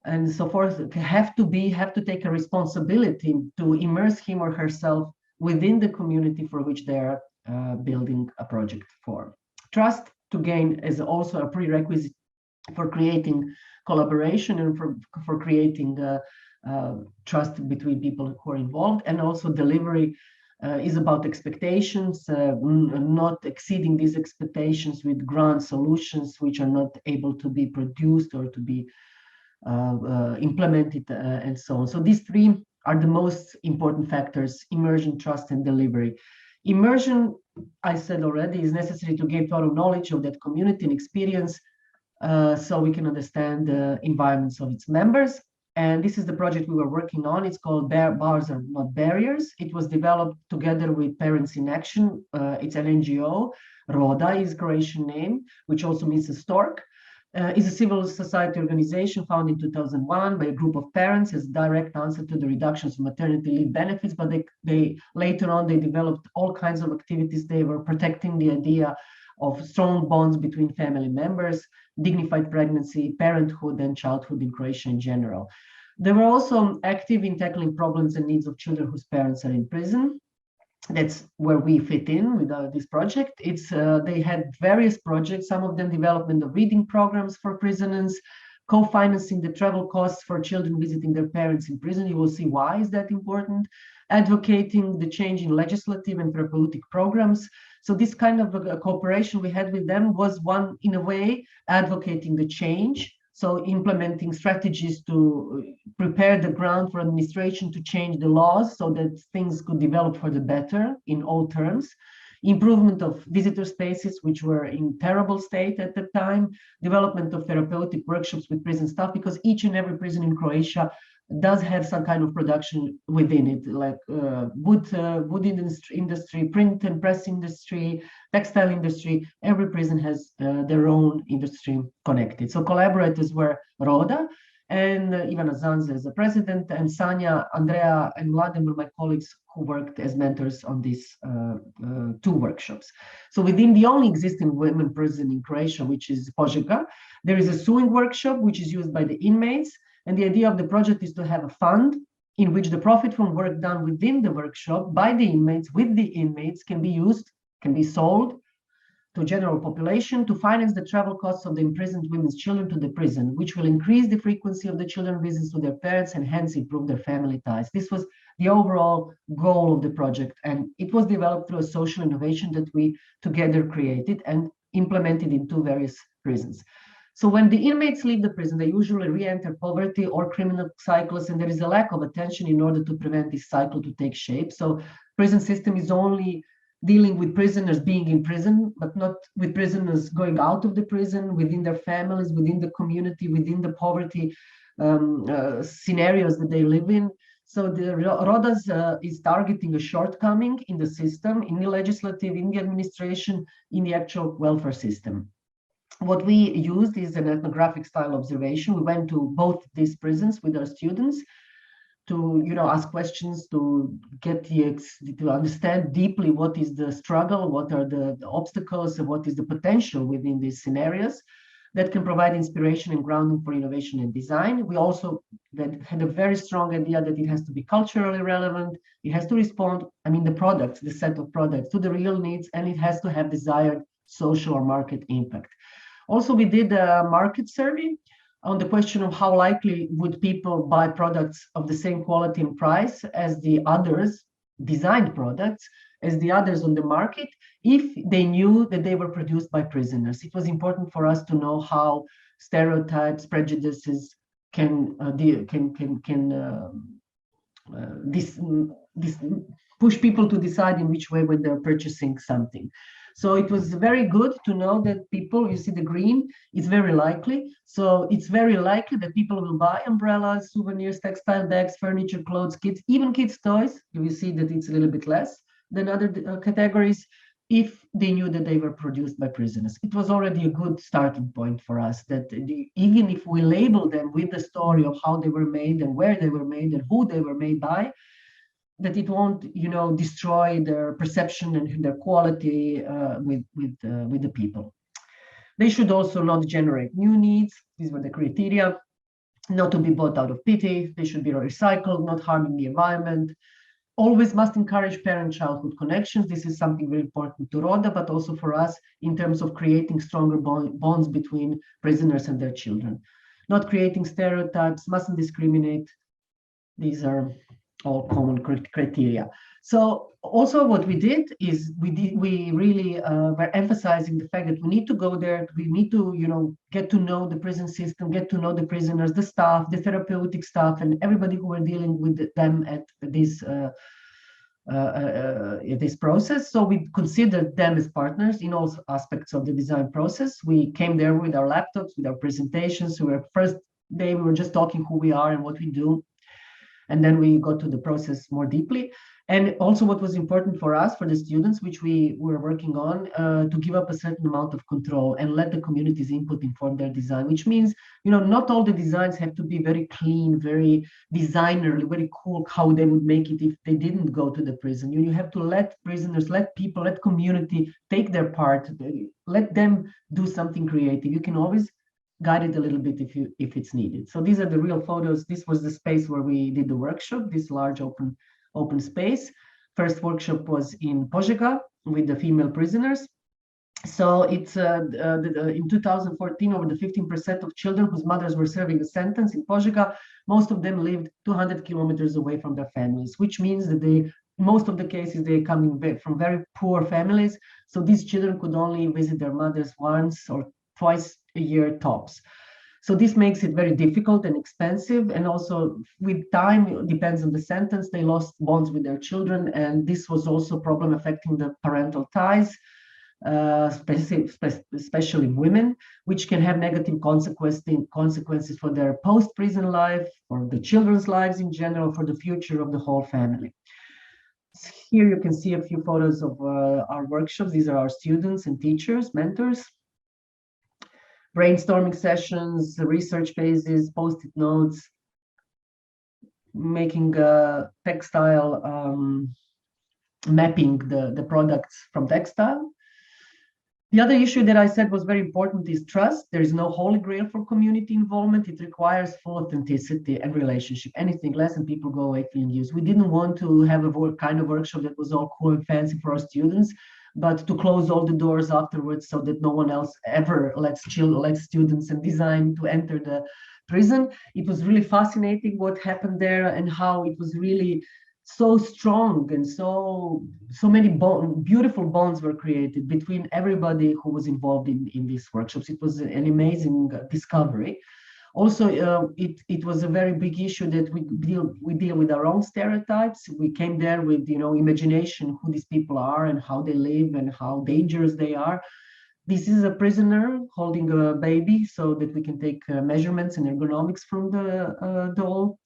and so forth have to take a responsibility to immerse him or herself within the community for which they are building a project for. Trust to gain is also a prerequisite for creating collaboration and for creating trust between people who are involved. And also delivery is about expectations, not exceeding these expectations with grand solutions which are not able to be produced or to be implemented and so on. So these three are the most important factors: immersion, trust, and delivery. Immersion, I said already, is necessary to gain thorough knowledge of that community and experience, so we can understand the environments of its members. And this is the project we were working on. It's called Bars Are Not Barriers. It was developed together with Parents in Action. It's an NGO. Roda is Croatian name, which also means a stork. Is a civil society organization founded in 2001 by a group of parents as direct answer to the reductions of maternity leave benefits. But they later on, they developed all kinds of activities. They were protecting the idea of strong bonds between family members, dignified pregnancy, parenthood, and childhood in Croatia in general. They were also active in tackling problems and needs of children whose parents are in prison. That's where we fit in with this project. They had various projects, some of them development of reading programs for prisoners, co-financing the travel costs for children visiting their parents in prison. You will see why is that important. Advocating the change in legislative and therapeutic programs. So this kind of cooperation we had with them was one, in a way, advocating the change. So implementing strategies to prepare the ground for administration to change the laws so that things could develop for the better in all terms. Improvement of visitor spaces, which were in terrible state at the time. Development of therapeutic workshops with prison staff, because each and every prison in Croatia does have some kind of production within it, like wood industry, print and press industry, textile industry. Every prison has their own industry connected. So collaborators were Roda and Ivana Zanza as the president, and Sanja, Andrea, and Mladen were my colleagues who worked as mentors on these two workshops. So within the only existing women prison in Croatia, which is Požega, there is a sewing workshop which is used by the inmates. And the idea of the project is to have a fund in which the profit from work done within the workshop by the inmates, with the inmates, can be used, can be sold to general population to finance the travel costs of the imprisoned women's children to the prison, which will increase the frequency of the children visits to their parents and hence improve their family ties. This was the overall goal of the project. And it was developed through a social innovation that we together created and implemented in two various prisons. So when the inmates leave the prison, they usually re-enter poverty or criminal cycles, and there is a lack of attention in order to prevent this cycle to take shape. So prison system is only dealing with prisoners being in prison, but not with prisoners going out of the prison, within their families, within the community, within the poverty scenarios that they live in. So the Rodas is targeting a shortcoming in the system, in the legislative, in the administration, in the actual welfare system. What we used is an ethnographic style observation. We went to both these prisons with our students to ask questions, to get to understand deeply what is the struggle, what are the obstacles, and what is the potential within these scenarios that can provide inspiration and grounding for innovation and design. We also had a very strong idea that it has to be culturally relevant, it has to respond, the products, the set of products, to the real needs, and it has to have desired social or market impact. Also, we did a market survey on the question of how likely would people buy products of the same quality and price as the others, designed products, as the others on the market, if they knew that they were produced by prisoners. It was important for us to know how stereotypes, prejudices can push people to decide in which way when they're purchasing something. So it was very good to know that people, you see the green, it's very likely. So it's very likely that people will buy umbrellas, souvenirs, textile bags, furniture, clothes, kids, even kids' toys. You will see that it's a little bit less than other categories if they knew that they were produced by prisoners. It was already a good starting point for us that even if we label them with the story of how they were made and where they were made and who they were made by, that it won't, destroy their perception and their quality with the people. They should also not generate new needs. These were the criteria. Not to be bought out of pity. They should be recycled, not harming the environment. Always must encourage parent-childhood connections. This is something very important to Roda, but also for us in terms of creating stronger bonds between prisoners and their children. Not creating stereotypes, mustn't discriminate. These are all common criteria. So also what we did is we really were emphasizing the fact that we need to go there. We need to, get to know the prison system, get to know the prisoners, the staff, the therapeutic staff, and everybody who were dealing with them at this process. So we considered them as partners in all aspects of the design process. We came there with our laptops, with our presentations. So first day we were just talking who we are and what we do. And then we got to the process more deeply. And also what was important for us, for the students, which we were working on, to give up a certain amount of control and let the community's input inform their design, which means, not all the designs have to be very clean, very designerly, very cool, how they would make it if they didn't go to the prison. You have to let prisoners, let people, let community take their part, let them do something creative. You can always guide it a little bit if it's needed. So these are the real photos. This was the space where we did the workshop, this large open space. First workshop was in Požega with the female prisoners. So it's in 2014, over the 15% of children whose mothers were serving a sentence in Požega, most of them lived 200 kilometers away from their families, which means that most of the cases, they're coming from very poor families. So these children could only visit their mothers once or twice a year tops. So this makes it very difficult and expensive. And also with time, it depends on the sentence, they lost bonds with their children. And this was also a problem affecting the parental ties, especially women, which can have negative consequences for their post-prison life, for the children's lives in general, for the future of the whole family. Here you can see a few photos of our workshops. These are our students and teachers, mentors. Brainstorming sessions, research phases, post-it notes, making textile, mapping the products from textile. The other issue that I said was very important is trust. There is no holy grail for community involvement. It requires full authenticity and relationship. Anything less and people go away feeling used. We didn't want to have a kind of workshop that was all cool and fancy for our students, but to close all the doors afterwards so that no one else ever lets students and design to enter the prison. It was really fascinating what happened there and how it was really so strong and so many beautiful bonds were created between everybody who was involved in these workshops. It was an amazing discovery. Also, it was a very big issue that we deal with our own stereotypes. We came there with imagination who these people are and how they live and how dangerous they are. This is a prisoner holding a baby so that we can take measurements and ergonomics from the doll,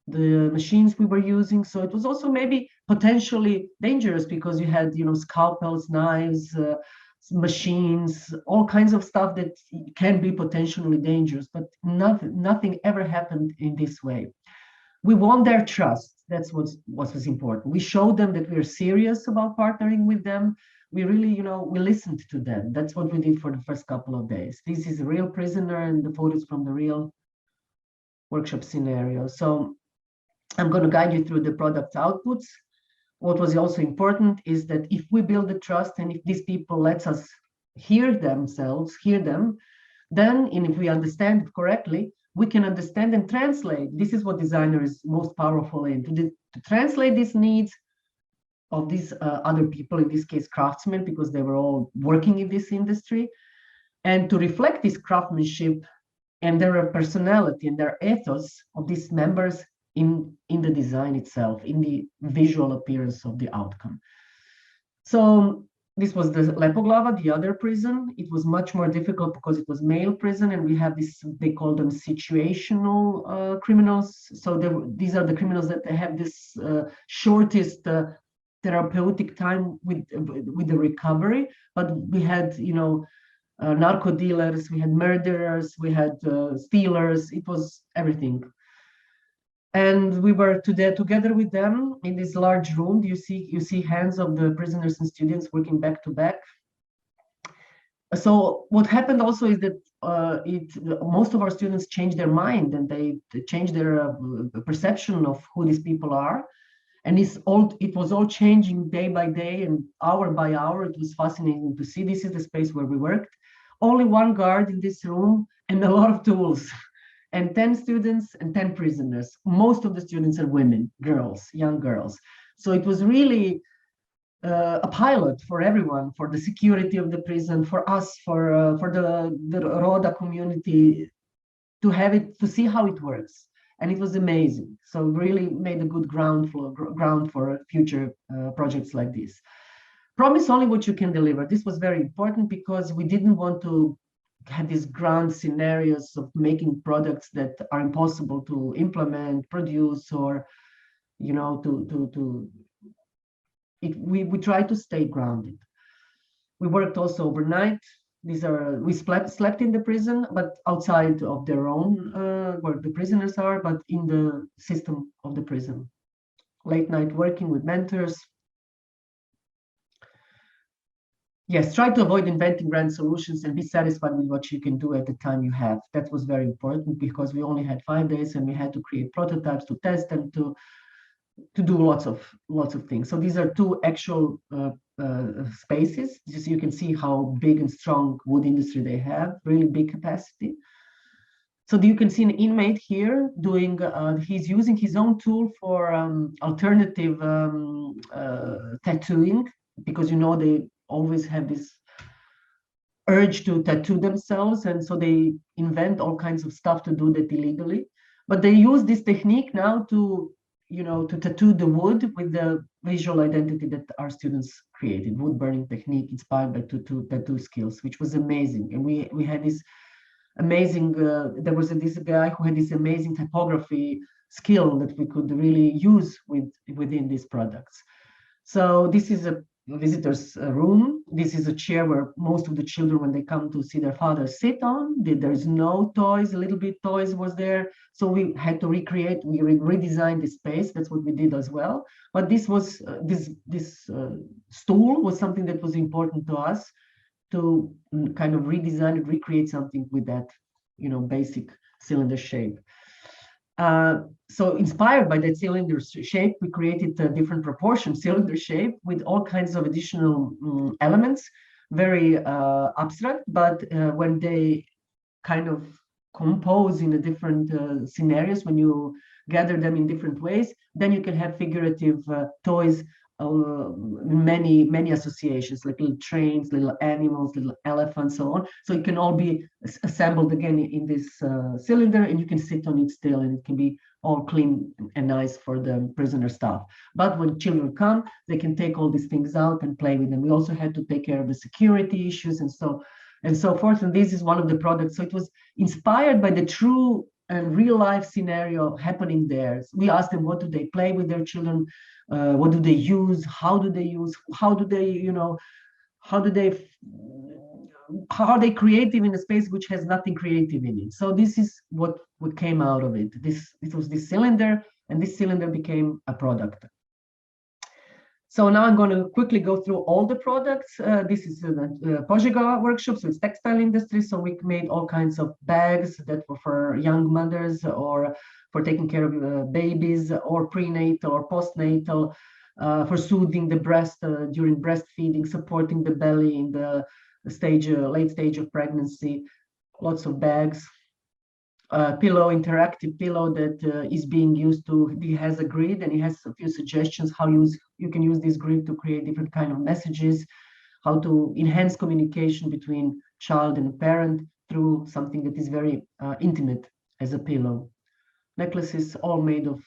the machines we were using. So it was also maybe potentially dangerous because you had scalpels, knives, machines, all kinds of stuff that can be potentially dangerous, but nothing ever happened in this way. we won their trust. That's what was important. We showed them that we are serious about partnering with them. We really, we listened to them. That's what we did for the first couple of days. This is a real prisoner and the photos from the real workshop scenario. So I'm going to guide you through the product outputs. What was also important is that if we build the trust and if these people let us hear them, then, and if we understand it correctly, we can understand and translate. This is what designer is most powerful in, to translate these needs of these other people, in this case, craftsmen, because they were all working in this industry, and to reflect this craftsmanship and their personality and their ethos of these members in the design itself, in the visual appearance of the outcome. So this was the Lepoglava, the other prison. It was much more difficult because it was male prison, and we have this, they call them situational criminals. So these are the criminals that have this shortest therapeutic time with the recovery. But we had, narco dealers, we had murderers, we had stealers. It was everything. And we were together with them in this large room. You see hands of the prisoners and students working back to back. So what happened also is that most of our students changed their mind, and they changed their perception of who these people are. And it was all changing day by day and hour by hour. It was fascinating to see. This is the space where we worked. Only one guard in this room and a lot of tools. And 10 students and 10 prisoners. Most of the students are women, girls, young girls. So it was really a pilot for everyone, for the security of the prison, for us, for the Roda community, to see how it works. And it was amazing. So really made a good ground for future projects like this. Promise only what you can deliver. This was very important because we didn't want to have these grand scenarios of making products that are impossible to implement, produce, or we try to stay grounded. We worked also overnight. We slept in the prison, but outside of their own where the prisoners are, but in the system of the prison. Late night working with mentors. Yes, try to avoid inventing grand solutions and be satisfied with what you can do at the time you have. That was very important because we only had 5 days and we had to create prototypes, to test them, to do lots of things. So these are 2 actual spaces. Just so you can see how big and strong wood industry they have, really big capacity. So you can see an inmate here doing, he's using his own tool for alternative tattooing, because they always have this urge to tattoo themselves, and so they invent all kinds of stuff to do that illegally. But they use this technique now to tattoo the wood with the visual identity that our students created, wood burning technique inspired by tattoo skills, which was amazing. And we had this amazing, there was this guy who had this amazing typography skill that we could really use within these products. So this is a visitor's room. This is a chair where most of the children, when they come to see their father, sit on. There is no toys, a little bit toys was there. So we had to recreate, we redesigned the space. That's what we did as well. But this was, this stool was something that was important to us to kind of redesign and recreate something with that, basic cylinder shape. So inspired by that cylinder shape, we created a different proportion cylinder shape with all kinds of additional elements, very abstract, but when they kind of compose in a different scenarios, when you gather them in different ways, then you can have figurative toys, many associations, like little trains, little animals, little elephants, so on. So it can all be assembled again in this cylinder, and you can sit on it still, and it can be all clean and nice for the prisoner staff. But when children come, they can take all these things out and play with them. We also had to take care of the security issues and so forth. And this is one of the products. So it was inspired by the true and real life scenario happening there. We asked them, what do they play with their children? What do they use? How do they use? How are they creative in a space which has nothing creative in it? So this is what came out of it. It was this cylinder And this cylinder became a product. So now I'm going to quickly go through all the products. This is the Požega workshop, so it's textile industry. So we made all kinds of bags that were for young mothers or for taking care of babies or prenatal or postnatal, for soothing the breast during breastfeeding, supporting the belly in the late stage of pregnancy. Lots of bags. Pillow, interactive pillow that is being used to, it has a grid and it has a few suggestions how you can use this grid to create different kind of messages, how to enhance communication between child and parent through something that is very intimate as a pillow. Necklaces all made of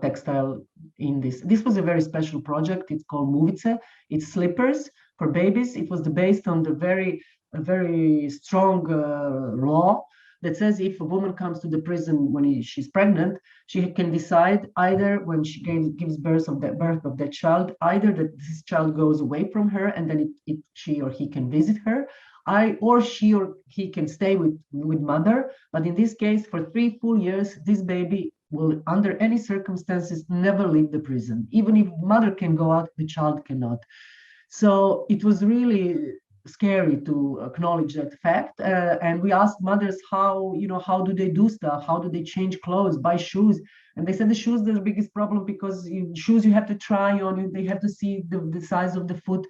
textile in this. This was a very special project. It's called Muvice. It's slippers for babies. It was based on the very strong law that says if a woman comes to the prison when she's pregnant, she can decide either when she gives birth of that child, either that this child goes away from her and then she or he can visit her, or she or he can stay with mother. But in this case, for 3 full years, this baby will, under any circumstances, never leave the prison. Even if mother can go out, the child cannot. So it was really scary to acknowledge that fact, and we asked mothers how do they do stuff, how do they change clothes, buy shoes, and they said the shoes are the biggest problem because shoes you have to try on, they have to see the size of the foot.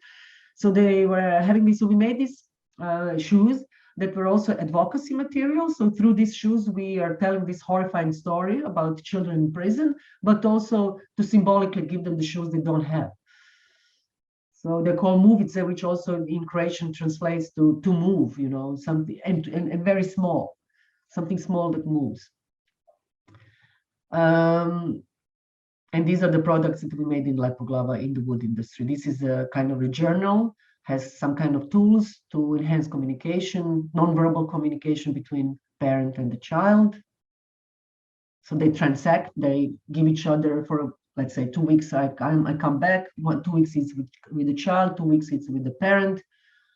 So they were having this. So we made these shoes that were also advocacy material. So through these shoes we are telling this horrifying story about children in prison, but also to symbolically give them the shoes they don't have. So they're called Muvice, which also in Croatian translates to move, something and very small, something small that moves. And these are the products that we made in Lepoglava in the wood industry. This is a kind of a journal, has some kind of tools to enhance communication, non-verbal communication between parent and the child. So they transact, they give each other for, let's say, 2 weeks, I come back, 2 weeks it's with the child, 2 weeks it's with the parent.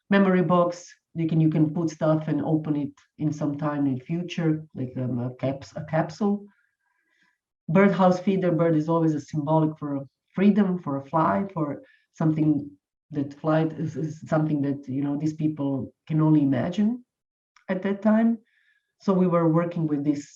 Memory box, you can put stuff and open it in some time in the future, like a capsule. Birdhouse feeder, bird is always a symbolic for freedom, for a flight, for something that flight is something that, these people can only imagine at that time. So we were working with these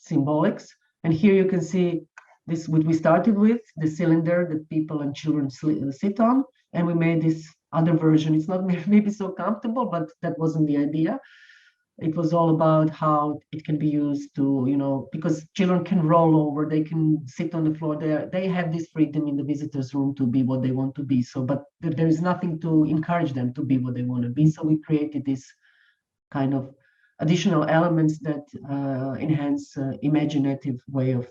symbolics. And here you can see this, what we started with, the cylinder that people and children sit on, and we made this other version. It's not maybe so comfortable, but that wasn't the idea. It was all about how it can be used to, because children can roll over, they can sit on the floor. They have this freedom in the visitors' room to be what they want to be. So, but there is nothing to encourage them to be what they want to be. So we created this kind of additional elements that enhance imaginative way of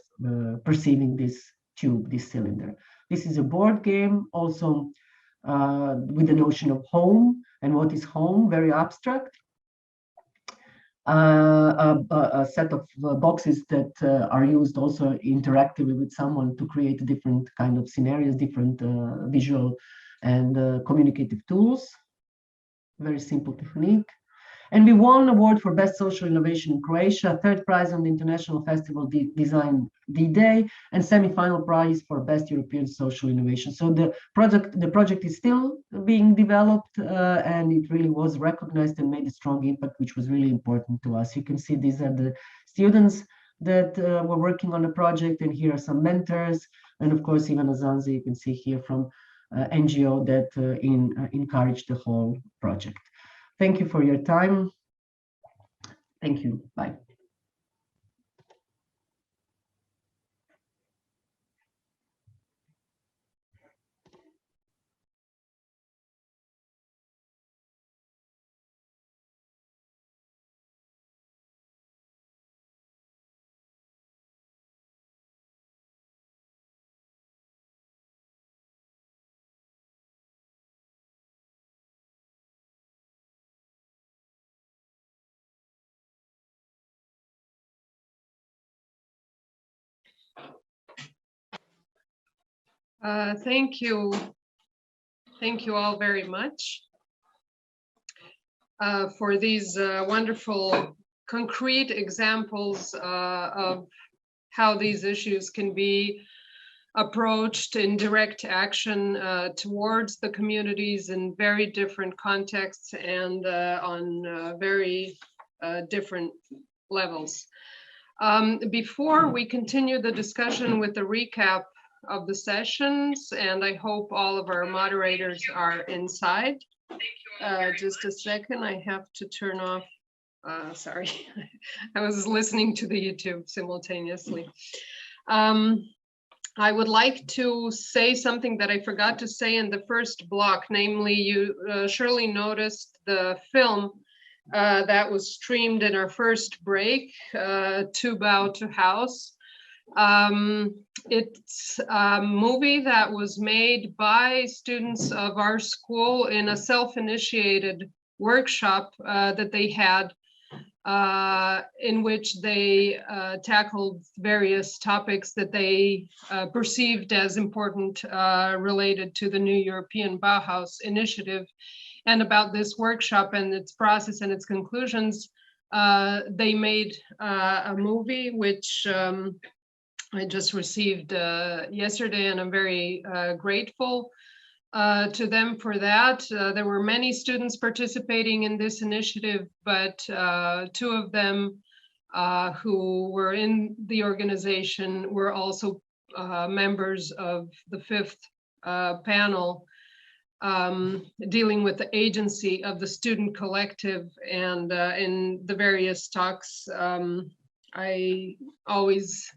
perceiving this tube, this cylinder. This is a board game also with the notion of home and what is home, very abstract. A set of boxes that are used also interactively with someone to create different kind of scenarios, different visual and communicative tools. Very simple technique. And we won an award for Best Social Innovation in Croatia, 3rd prize on the International Festival Design D-Day, and semi-final prize for Best European Social Innovation. So the project is still being developed, and it really was recognized and made a strong impact, which was really important to us. You can see these are the students that were working on the project, and here are some mentors, and of course Ivana Zanzi, you can see here from NGO that encouraged the whole project. Thank you for your time. Thank you. Bye. Thank you. Thank you all very much for these wonderful concrete examples of how these issues can be approached in direct action towards the communities in very different contexts and on very different levels. Before we continue the discussion with the recap of the sessions, and I hope all of our moderators are inside. Just a second, I have to turn off, sorry, I was listening to the YouTube simultaneously. I would like to say something that I forgot to say in the first block, namely you surely noticed the film that was streamed in our first break, To Bow to House. It's a movie that was made by students of our school in a self-initiated workshop that they had, in which they tackled various topics that they perceived as important related to the new European Bauhaus initiative. And about this workshop and its process and its conclusions, they made a movie which I just received yesterday, and I'm very grateful to them for that. There were many students participating in this initiative, but two of them who were in the organization were also members of the fifth panel dealing with the agency of the student collective. And in the various talks, I always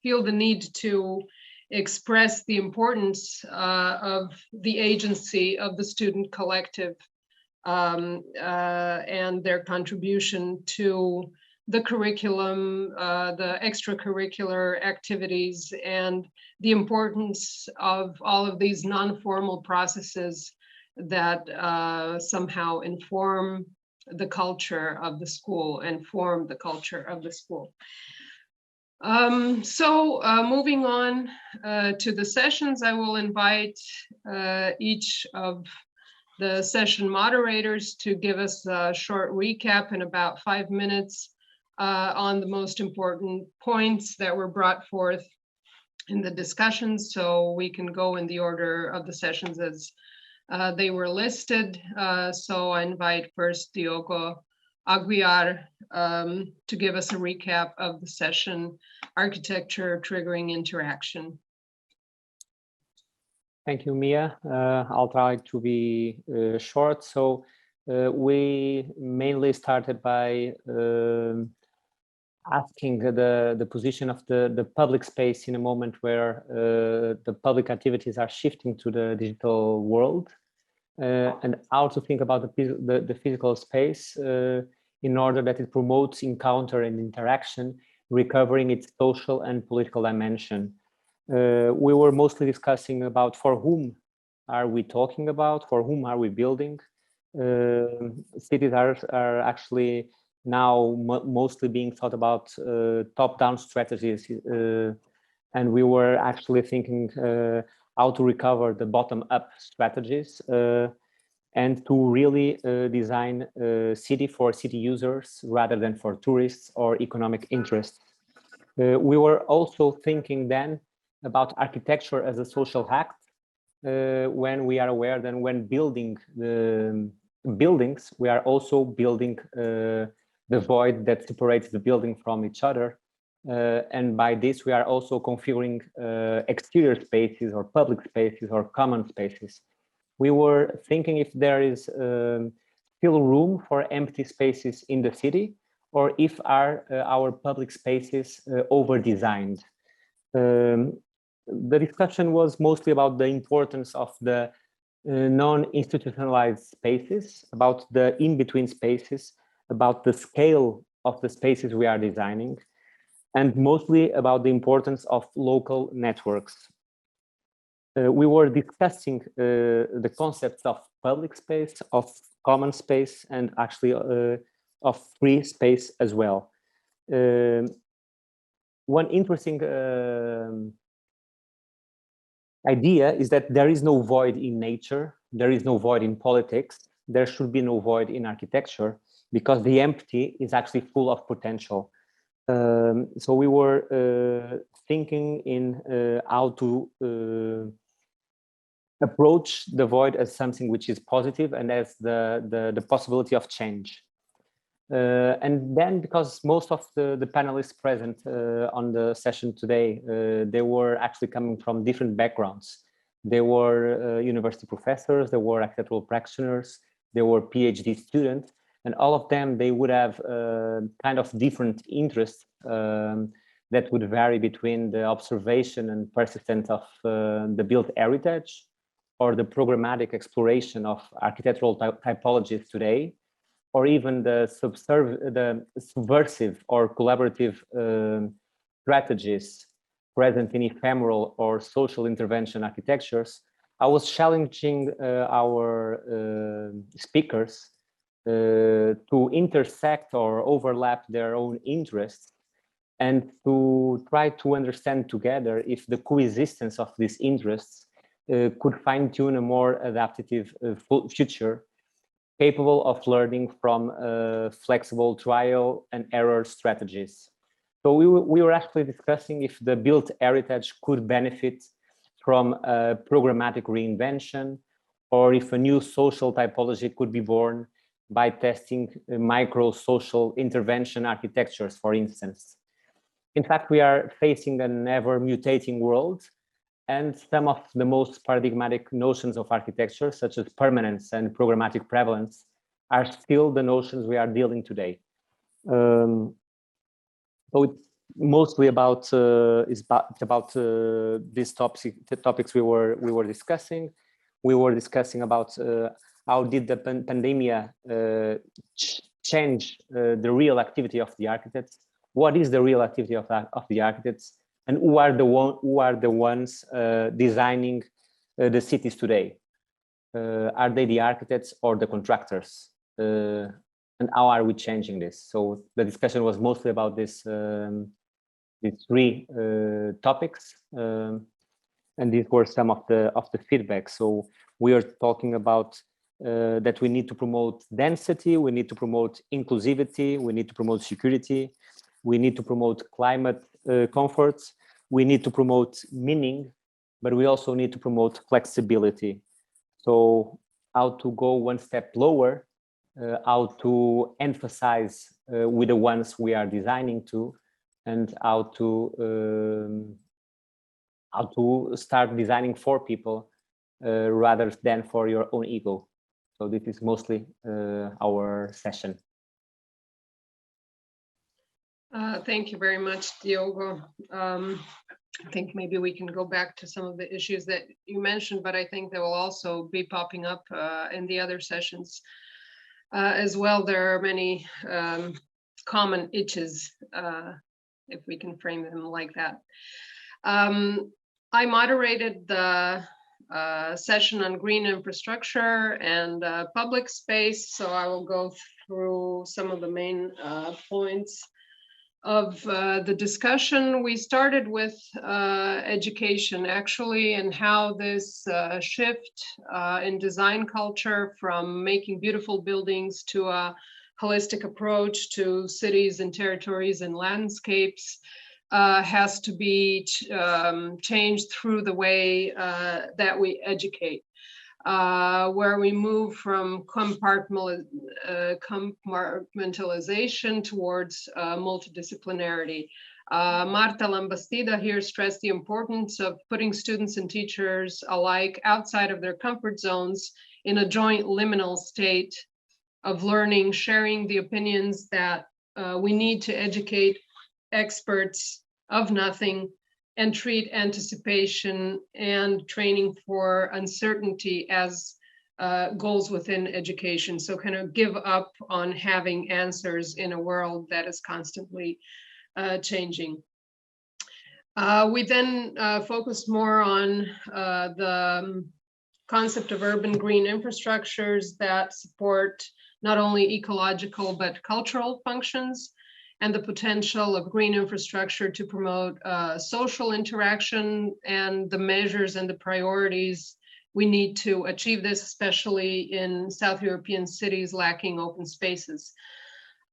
feel the need to express the importance of the agency of the student collective and their contribution to the curriculum, the extracurricular activities, and the importance of all of these non-formal processes that somehow inform the culture of the school and form the culture of the school. Moving on to the sessions, I will invite each of the session moderators to give us a short recap in about 5 minutes on the most important points that were brought forth in the discussions, so we can go in the order of the sessions as they were listed. So I invite first Diogo Aguiar to give us a recap of the session, Architecture Triggering Interaction. Thank you, Mia. I'll try to be short. So we mainly started by asking the position of the public space in a moment where the public activities are shifting to the digital world, and how to think about the physical space in order that it promotes encounter and interaction, recovering its social and political dimension. We were mostly discussing about for whom are we talking about, for whom are we building. Cities are actually now mostly being thought about top-down strategies, and we were actually thinking how to recover the bottom-up strategies and to really design a city for city users rather than for tourists or economic interests. We were also thinking then about architecture as a social act, when we are aware that when building the buildings, we are also building the void that separates the building from each other. And by this, we are also configuring exterior spaces or public spaces or common spaces. We were thinking if there is still room for empty spaces in the city, or if our public spaces over-designed. The discussion was mostly about the importance of the non-institutionalized spaces, about the in-between spaces, about the scale of the spaces we are designing, and mostly about the importance of local networks. We were discussing the concepts of public space, of common space, and actually of free space as well. One interesting idea is that there is no void in nature, there is no void in politics, there should be no void in architecture, because the empty is actually full of potential. So we were thinking in how to approach the void as something which is positive and as the possibility of change. And then, because most of the panelists present on the session today, they were actually coming from different backgrounds. They were university professors, they were architectural practitioners, they were PhD students, and all of them, they would have kind of different interests that would vary between the observation and persistence of the built heritage or the programmatic exploration of architectural typologies today, or even the subversive or collaborative strategies present in ephemeral or social intervention architectures. I was challenging our speakers to intersect or overlap their own interests and to try to understand together if the coexistence of these interests could fine-tune a more adaptive future capable of learning from flexible trial and error strategies. So we were actually discussing if the built heritage could benefit from a programmatic reinvention, or if a new social typology could be born by testing micro-social intervention architectures, for instance. In fact, we are facing an ever-mutating world, and some of the most paradigmatic notions of architecture, such as permanence and programmatic prevalence, are still the notions we are dealing today. So it's mostly about these topics we were discussing. We were discussing about how did the pandemic change the real activity of the architects? What is the real activity of the architects? And who are the ones designing the cities today? Are they the architects or the contractors? And how are we changing this? So the discussion was mostly about these three topics, and these were some of the feedback. So we are talking about that we need to promote density, we need to promote inclusivity, we need to promote security, we need to promote climate comforts, we need to promote meaning, but we also need to promote flexibility. So how to go one step lower, how to emphasize with the ones we are designing to, and how to start designing for people rather than for your own ego. So this is mostly our session. Thank you very much, Diogo. I think maybe we can go back to some of the issues that you mentioned, but I think they will also be popping up in the other sessions as well. There are many common itches, if we can frame them like that. I moderated the session on green infrastructure and public space, so I will go through some of the main points of the discussion. We started with education, actually, and how this shift in design culture from making beautiful buildings to a holistic approach to cities and territories and landscapes has to be changed through the way that we educate. Where we move from compartmentalization towards multidisciplinarity. Marta Lambastida here stressed the importance of putting students and teachers alike outside of their comfort zones in a joint liminal state of learning, sharing the opinions that we need to educate experts of nothing and treat anticipation and training for uncertainty as goals within education. So kind of give up on having answers in a world that is constantly changing. We then focused more on the concept of urban green infrastructures that support not only ecological but cultural functions, and the potential of green infrastructure to promote social interaction and the measures and the priorities we need to achieve this, especially in South European cities lacking open spaces.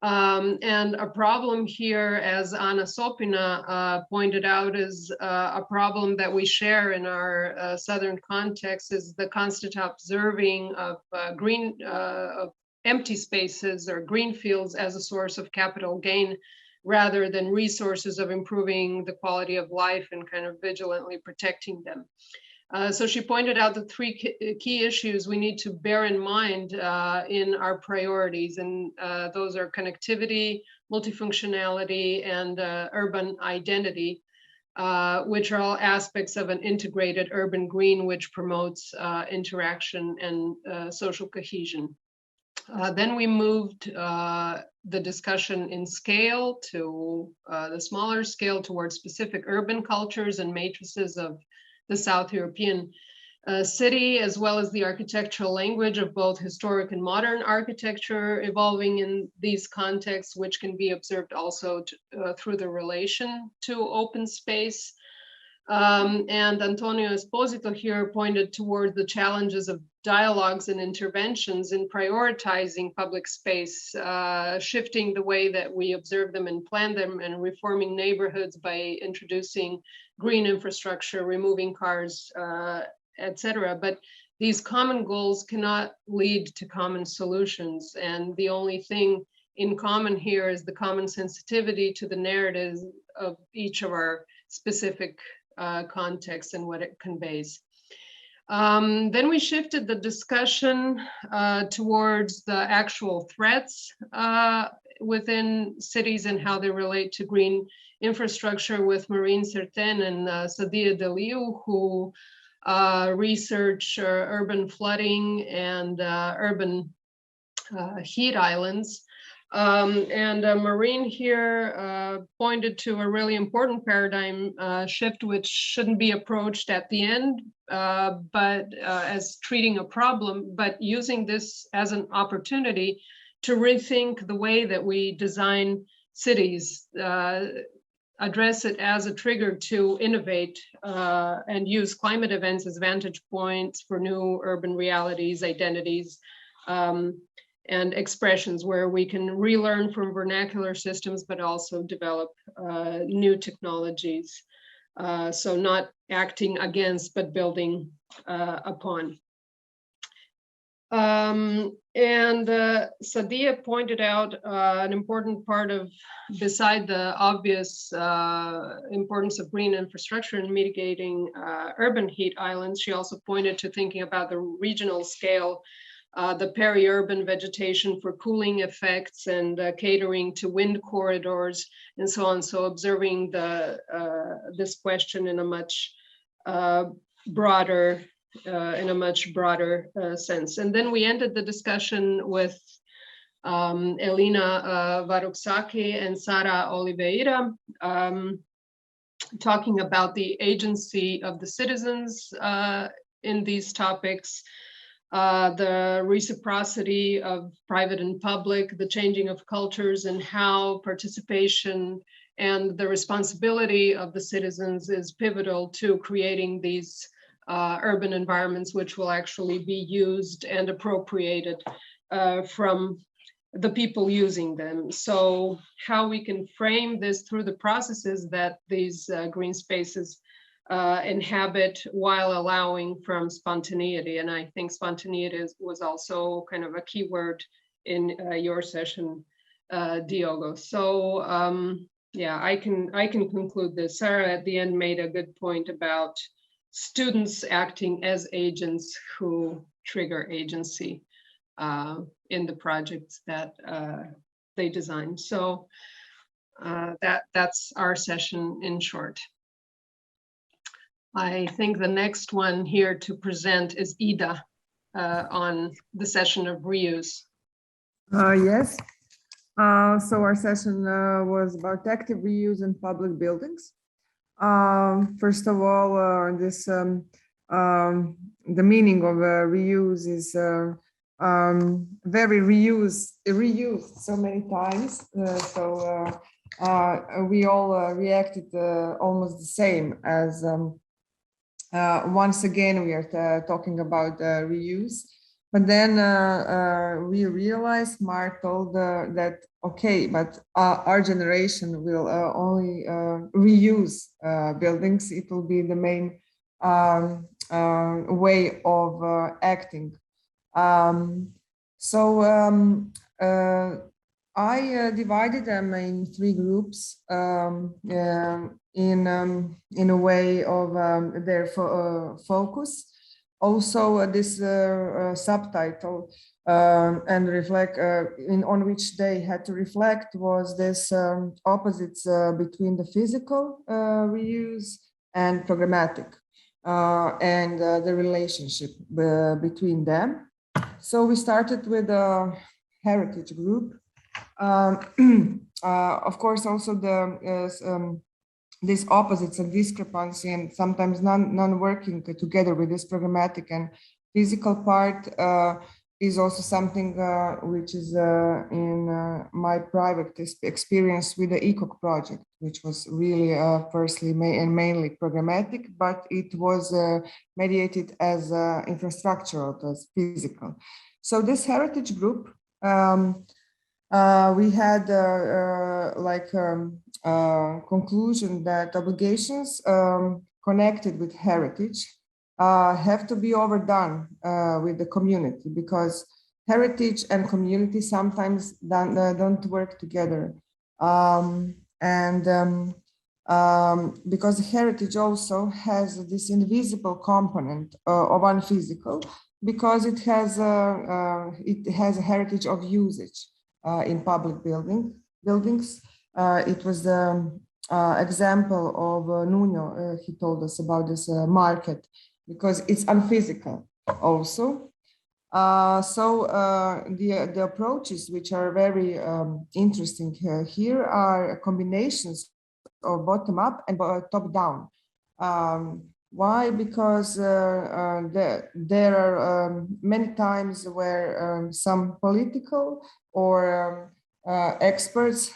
And a problem here, as Anna Sopina pointed out, is a problem that we share in our Southern context, is the constant observing of of empty spaces or green fields as a source of capital gain, rather than resources of improving the quality of life and kind of vigilantly protecting them. So she pointed out the three key issues we need to bear in mind in our priorities, and those are connectivity, multifunctionality, and urban identity, which are all aspects of an integrated urban green, which promotes interaction and social cohesion. Then we moved the discussion in scale to the smaller scale towards specific urban cultures and matrices of the South European city, as well as the architectural language of both historic and modern architecture evolving in these contexts, which can be observed also through the relation to open space. And Antonio Esposito here pointed toward the challenges of dialogues and interventions in prioritizing public space, shifting the way that we observe them and plan them, and reforming neighborhoods by introducing green infrastructure, removing cars, etc. But these common goals cannot lead to common solutions. And the only thing in common here is the common sensitivity to the narratives of each of our specific context and what it conveys. Then we shifted the discussion towards the actual threats within cities and how they relate to green infrastructure with Marine Serten and Sadia Deliu, who research urban flooding and urban heat islands. Marine here pointed to a really important paradigm shift, which shouldn't be approached at the end, but as treating a problem, but using this as an opportunity to rethink the way that we design cities, address it as a trigger to innovate and use climate events as vantage points for new urban realities, identities, and expressions where we can relearn from vernacular systems, but also develop new technologies. So not acting against, but building upon. Sadia pointed out an important part of, beside the obvious importance of green infrastructure in mitigating urban heat islands, she also pointed to thinking about the regional scale, the peri-urban vegetation for cooling effects and catering to wind corridors and so on. So observing this question in a much broader sense. And then we ended the discussion with Elina Varuksaki and Sara Oliveira, talking about the agency of the citizens in these topics, the reciprocity of private and public, the changing of cultures, and how participation and the responsibility of the citizens is pivotal to creating these urban environments, which will actually be used and appropriated from the people using them. So how we can frame this through the processes that these green spaces inhabit while allowing from spontaneity. And I think spontaneity was also kind of a key word in your session, Diogo. So yeah, I can conclude this. Sarah at the end made a good point about students acting as agents who trigger agency in the projects that they design. So that's our session in short. I think the next one here to present is Ida on the session of reuse. Yes. So our session was about active reuse in public buildings. First of all, the meaning of reuse is very reused so many times. We all reacted almost the same as once again we are talking about reuse. But then we realized, Mark told that, okay, but our generation will only reuse buildings. It will be the main way of acting. I divided them in 3 groups in a way of their focus. Also, this subtitle and reflect on which they had to reflect was this opposites between the physical reuse and programmatic and the relationship between them. So we started with a heritage group. Of course, also these opposites and discrepancy and sometimes non-working together with this programmatic and physical part is also something which is in my private experience with the ECOC project, which was really firstly and mainly programmatic, but it was mediated as infrastructural, as physical. So this heritage group, we had conclusion that obligations connected with heritage have to be overdone with the community, because heritage and community sometimes don't work together. Because heritage also has this invisible component of unphysical, because it has a heritage of usage in public buildings. It was the example of Nuno. He told us about this market, because it's unphysical also. The approaches which are very interesting here are combinations of bottom up and top down. Why? Because there are many times where some political or experts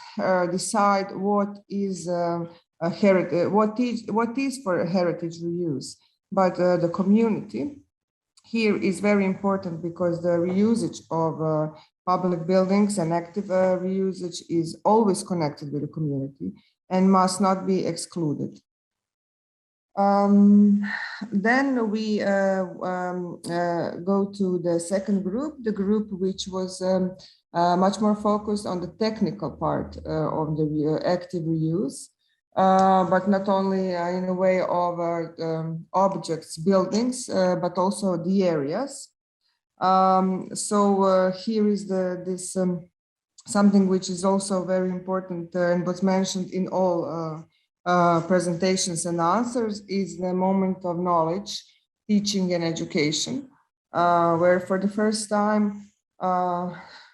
decide what is a heritage, what is for a heritage reuse. But the community here is very important, because the reusage of public buildings and active reusage is always connected with the community and must not be excluded. Then we go to the second group, the group which was much more focused on the technical part of the active reuse, but not only in a way of objects, buildings, but also the areas. Here is this something which is also very important and was mentioned in all presentations and answers, is the moment of knowledge, teaching and education, where for the first time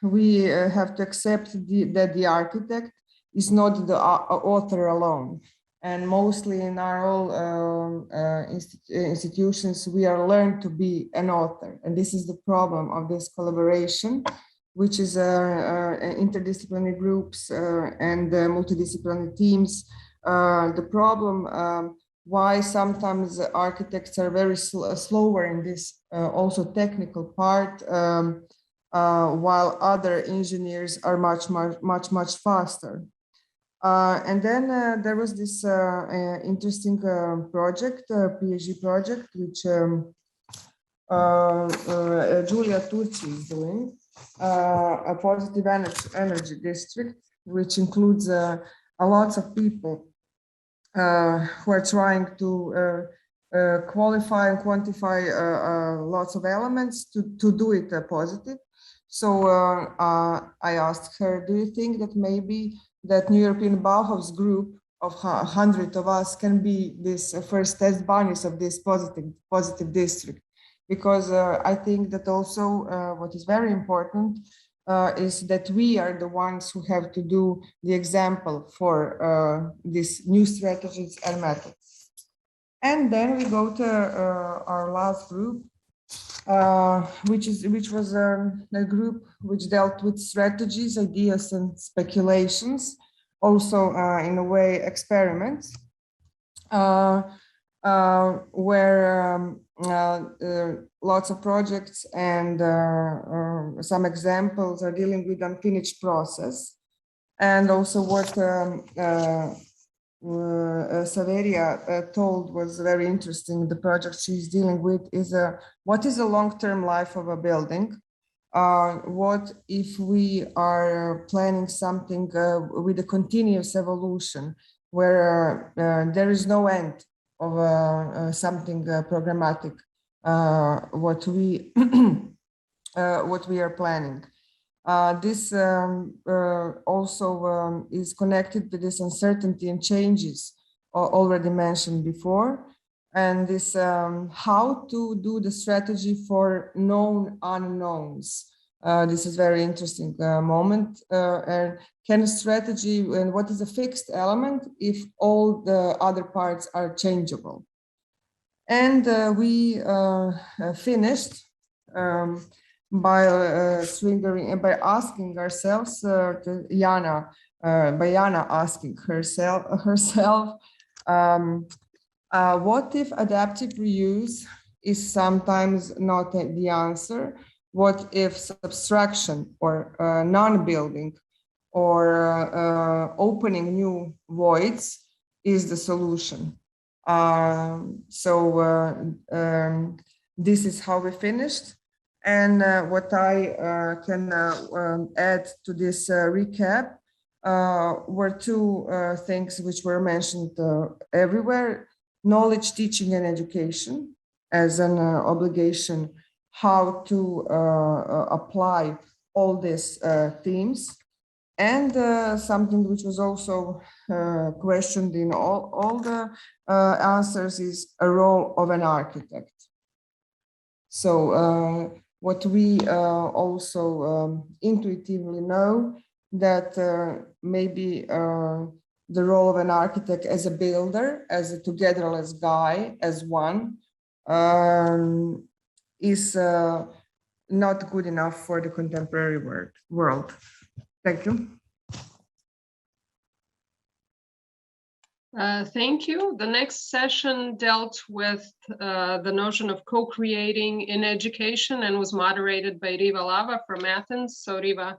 we have to accept that the architect is not the author alone. And mostly in our all institutions, we are learned to be an author. And this is the problem of this collaboration, which is interdisciplinary groups and multidisciplinary teams. The problem why sometimes architects are very slower in this also technical part, while other engineers are much faster. And then there was this interesting project, PhD project, which Julia Turci is doing, a positive energy district, which includes lots of people who are trying to qualify and quantify lots of elements to do it positive. So I asked her, do you think that maybe that New European Bauhaus group of 100 of us can be this first test bunnies of this positive district? Because I think that also what is very important is that we are the ones who have to do the example for these new strategies and methods. And then we go to our last group, which was a group which dealt with strategies, ideas, and speculations, also in a way experiments. where lots of projects and some examples are dealing with unfinished process. And also what Saveria told was very interesting. The project she's dealing with is what is the long-term life of a building? What if we are planning something with a continuous evolution where there is no end of something programmatic, what we are planning. This also is connected with this uncertainty and changes already mentioned before, and this how to do the strategy for known unknowns. This is very interesting moment. And can a strategy, and what is a fixed element if all the other parts are changeable? And we finished by asking ourselves, Jana, by Jana asking herself, what if adaptive reuse is sometimes not the answer? What if subtraction or non-building or opening new voids is the solution? This is how we finished. And what I can add to this recap were two things which were mentioned everywhere: knowledge, teaching, and education as an obligation, how to apply all these themes. And something which was also questioned in all the answers is a role of an architect. So what we also intuitively know that maybe the role of an architect as a builder, as a togetherness guy, as one, is not good enough for the contemporary world. Thank you. Thank you. The next session dealt with the notion of co-creating in education and was moderated by Riva Lava from Athens. So Riva,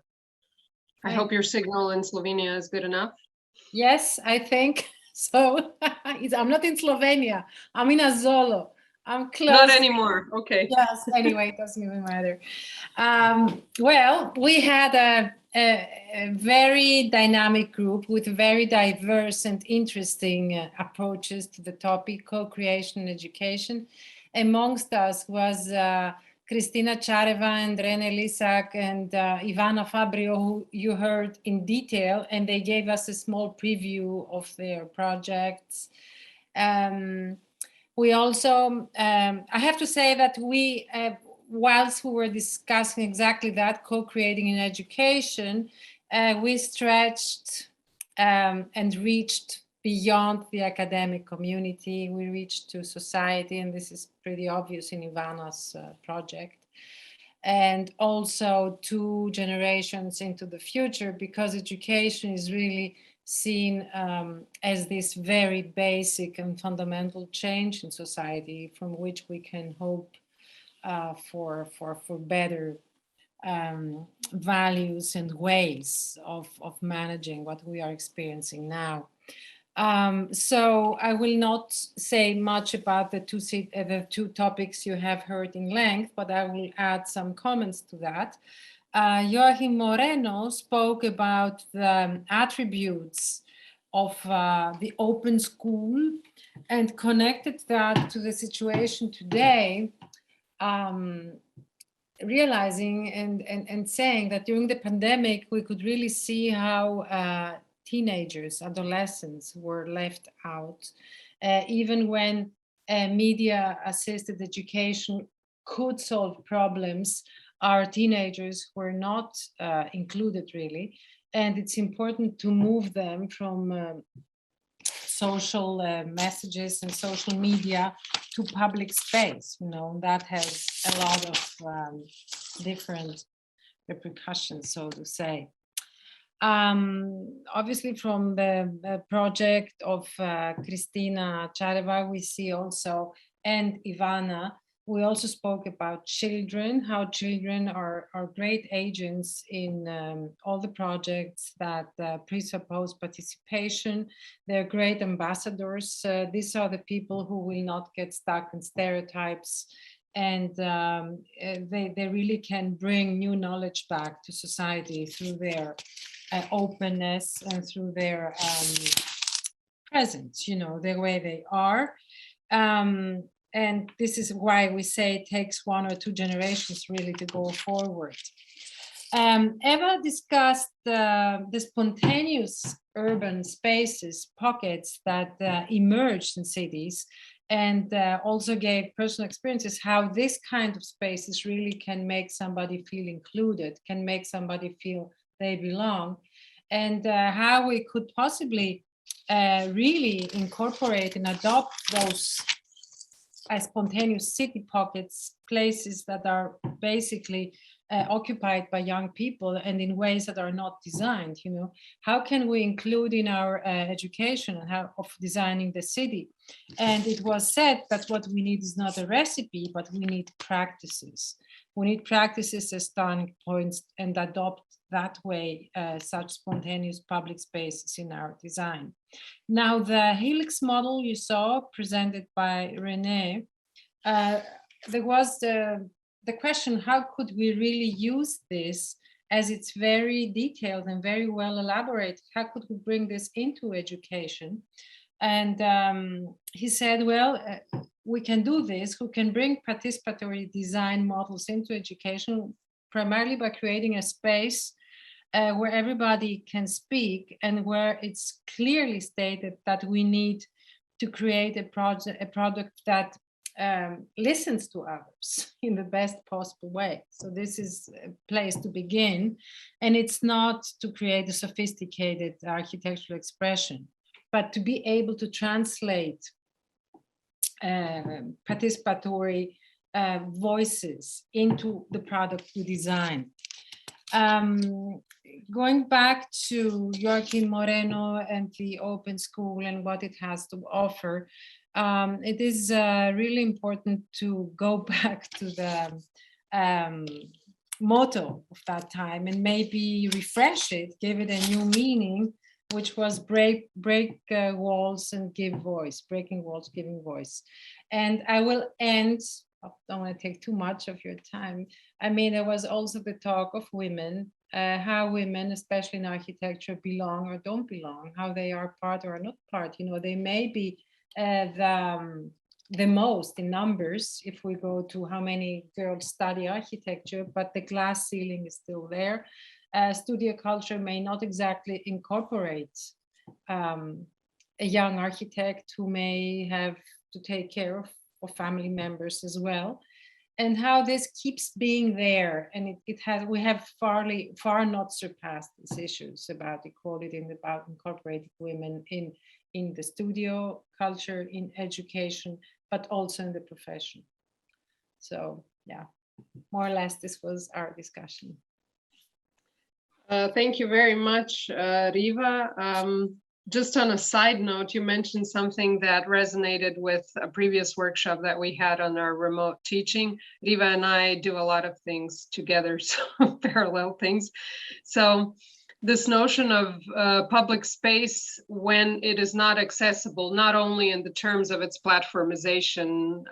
I hope your signal in Slovenia is good enough. Yes, I think so. I'm not in Slovenia. I'm in Azolo. I'm close. Not anymore. Okay. Yes. Anyway, it doesn't even matter. Well, we had a very dynamic group with very diverse and interesting approaches to the topic co-creation and education. Amongst us was Kristina Chareva and Rene Lisak and Ivana Fabrio, who you heard in detail, and they gave us a small preview of their projects. We also, I have to say that we, whilst we were discussing exactly that, co-creating in education, we stretched and reached beyond the academic community. We reached to society, and this is pretty obvious in Ivana's project, and also 2 generations into the future, because education is really seen as this very basic and fundamental change in society from which we can hope for better values and ways of managing what we are experiencing now. So I will not say much about the two topics you have heard in length, but I will add some comments to that. Joachim Moreno spoke about the attributes of the open school and connected that to the situation today, realizing and saying that during the pandemic, we could really see how teenagers, adolescents were left out, even when media-assisted education could solve problems. Our teenagers were not included really, and it's important to move them from social messages and social media to public space. You know, that has a lot of different repercussions, so to say. Obviously, from the project of Kristina Chareva, we see also, and Ivana, we also spoke about children, how children are great agents in all the projects that presuppose participation. They're great ambassadors. These are the people who will not get stuck in stereotypes, and they really can bring new knowledge back to society through their openness and through their presence, the way they are. And this is why we say it takes 1 or 2 generations really to go forward. Eva discussed the spontaneous urban spaces, pockets that emerged in cities, and also gave personal experiences how this kind of spaces really can make somebody feel included, can make somebody feel they belong, and how we could possibly really incorporate and adopt those spontaneous city pockets, places that are basically occupied by young people and in ways that are not designed. How can we include in our education and how of designing the city? And it was said that what we need is not a recipe, but we need practices. We need practices as starting points and adopt that way such spontaneous public spaces in our design. Now, the helix model you saw presented by Renee, there was the question, how could we really use this, as it's very detailed and very well elaborated? How could we bring this into education? And he said, well, we can do this. We can bring participatory design models into education, primarily by creating a space where everybody can speak and where it's clearly stated that we need to create a product that listens to others in the best possible way. So this is a place to begin, and it's not to create a sophisticated architectural expression, but to be able to translate participatory voices into the product we design. Going back to Joaquin Moreno and the open school and what it has to offer, it is really important to go back to the motto of that time and maybe refresh it, give it a new meaning, which was break walls and give voice, breaking walls, giving voice. And I will end, I don't want to take too much of your time. I mean, there was also the talk of women, how women, especially in architecture, belong or don't belong, how they are part or are not part. They may be the most in numbers if we go to how many girls study architecture, but the glass ceiling is still there. Studio culture may not exactly incorporate a young architect who may have to take care of family members as well, and how this keeps being there. And we have far not surpassed these issues about equality and about incorporating women in the studio culture, in education, but also in the profession. So yeah, more or less this was our discussion. Thank you very much, Riva. Just on a side note, you mentioned something that resonated with a previous workshop that we had on our remote teaching. Riva and I do a lot of things together, so parallel things. So this notion of public space when it is not accessible, not only in the terms of its platformization,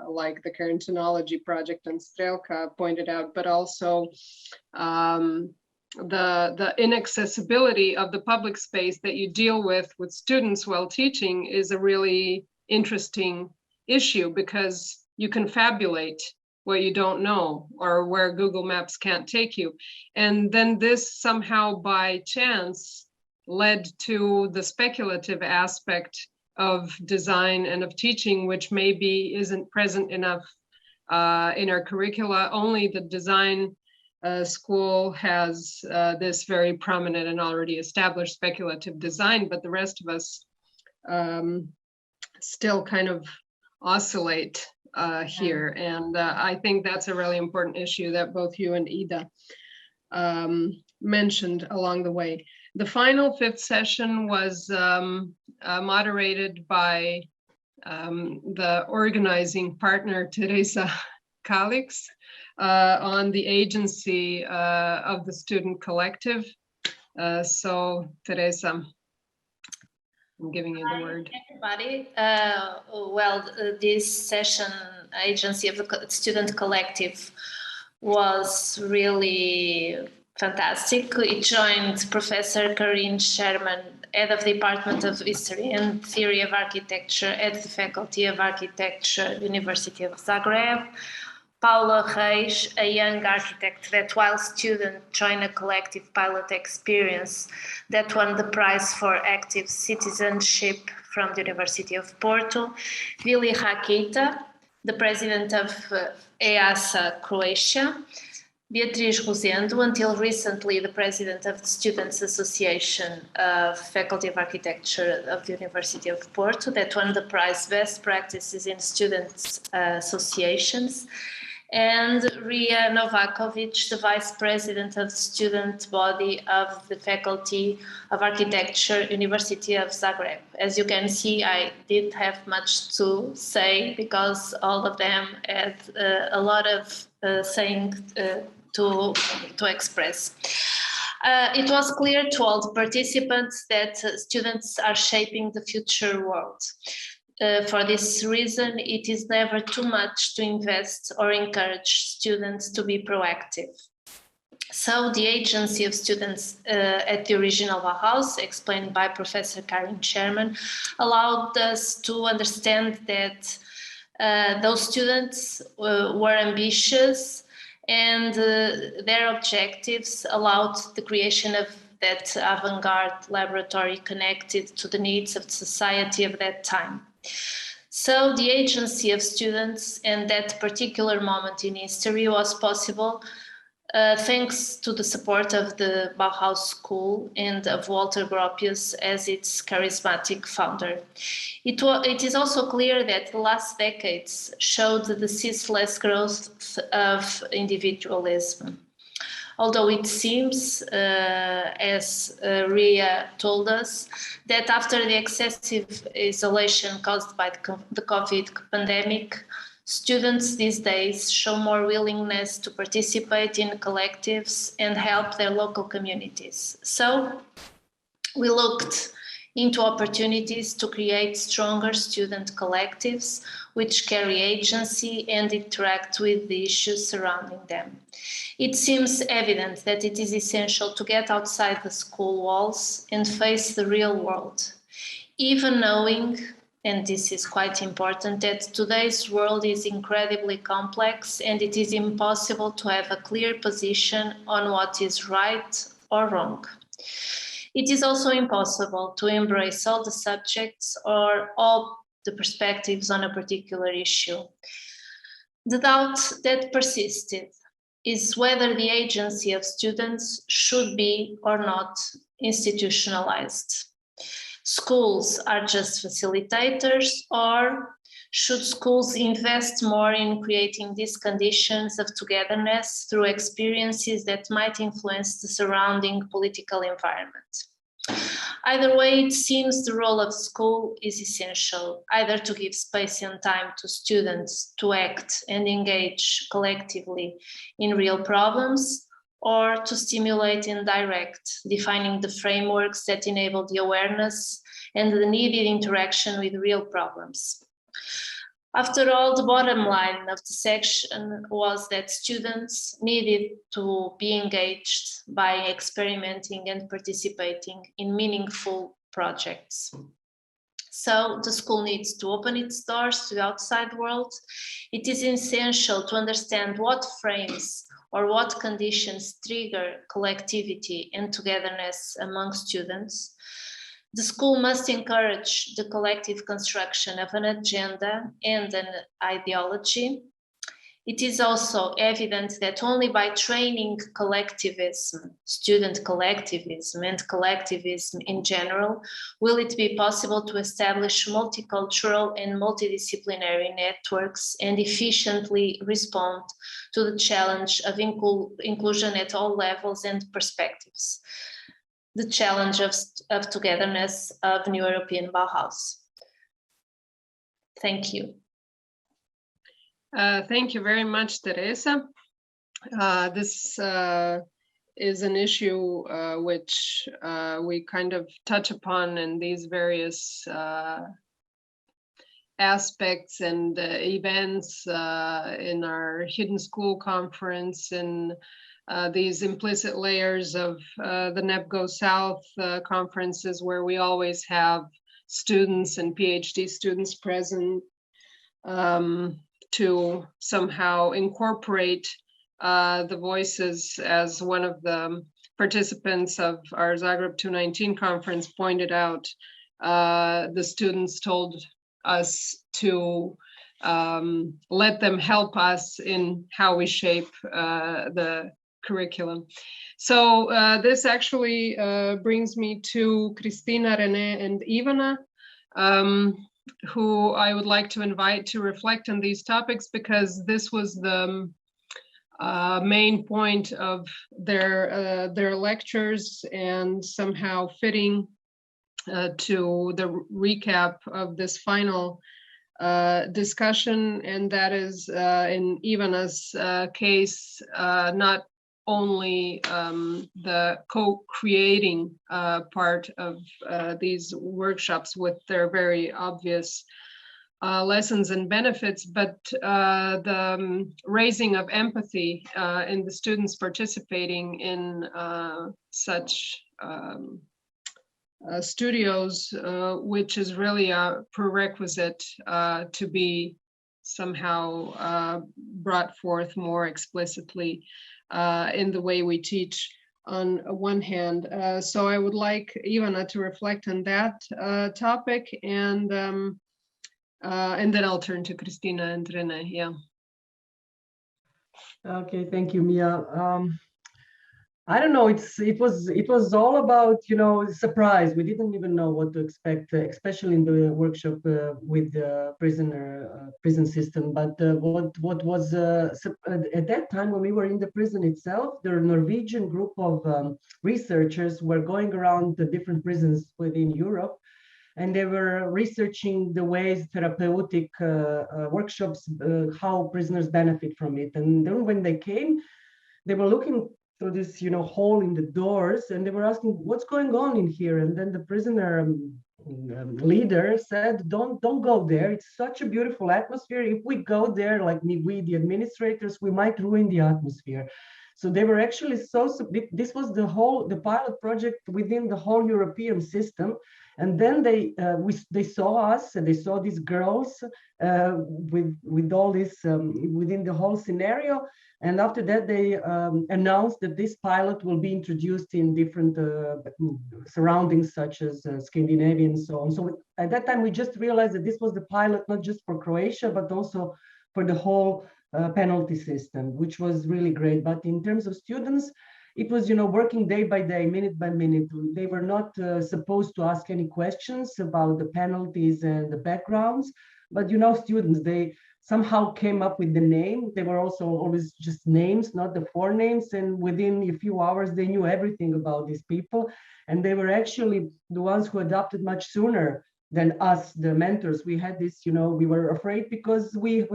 like the Karantinology project and Strelka pointed out, but also the inaccessibility of the public space that you deal with students while teaching is a really interesting issue, because you confabulate what you don't know or where Google Maps can't take you. And then this somehow by chance led to the speculative aspect of design and of teaching, which maybe isn't present enough in our curricula. Only the design school has this very prominent and already established speculative design, but the rest of us still kind of oscillate here. And I think that's a really important issue that both you and Ida mentioned along the way. The final fifth session was moderated by the organizing partner, Teresa Calix, on the agency of the student collective. So, Teresa, I'm giving you the word. Everybody, this session, agency of the student collective, was really fantastic. It joined Professor Karin Sherman, head of the Department of History and Theory of Architecture at the Faculty of Architecture, University of Zagreb, Paula Reis, a young architect that, while student, joined a collective pilot experience that won the prize for active citizenship from the University of Porto, Vili Rakita, the president of EASA Croatia, Beatriz Rosendo, until recently the president of the Students' Association of Faculty of Architecture of the University of Porto, that won the prize Best Practices in Students' Associations, and Ria Novakovic, the vice president of the student body of the Faculty of Architecture, University of Zagreb. As you can see, I didn't have much to say because all of them had a lot of saying to express. It was clear to all the participants that students are shaping the future world. For this reason, it is never too much to invest or encourage students to be proactive. So the agency of students at the original Bauhaus, explained by Professor Karin Sherman, allowed us to understand that those students were ambitious, and their objectives allowed the creation of that avant-garde laboratory connected to the needs of the society of that time. So the agency of students and that particular moment in history was possible thanks to the support of the Bauhaus School and of Walter Gropius as its charismatic founder. It is also clear that the last decades showed the ceaseless growth of individualism. Although it seems, as Ria told us, that after the excessive isolation caused by the COVID pandemic, students these days show more willingness to participate in collectives and help their local communities. So we looked into opportunities to create stronger student collectives which carry agency and interact with the issues surrounding them. It seems evident that it is essential to get outside the school walls and face the real world, even knowing, and this is quite important, that today's world is incredibly complex and it is impossible to have a clear position on what is right or wrong. It is also impossible to embrace all the subjects or all the perspectives on a particular issue. The doubt that persisted is whether the agency of students should be or not institutionalized. Schools are just facilitators, or should schools invest more in creating these conditions of togetherness through experiences that might influence the surrounding political environment? Either way, it seems the role of school is essential, either to give space and time to students to act and engage collectively in real problems, or to stimulate and direct, defining the frameworks that enable the awareness and the needed interaction with real problems. After all, the bottom line of the section was that students needed to be engaged by experimenting and participating in meaningful projects. So the school needs to open its doors to the outside world. It is essential to understand what frames or what conditions trigger collectivity and togetherness among students. The school must encourage the collective construction of an agenda and an ideology. It is also evident that only by training collectivism, student collectivism, and collectivism in general, will it be possible to establish multicultural and multidisciplinary networks and efficiently respond to the challenge of inclusion at all levels and perspectives, the challenge of togetherness of New European Bauhaus. Thank you. Thank you very much, Teresa. This is an issue which we kind of touch upon in these various aspects and events in our Hidden School Conference, and these implicit layers of the NEBgS South conferences, where we always have students and PhD students present to somehow incorporate the voices. As one of the participants of our Zagreb 219 conference pointed out, the students told us to let them help us in how we shape the curriculum. So this actually brings me to Kristina, Rene, and Ivana, who I would like to invite to reflect on these topics, because this was the main point of their lectures, and somehow fitting to the recap of this final discussion. And that is, in Ivana's case, not only the co-creating part of these workshops with their very obvious lessons and benefits, but the raising of empathy in the students participating in such studios, which is really a prerequisite to be somehow brought forth more explicitly in the way we teach on one hand. So I would like Ivana to reflect on that topic, and then I'll turn to Kristina and Rene. Yeah. Okay, thank you, Mia. I don't know. It was all about, surprise. We didn't even know what to expect, especially in the workshop with the prison system. But what was at that time, when we were in the prison itself, the Norwegian group of researchers were going around the different prisons within Europe, and they were researching the ways therapeutic workshops, how prisoners benefit from it. And then when they came, they were looking through this, hole in the doors, and they were asking, what's going on in here? And then the prisoner leader said, don't go there. It's such a beautiful atmosphere. If we go there, like we, the administrators, we might ruin the atmosphere. So they were actually this was the pilot project within the whole European system. And then they saw us, and they saw these girls with all this within the whole scenario. And after that, they announced that this pilot will be introduced in different surroundings, such as Scandinavia and so on. So at that time, we just realized that this was the pilot, not just for Croatia, but also for the whole penalty system, which was really great. But in terms of students, it was, working day by day, minute by minute. They were not supposed to ask any questions about the penalties and the backgrounds, but students, they somehow came up with the name. They were also always just names, not the forenames. And within a few hours, they knew everything about these people. And they were actually the ones who adopted much sooner than us, the mentors. We had this, we were afraid because we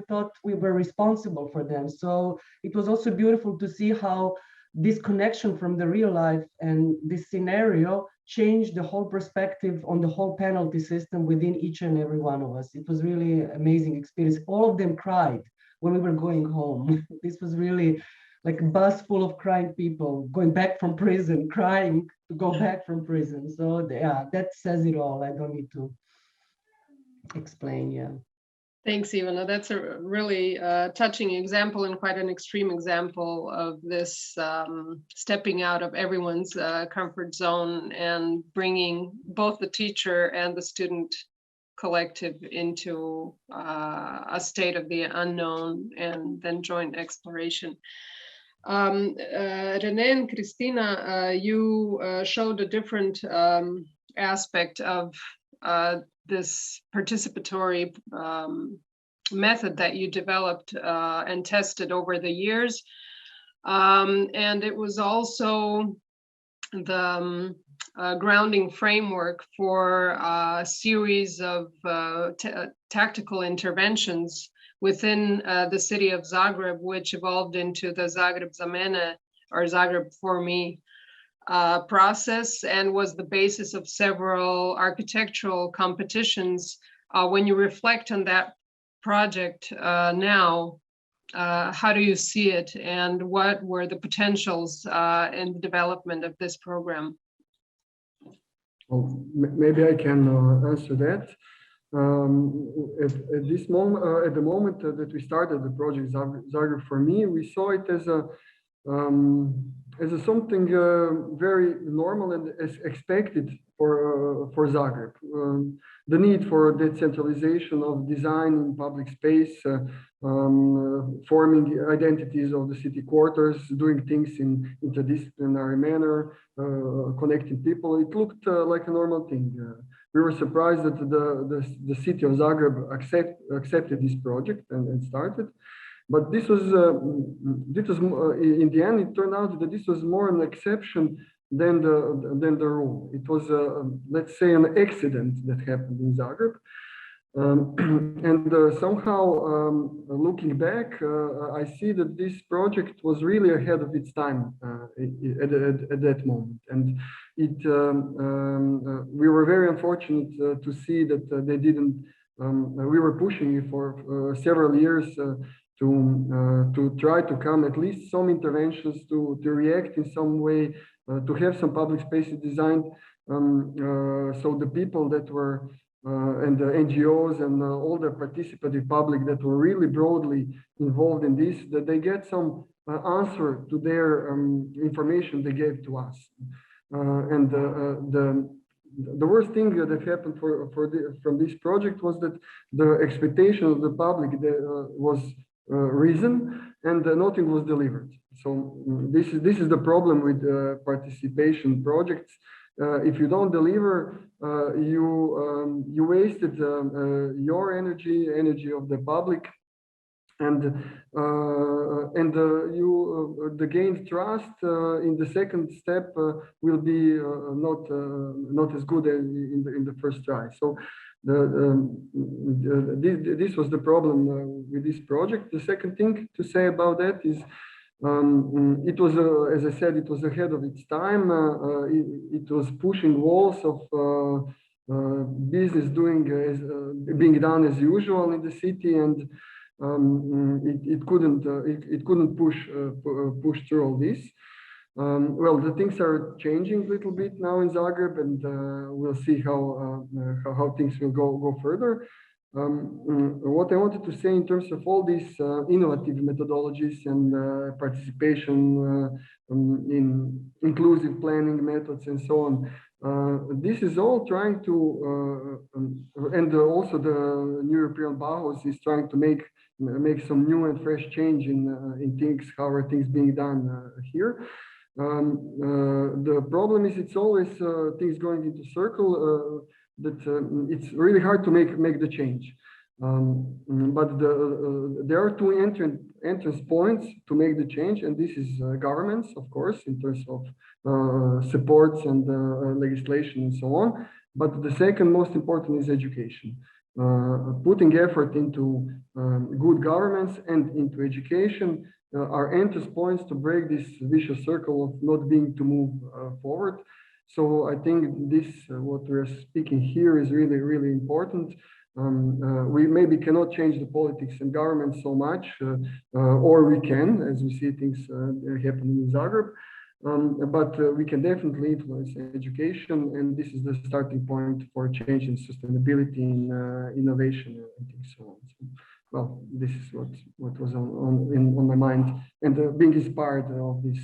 thought we were responsible for them. So it was also beautiful to see how this connection from the real life and this scenario changed the whole perspective on the whole penalty system within each and every one of us. It was really an amazing experience. All of them cried when we were going home. This was really like a bus full of crying people going back from prison, crying to go back from prison. So yeah, that says it all. I don't need to explain. Yeah. Thanks, Ivana. That's a really touching example, and quite an extreme example of this stepping out of everyone's comfort zone and bringing both the teacher and the student collective into a state of the unknown and then joint exploration. René and Christina, you showed a different aspect of this participatory method that you developed and tested over the years. And it was also the grounding framework for a series of tactical interventions within the city of Zagreb, which evolved into the Zagreb za mene, or Zagreb for me, process, and was the basis of several architectural competitions. When you reflect on that project now, how do you see it, and what were the potentials in the development of this program? Well, maybe I can answer that. At this moment, at the moment that we started the project Zagreb for me, we saw it as something very normal and as expected for Zagreb. The need for decentralization of design in public space, forming identities of the city quarters, doing things in interdisciplinary manner, connecting people. It looked like a normal thing. We were surprised that the city of Zagreb accepted this project and started. But this was in the end, it turned out that this was more an exception than the rule. It was, let's say, an accident that happened in Zagreb. And somehow, looking back, I see that this project was really ahead of its time at that moment. And we were very unfortunate to see that they didn't. We were pushing for several years to try to come at least some interventions to react in some way, to have some public spaces designed so the people that were and the NGOs and all the participative public that were really broadly involved in this, that they get some answer to their information they gave to us. And the worst thing that happened from this project was that the expectation of the public was risen and nothing was delivered. So this is the problem with participation projects. If you don't deliver, you wasted your energy of the public, and the gained trust in the second step will be not as good as in the first try. So this was the problem with this project. The second thing to say about that is it was, as I said, it was ahead of its time. It was pushing walls of business being done as usual in the city, and it couldn't push through all this. Well, the things are changing a little bit now in Zagreb, and we'll see how things will go further. What I wanted to say in terms of all these innovative methodologies and participation in inclusive planning methods and so on, this is all trying to, and also the European Bauhaus is trying to make some new and fresh change in things, how are things being done here. The problem is it's always things going into circle. That it's really hard to make the change, but there are two entrance points to make the change, and this is governments, of course, in terms of supports and legislation and so on. But the second most important is education. Putting effort into good governments and into education are entrance points to break this vicious circle of not being to move forward. So I think this, what we're speaking here, is really, really important. We maybe cannot change the politics and government so much, or we can, as we see things happening in Zagreb, but we can definitely influence education, and this is the starting point for change in sustainability, in innovation, and things so on. So, well, this is what was on my mind, and being inspired of this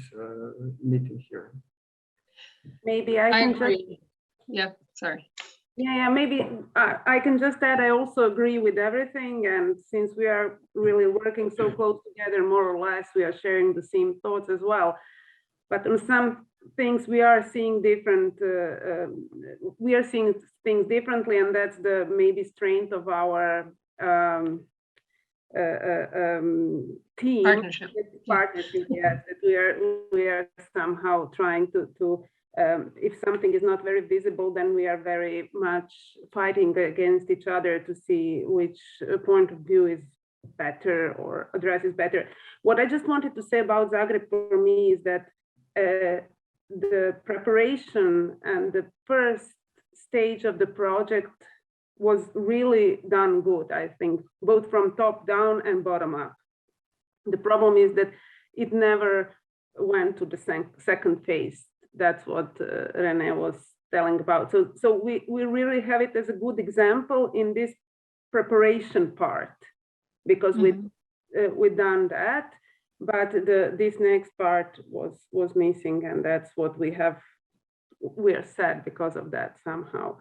meeting here. Maybe I can agree. Yeah, sorry. Yeah, maybe I can just add, I also agree with everything. And since we are really working so close together, more or less, we are sharing the same thoughts as well. But on some things we are seeing different, we are seeing things differently, and that's the maybe strength of our team. Partnership. Yes, that we are somehow trying to if something is not very visible, then we are very much fighting against each other to see which point of view is better or addresses better. What I just wanted to say about Zagreb for me is that the preparation and the first stage of the project was really done good, I think, both from top down and bottom up. The problem is that it never went to the second phase. That's what René was telling about. So we really have it as a good example in this preparation part, because we've done that, but this next part was missing, and that's what we are sad because of that somehow.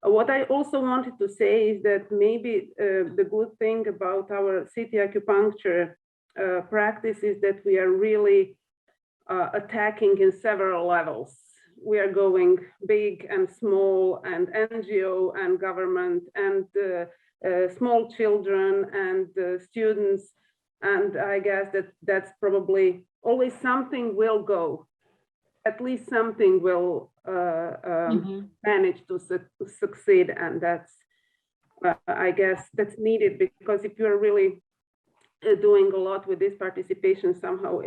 What I also wanted to say is that maybe the good thing about our city acupuncture practice is that we are really attacking in several levels. We are going big and small, and NGO and government and small children and students. And I guess that's probably always something will go. At least something will manage to succeed. And that's, I guess, that's needed, because if you're really doing a lot with this participation, somehow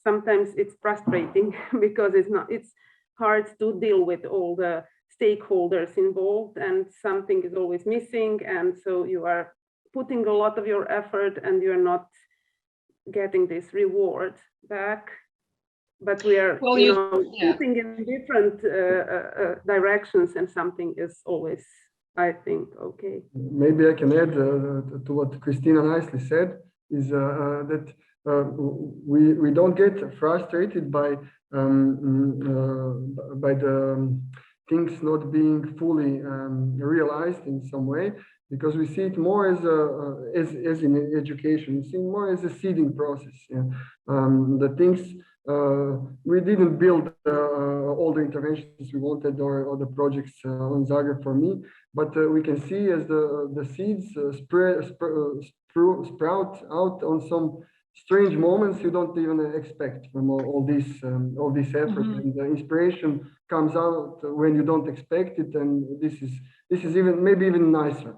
sometimes it's frustrating because it's hard to deal with all the stakeholders involved, and something is always missing, and so you are putting a lot of your effort and you're not getting this reward back. But we are shooting in different directions, and something is always, I think, okay. Maybe I can add to what Christina nicely said, is that we don't get frustrated by the things not being fully realized in some way, because we see it more as in education, we see it more as a seeding process. Yeah? The things we didn't build all the interventions we wanted, or the projects on Zagreb for me, but we can see as the seeds sprout out on some strange moments you don't even expect from all this effort, and the inspiration comes out when you don't expect it, and this is maybe even nicer.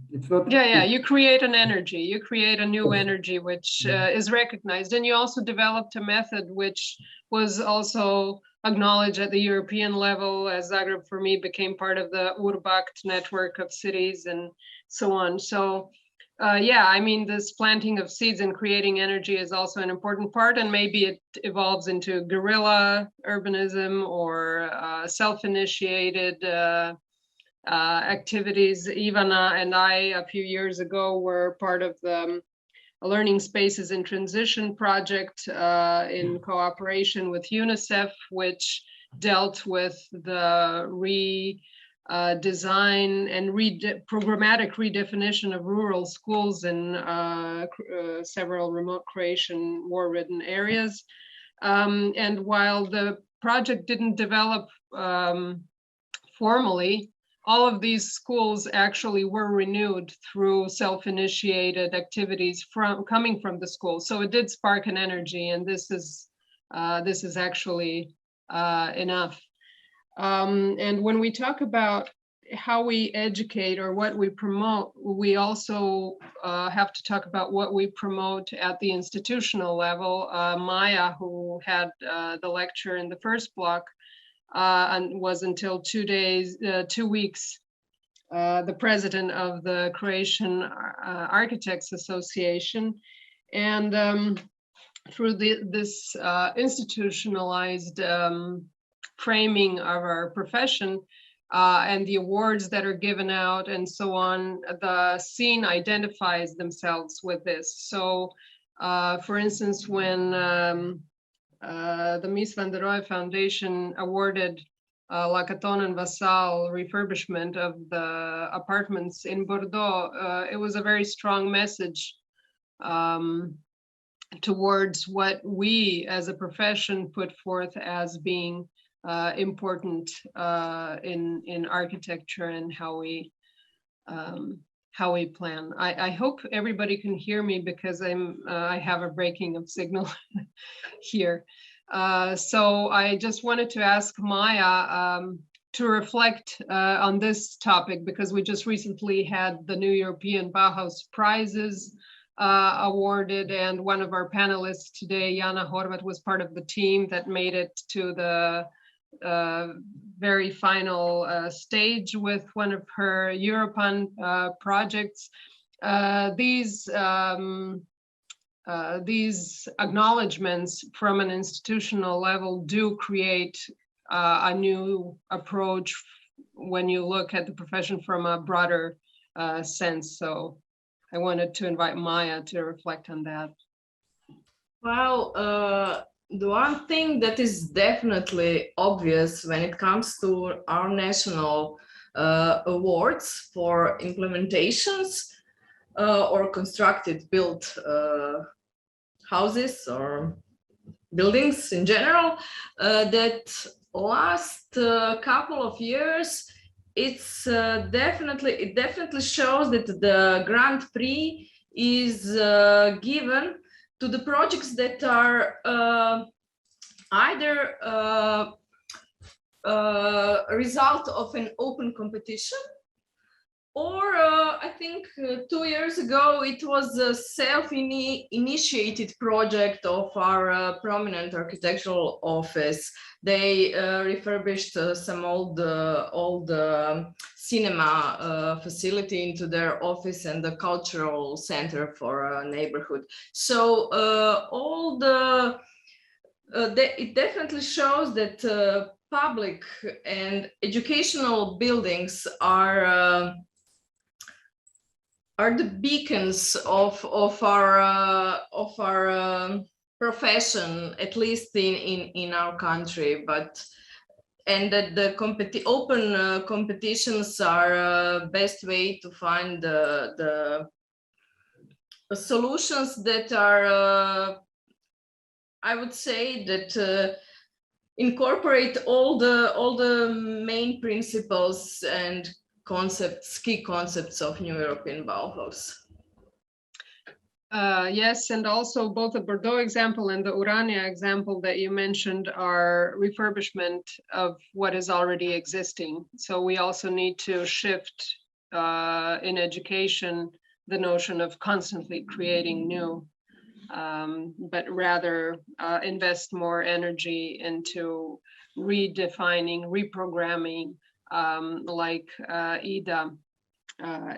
It's not. Yeah. You create an energy. You create a new energy which is recognized, and you also developed a method which was also acknowledged at the European level, as Zagreb for me became part of the Urbact network of cities and so on. So. I mean, this planting of seeds and creating energy is also an important part, and maybe it evolves into guerrilla urbanism or self-initiated activities. Ivana and I, a few years ago, were part of the Learning Spaces in Transition project in cooperation with UNICEF, which dealt with the design and programmatic redefinition of rural schools in several remote Croatian war-ridden areas. And while the project didn't develop formally, all of these schools actually were renewed through self-initiated activities coming from the school. So it did spark an energy, and this is actually enough. And when we talk about how we educate or what we promote, we also have to talk about what we promote at the institutional level. Maya, who had the lecture in the first block, and was until 2 weeks, the president of the Croatian Architects Association. And through this institutionalized framing of our profession and the awards that are given out and so on, the scene identifies themselves with this. So, for instance, when the Mies van der Rohe Foundation awarded Lacaton and Vassal refurbishment of the apartments in Bordeaux, it was a very strong message towards what we as a profession put forth as being important in architecture and how we plan. I hope everybody can hear me because I have a breaking of signal here. So I just wanted to ask Maya to reflect on this topic because we just recently had the new European Bauhaus prizes awarded, and one of our panelists today, Jana Horvat, was part of the team that made it to the very final stage with one of her European projects. These acknowledgements from an institutional level do create a new approach when you look at the profession from a broader sense. So I wanted to invite Maya to reflect on that. Well, the one thing that is definitely obvious when it comes to our national awards for implementations or constructed built houses or buildings in general, that last couple of years, it definitely shows that the Grand Prix is given to the projects that are either a result of an open competition, or I think 2 years ago it was a self-initiated project of our prominent architectural office. They refurbished some old cinema facility into their office and the cultural center for a neighborhood. So it definitely shows that public and educational buildings are the beacons of our profession, at least in our country. And that the open competitions are best way to find the solutions that are, I would say, that incorporate all the main principles and key concepts of New European Bauhaus. Yes, and also both the Bordeaux example and the Urania example that you mentioned are refurbishment of what is already existing. So we also need to shift in education the notion of constantly creating new, but rather invest more energy into redefining, reprogramming, like Ida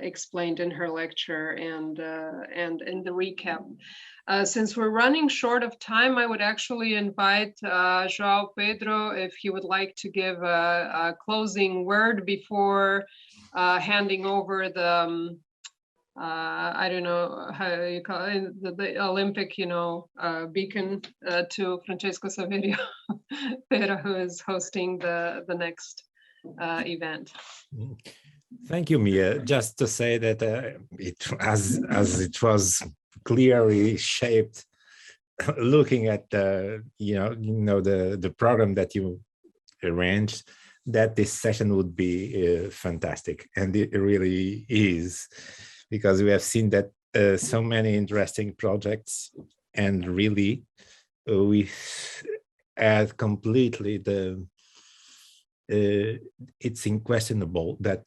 explained in her lecture and in the recap. Since we're running short of time, I would actually invite João Pedro if he would like to give a closing word before handing over the I don't know how you call it, the Olympic, beacon to Francesco Saverio Pera, who is hosting the next event. Thank you, Mia. Just to say that as it was clearly shaped, looking at the program that you arranged, that this session would be fantastic, and it really is, because we have seen that so many interesting projects, and really we add completely it's unquestionable that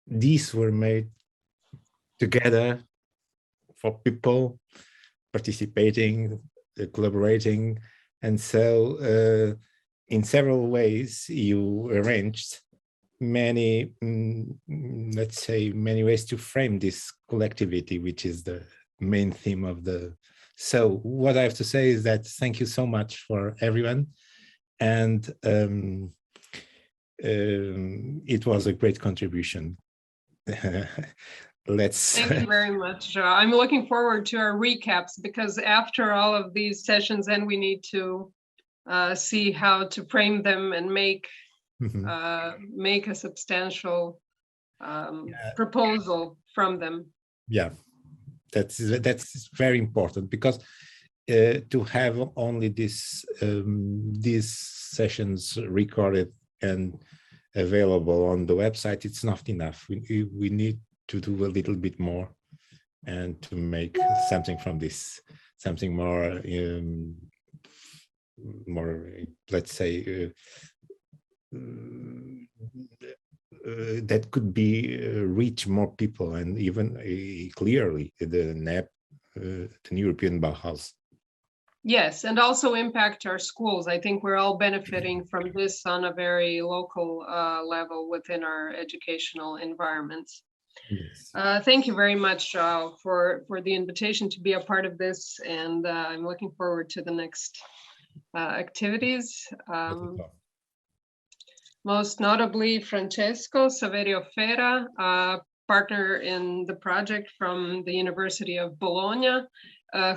these were made together for people participating, collaborating, and so in several ways you arranged many, let's say, many ways to frame this collectivity, which is the main theme of the. So what I have to say is that thank you so much for everyone, and it was a great contribution. Thank you very much, João. I'm looking forward to our recaps, because after all of these sessions, then we need to see how to frame them and make make a substantial proposal from them. Yeah, that's very important, because to have only these sessions recorded and available on the website, it's not enough. We need to do a little bit more and to make something from this, something more, let's say, that could be reach more people, and even clearly the NEB, the European Bauhaus. Yes, and also impact our schools. I think we're all benefiting from this on a very local level within our educational environments. Yes. Thank you very much for the invitation to be a part of this, and I'm looking forward to the next activities. Most notably, Francesco Saverio Ferra, partner in the project from the University of Bologna,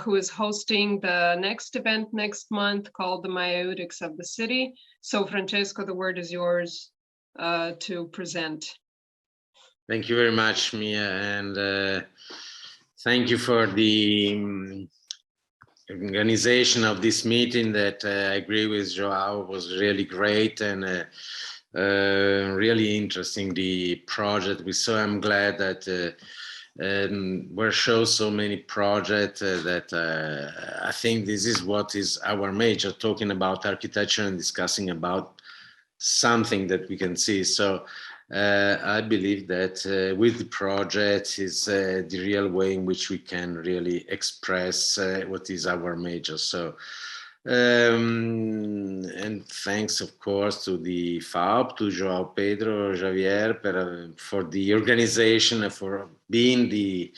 who is hosting the next event next month called the NEBgS of the city. So Francesco, the word is yours to present. Thank you very much, Mia, and thank you for the organization of this meeting that I agree with Joao was really great and really interesting, the project. I'm glad that we're shown so many projects that I think this is what is our major, talking about architecture and discussing about something that we can see. So I believe that with the project is the real way in which we can really express what is our major. So and thanks, of course, to the FAUP, to Joao Pedro, Javier, for the organization and for being the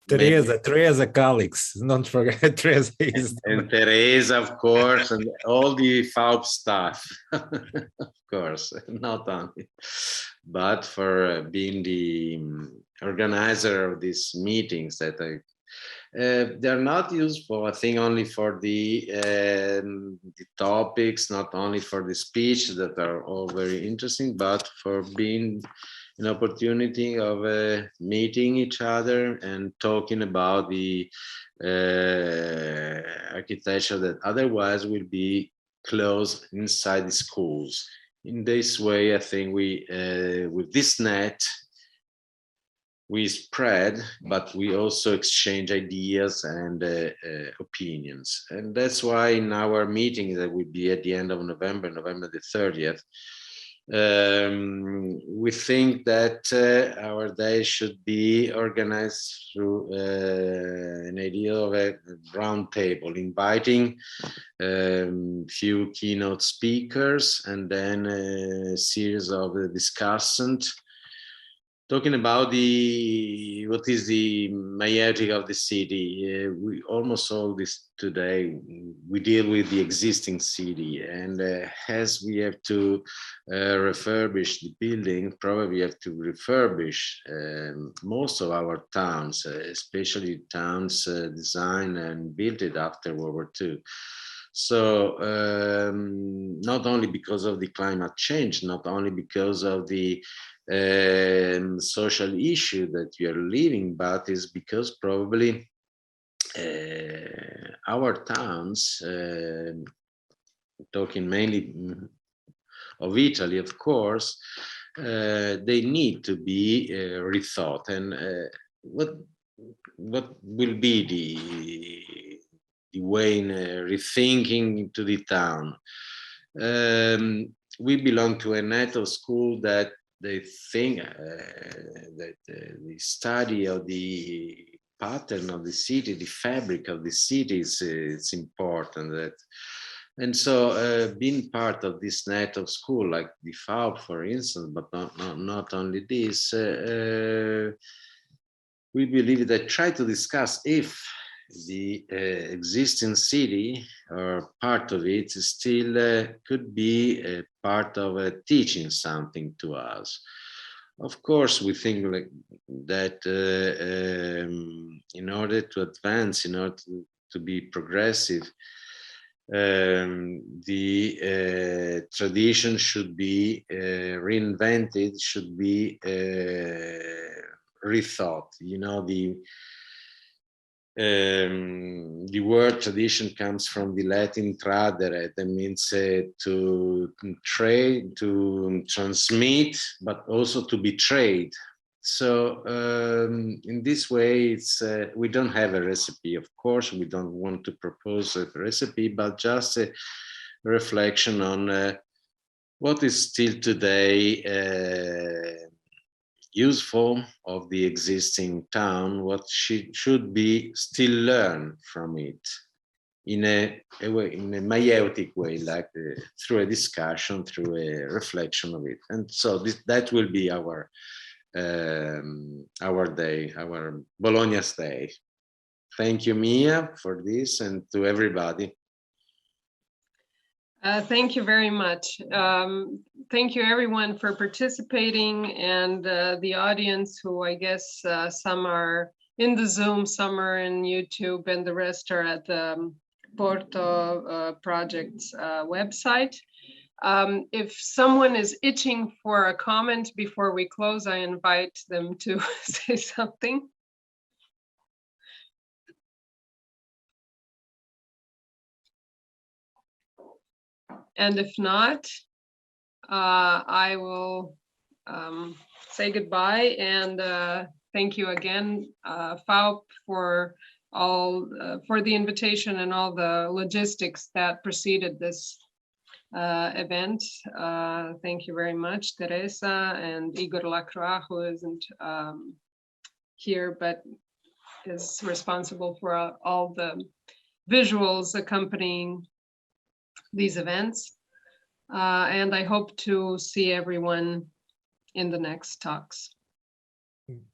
Teresa colleagues, don't forget Teresa is and Teresa, of course, and all the FAUP staff, of course, not only, but for being the organizer of these meetings that they're not useful, I think, only for the topics, not only for the speech that are all very interesting, but for being an opportunity of meeting each other and talking about the architecture that otherwise will be closed inside the schools. In this way, I think we, with this net, we spread, but we also exchange ideas and opinions. And that's why in our meeting that will be at the end of November, November the 30th, we think that our day should be organized through an idea of a round table, inviting few keynote speakers and then a series of discussants talking about what is the maieutic of the city. We almost all this today, we deal with the existing city, and as we have to refurbish the building, probably we have to refurbish most of our towns, especially towns designed and built it after World War II. So not only because of the climate change, not only because of the social issue that we are living, but is because probably our towns, talking mainly of Italy, of course, they need to be rethought. And what will be the way in rethinking to the town? We belong to a net of school that they think that the study of the pattern of the city, the fabric of the city is important. And so being part of this net of school, like the FAUP, for instance, but not only this, we believe that try to discuss if the existing city or part of it still could be a part of teaching something to us. Of course, we think like that in order to advance, in order to be progressive, the tradition should be reinvented, should be rethought. You know, the word tradition comes from the Latin tradere, that means to trade, to transmit, but also to betrayed. So in this way, it's we don't have a recipe. Of course, we don't want to propose a recipe, but just a reflection on what is still today useful of the existing town, what should be still learned from it in a way, in a meiotic way, like through a discussion, through a reflection of it. And so that will be our day, our Bologna's day. Thank you, Mia, for this, and to everybody. Thank you very much. Thank you everyone for participating, and the audience, who I guess some are in the Zoom, some are in YouTube, and the rest are at the Porto Project's website. If someone is itching for a comment before we close, I invite them to say something. And if not, I will say goodbye, and thank you again, FAUP, for the invitation and all the logistics that preceded this event. Thank you very much, Teresa and Igor Lacroix, who isn't here but is responsible for all the visuals accompanying these events. And I hope to see everyone in the next talks.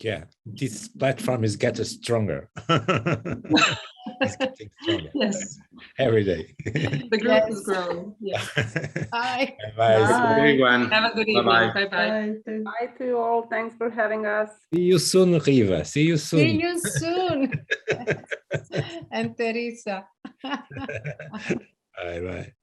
Yeah, this platform is getting stronger. It's getting stronger. Yes. Every day. The group is growing. Yes. Bye. Bye. Bye, everyone. Have a good evening. Bye-bye. Bye-bye. Bye to you all. Thanks for having us. See you soon, Riva. See you soon. See you soon. And Teresa. Bye-bye.